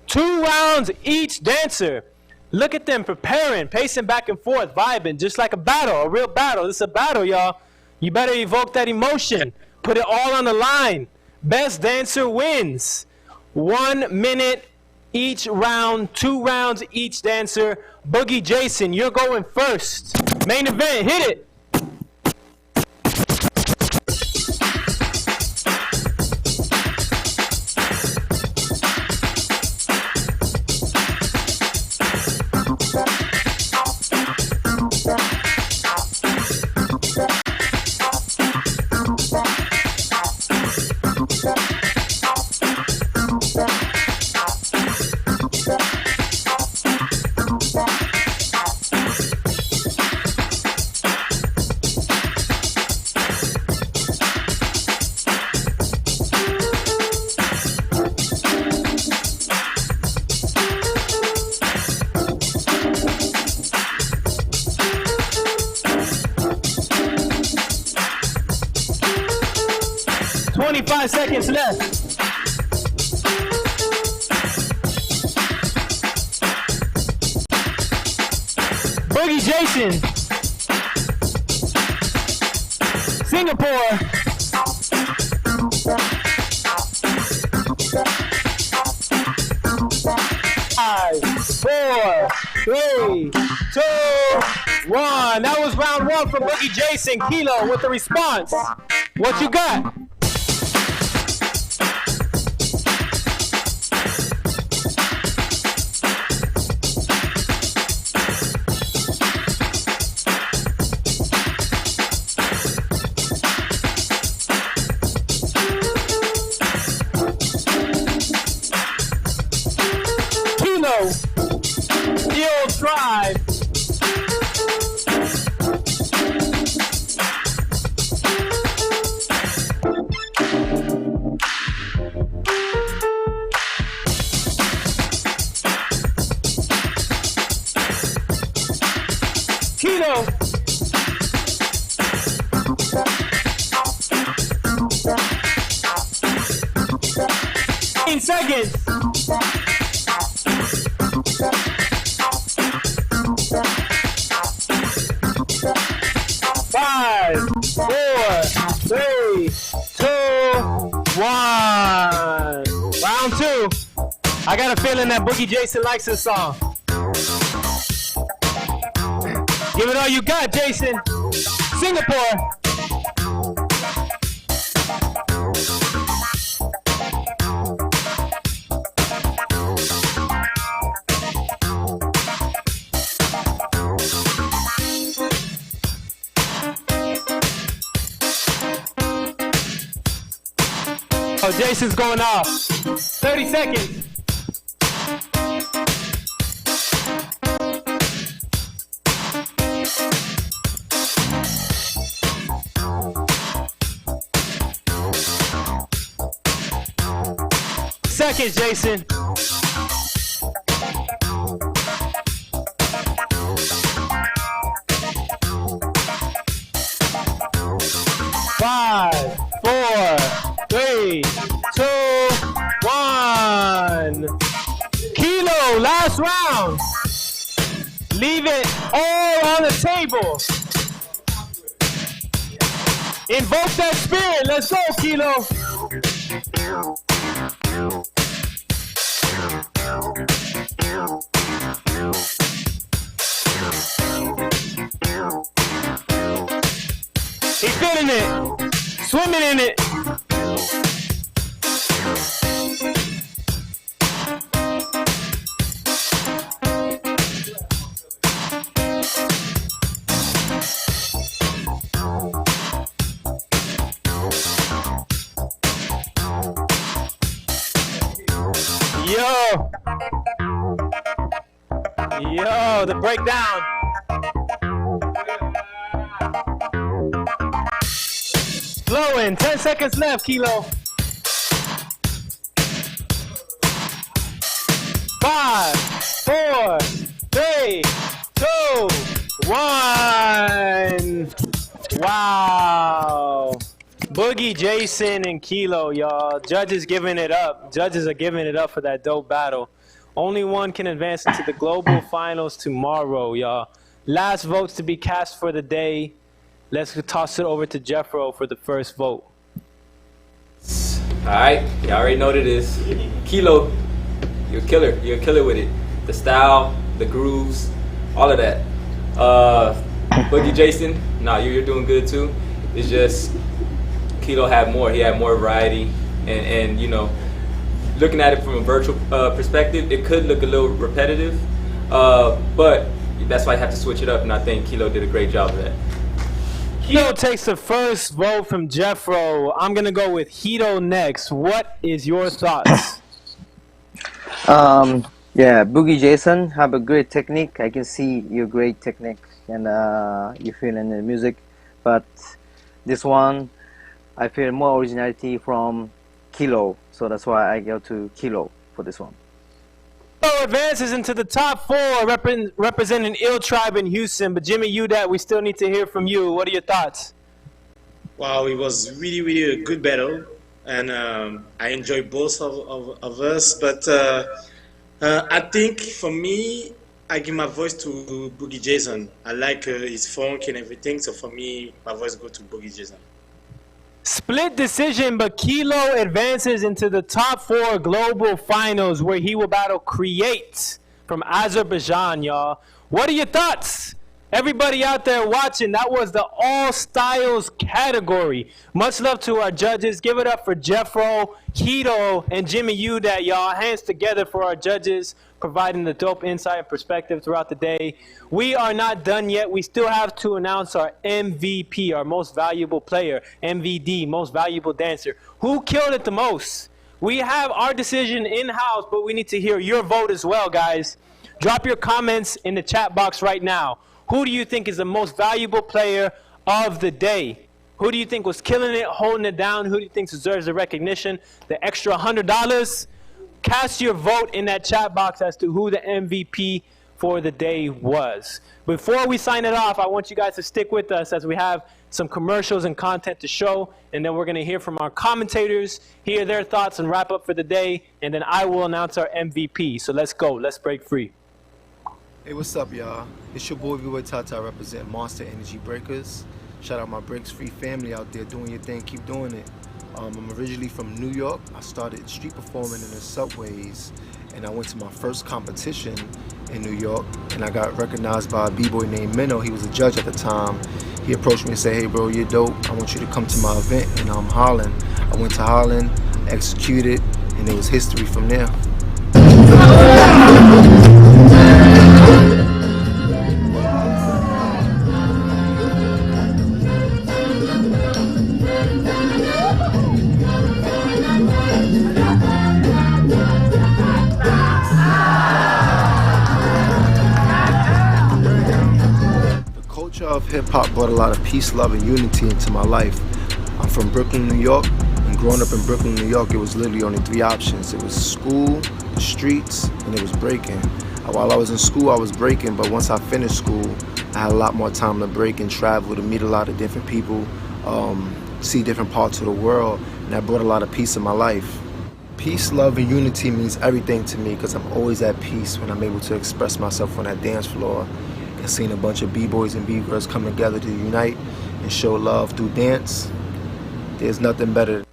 2 rounds each dancer. Look at them preparing, pacing back and forth, vibing, just like a battle, a real battle. This is a battle, y'all. You better evoke that emotion. Put it all on the line. Best dancer wins. 1 minute each round, 2 rounds each dancer. Boogie Jason, you're going first. Main event, hit it. seconds left. Boogie Jason. Singapore. 5, 4, 3, 2, 1. That was round 1 from Boogie Jason. Kilo with the response. What you got? Kilo, Ill Tribe. Kilo. 15 seconds. 5, 4, 3, 2, 1. Round 2. I got a feeling that Boogie Jason likes this song. Give it all you got, Jason. Singapore. Oh, Jason's going off. 30 seconds. Seconds, Jason. 5, 4, 3, 2, 1. Kilo, last round. Leave it all on the table. Invoke that spirit. Let's go, Kilo. He's feeling it. Swimming in it. Yo, the breakdown. Flowing, 10 seconds left, Kilo. 5, 4, 3, 2, 1. Wow. Boogie Jason and Kilo, y'all. Judges giving it up. Judges are giving it up for that dope battle. Only one can advance into the global finals tomorrow, y'all. Last votes to be cast for the day. Let's toss it over to Jeffro for the first vote. All right, you already know what it is. Kilo, you're a killer. You're a killer with it. The style, the grooves, all of that. Boogie Jason, nah, you're doing good too. It's just Kilo had more. He had more variety, and you know, looking at it from a virtual perspective, it could look a little repetitive, but that's why you have to switch it up, and I think Kilo did a great job of that. Kilo takes the first vote from Jeffro. I'm going to go with Hito next. What is your thoughts? Yeah, Boogie Jason have a great technique. I can see your great technique and you feel in the music, but this one I feel more originality from Kilo, so that's why I go to Kilo for this one. Kilo advances into the top 4, representing Ill Tribe in Houston. But Jimmy Udat, we still need to hear from you. What are your thoughts? Wow, it was really, really a good battle. and I enjoy both of us. But I think for me, I give my voice to Boogie Jason. I like his funk and everything, so for me, my voice goes to Boogie Jason. Split decision, but Kilo advances into the top 4 global finals where he will battle Create from Azerbaijan, y'all. What are your thoughts? Everybody out there watching, that was the all styles category. Much love to our judges. Give it up for Jeffro, Hito, and Jimmy U that y'all. Hands together for our judges, providing the dope insight and perspective throughout the day. We are not done yet. We still have to announce our MVP, our most valuable player, MVD, most valuable dancer. Who killed it the most? We have our decision in-house, but we need to hear your vote as well, guys. Drop your comments in the chat box right now. Who do you think is the most valuable player of the day? Who do you think was killing it, holding it down? Who do you think deserves the recognition, the extra $100? Cast your vote in that chat box as to who the MVP for the day was. Before we sign it off, I want you guys to stick with us as we have some commercials and content to show, and then we're going to hear from our commentators, hear their thoughts, and wrap up for the day, and then I will announce our MVP. So let's go. Let's break free. Hey, what's up, y'all? It's your boy V-Boy Tata. I represent Monster Energy Breakers. Shout out my Break-Free family out there doing your thing. Keep doing it. I'm originally from New York. I started street performing in the subways, and I went to my first competition in New York, and I got recognized by a b-boy named Minnow. He was a judge at the time. He approached me and said, hey bro, you're dope. I want you to come to my event in Holland. I went to Holland, executed, and it was history from there. Of hip-hop brought a lot of peace, love, and unity into my life. I'm from Brooklyn, New York, and growing up in Brooklyn, New York, it was literally only 3 options. It was school, the streets, and it was breaking. While I was in school, I was breaking, but once I finished school, I had a lot more time to break and travel, to meet a lot of different people, see different parts of the world, and that brought a lot of peace in my life. Peace, love, and unity means everything to me because I'm always at peace when I'm able to express myself on that dance floor. And seeing a bunch of b-boys and b-girls come together to unite and show love through dance, there's nothing better.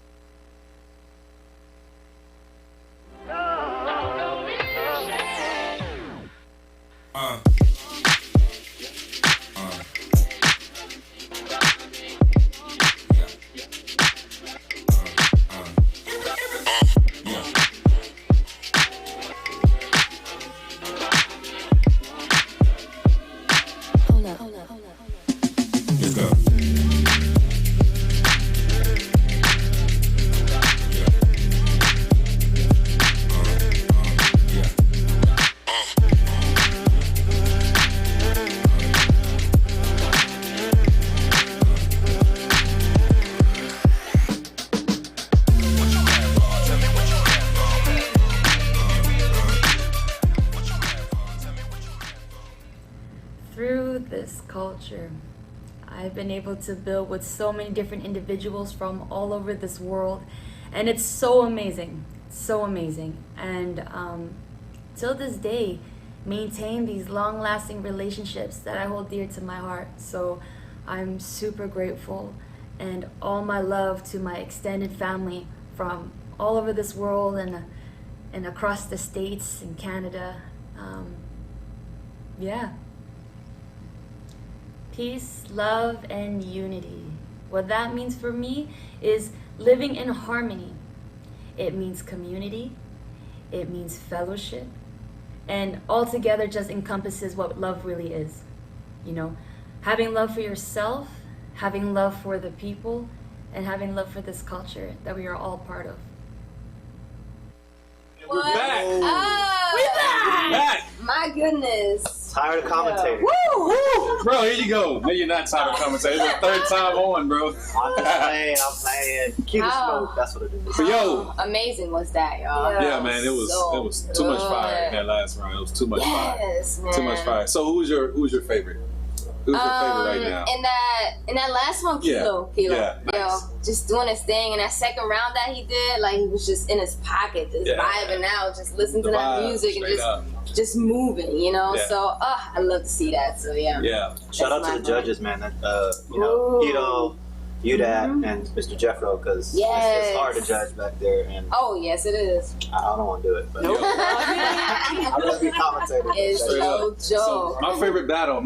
Through this culture, I've been able to build with so many different individuals from all over this world, and it's so amazing, and till this day maintain these long-lasting relationships that I hold dear to my heart. So I'm super grateful, and all my love to my extended family from all over this world and across the States and Canada. Yeah. Peace, love, and unity. What that means for me is living in harmony. It means community. It means fellowship. And altogether just encompasses what love really is. You know, having love for yourself, having love for the people, and having love for this culture that we are all part of. We're back. We back. My goodness. Tired of commentating. Woo, woo. Bro, here you go. No, you're not tired of commentating. It's the 3rd time on, bro. I'm playing. Keep it smoke. That's what it is. But yo, Amazing was that, y'all? yeah, man, it was too much fire in that last round. It was too much fire. Yes, man. Too much fire. So who's your favorite? Who's your favorite right now? In that last one, Kilo. Yeah, nice. Just doing his thing. In that second round that he did, like he was just in his pocket, just vibing out, just listening to that music and just moving, you know. Yeah. So I love to see that. So yeah. Shout out to the judges, man. You know, Hito, UDAT, and Mr. Jeffro, because it's hard to judge back there. And yes, it is. I don't want to do it, but I'm gonna be commentator. It's no joke. So my favorite battle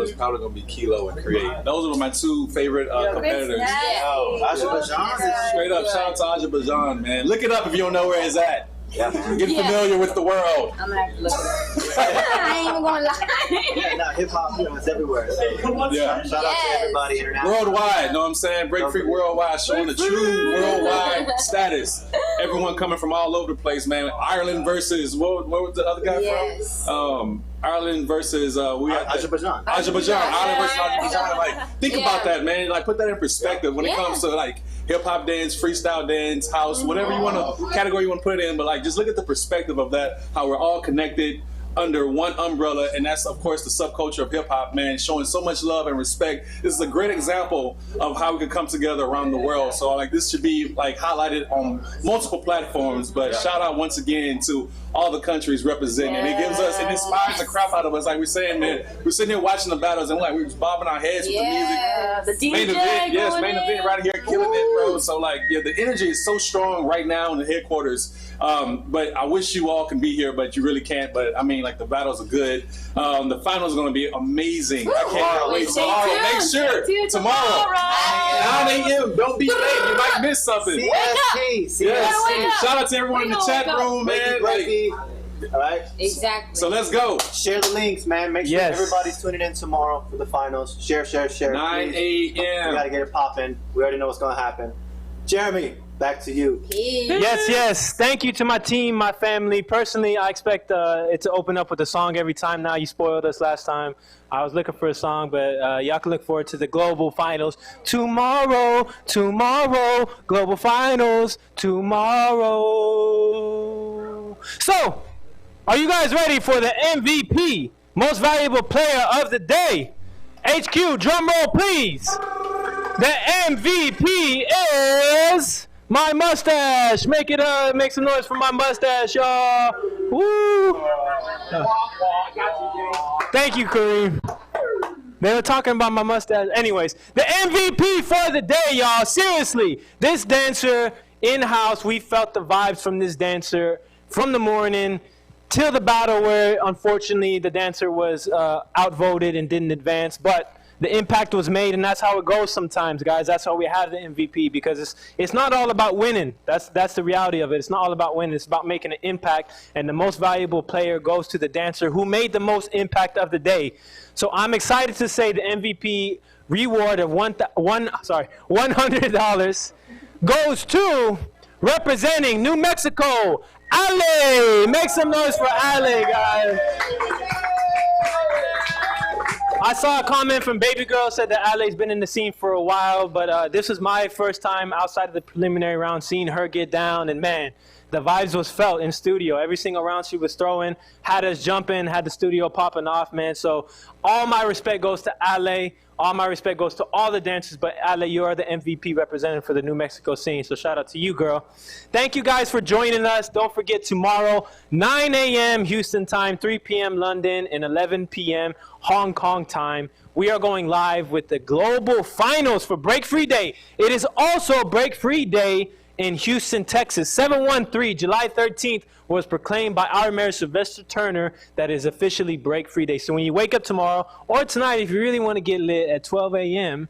is probably gonna be Kilo and Create. Those are my two favorite competitors. Azerbaijan. Straight up, shout out to Azerbaijan, man. Look it up if you don't know where it's at. Get familiar with the world. I'm gonna have to look it up. I ain't even gonna lie. Hip hop, it's everywhere. So, shout out to everybody international. Worldwide, know what I'm saying? Break-Free Worldwide, showing the true worldwide status. Everyone coming from all over the place, man. Ireland versus, where was the other guy from? Ireland versus Azerbaijan. Ireland versus Azerbaijan. Like, think about that, man. Like, put that in perspective when it comes to like hip hop dance, freestyle dance, house, whatever you want to category you want to put it in. But like, just look at the perspective of that. How we're all connected under one umbrella, and that's of course the subculture of hip hop, man, showing so much love and respect. This is a great example of how we can come together around the world. So like, this should be like highlighted on multiple platforms. But shout out once again to all the countries representing. It gives us, it inspires the crap out of us. Like we're saying, man, we're sitting here watching the battles and we're just bobbing our heads with the music. The DJ main event right here, killing it, bro. So like, the energy is so strong right now in the headquarters. But I wish you all can be here, but you really can't. But I mean, like, the battles are good. The finals are going to be amazing. I cannot wait. Tomorrow, make sure tomorrow, 9 a.m. Don't be late. You might miss something. CST. Shout out to everyone in the chat room, man. All right. Exactly. So let's go. Share the links, man. Make sure everybody's tuning in tomorrow for the finals. Share. 9 a.m. We gotta get it popping. We already know what's gonna happen. Jeremy, back to you. Yes. Thank you to my team, my family. Personally, I expect it to open up with a song every time now. You spoiled us last time. I was looking for a song, but y'all can look forward to the global finals tomorrow. Global finals tomorrow. So, are you guys ready for the MVP, most valuable player of the day? HQ, drum roll, please. The MVP is my mustache. Make some noise for my mustache, y'all. Woo! Thank you, Kareem. They were talking about my mustache. Anyways, the MVP for the day, y'all. Seriously, this dancer in-house, we felt the vibes from this dancer from the morning till the battle, where unfortunately the dancer was outvoted and didn't advance. But the impact was made, and that's how it goes sometimes, guys. That's how we have the MVP, because it's not all about winning. That's the reality of it. It's not all about winning. It's about making an impact, and the most valuable player goes to the dancer who made the most impact of the day. So I'm excited to say the MVP reward of $100 goes to, representing New Mexico, Ale. Make some noise for Ale, guys. I saw a comment from Baby Girl, said that Ale's been in the scene for a while, but this is my first time outside of the preliminary round seeing her get down, and man, the vibes was felt in studio. Every single round she was throwing had us jumping, had the studio popping off, man. So all my respect goes to Ale. All my respect goes to all the dancers, but Ale, you are the MVP representative for the New Mexico scene, so shout out to you, girl. Thank you guys for joining us. Don't forget, tomorrow, 9 a.m. Houston time, 3 p.m. London, and 11 p.m. Hong Kong time. We are going live with the global finals for Break Free Day. It is also Break Free Day in Houston, Texas. 713, July 13th, was proclaimed by our mayor, Sylvester Turner, that is officially Break Free Day. So when you wake up tomorrow, or tonight, if you really want to get lit at 12 a.m.,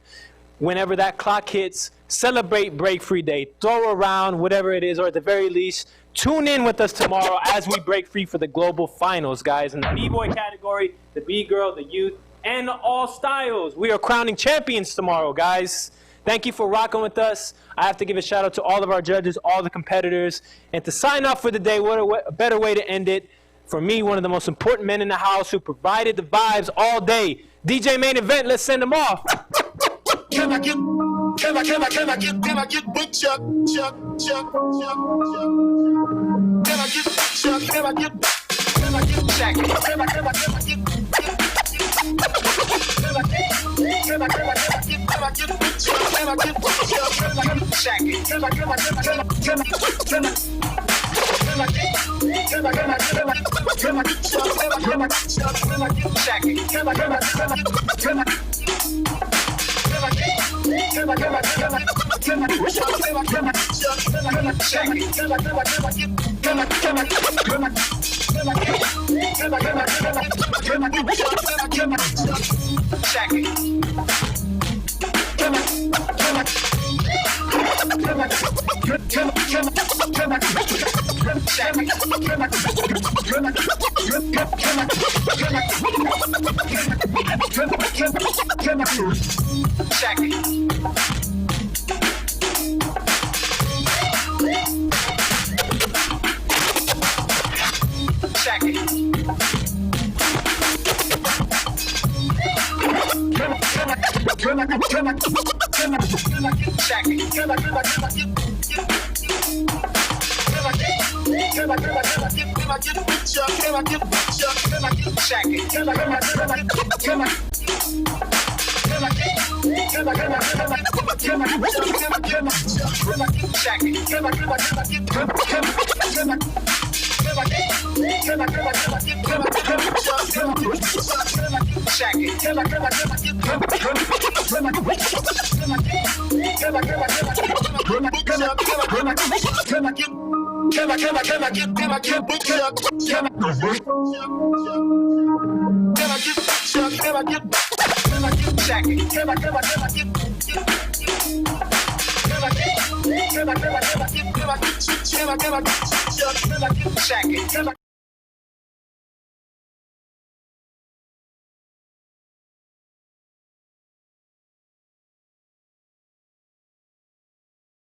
whenever that clock hits, celebrate Break Free Day. Throw around whatever it is, or at the very least, tune in with us tomorrow as we break free for the global finals, guys. In the B-boy category, the B-girl, the youth, and all styles. We are crowning champions tomorrow, guys. Thank you for rocking with us. I have to give a shout out to all of our judges, all the competitors. And to sign off for the day, what a better way to end it. For me, one of the most important men in the house who provided the vibes all day. DJ Main Event, let's send them off. Can I get big Chuck? Can I get Chuck? Can I get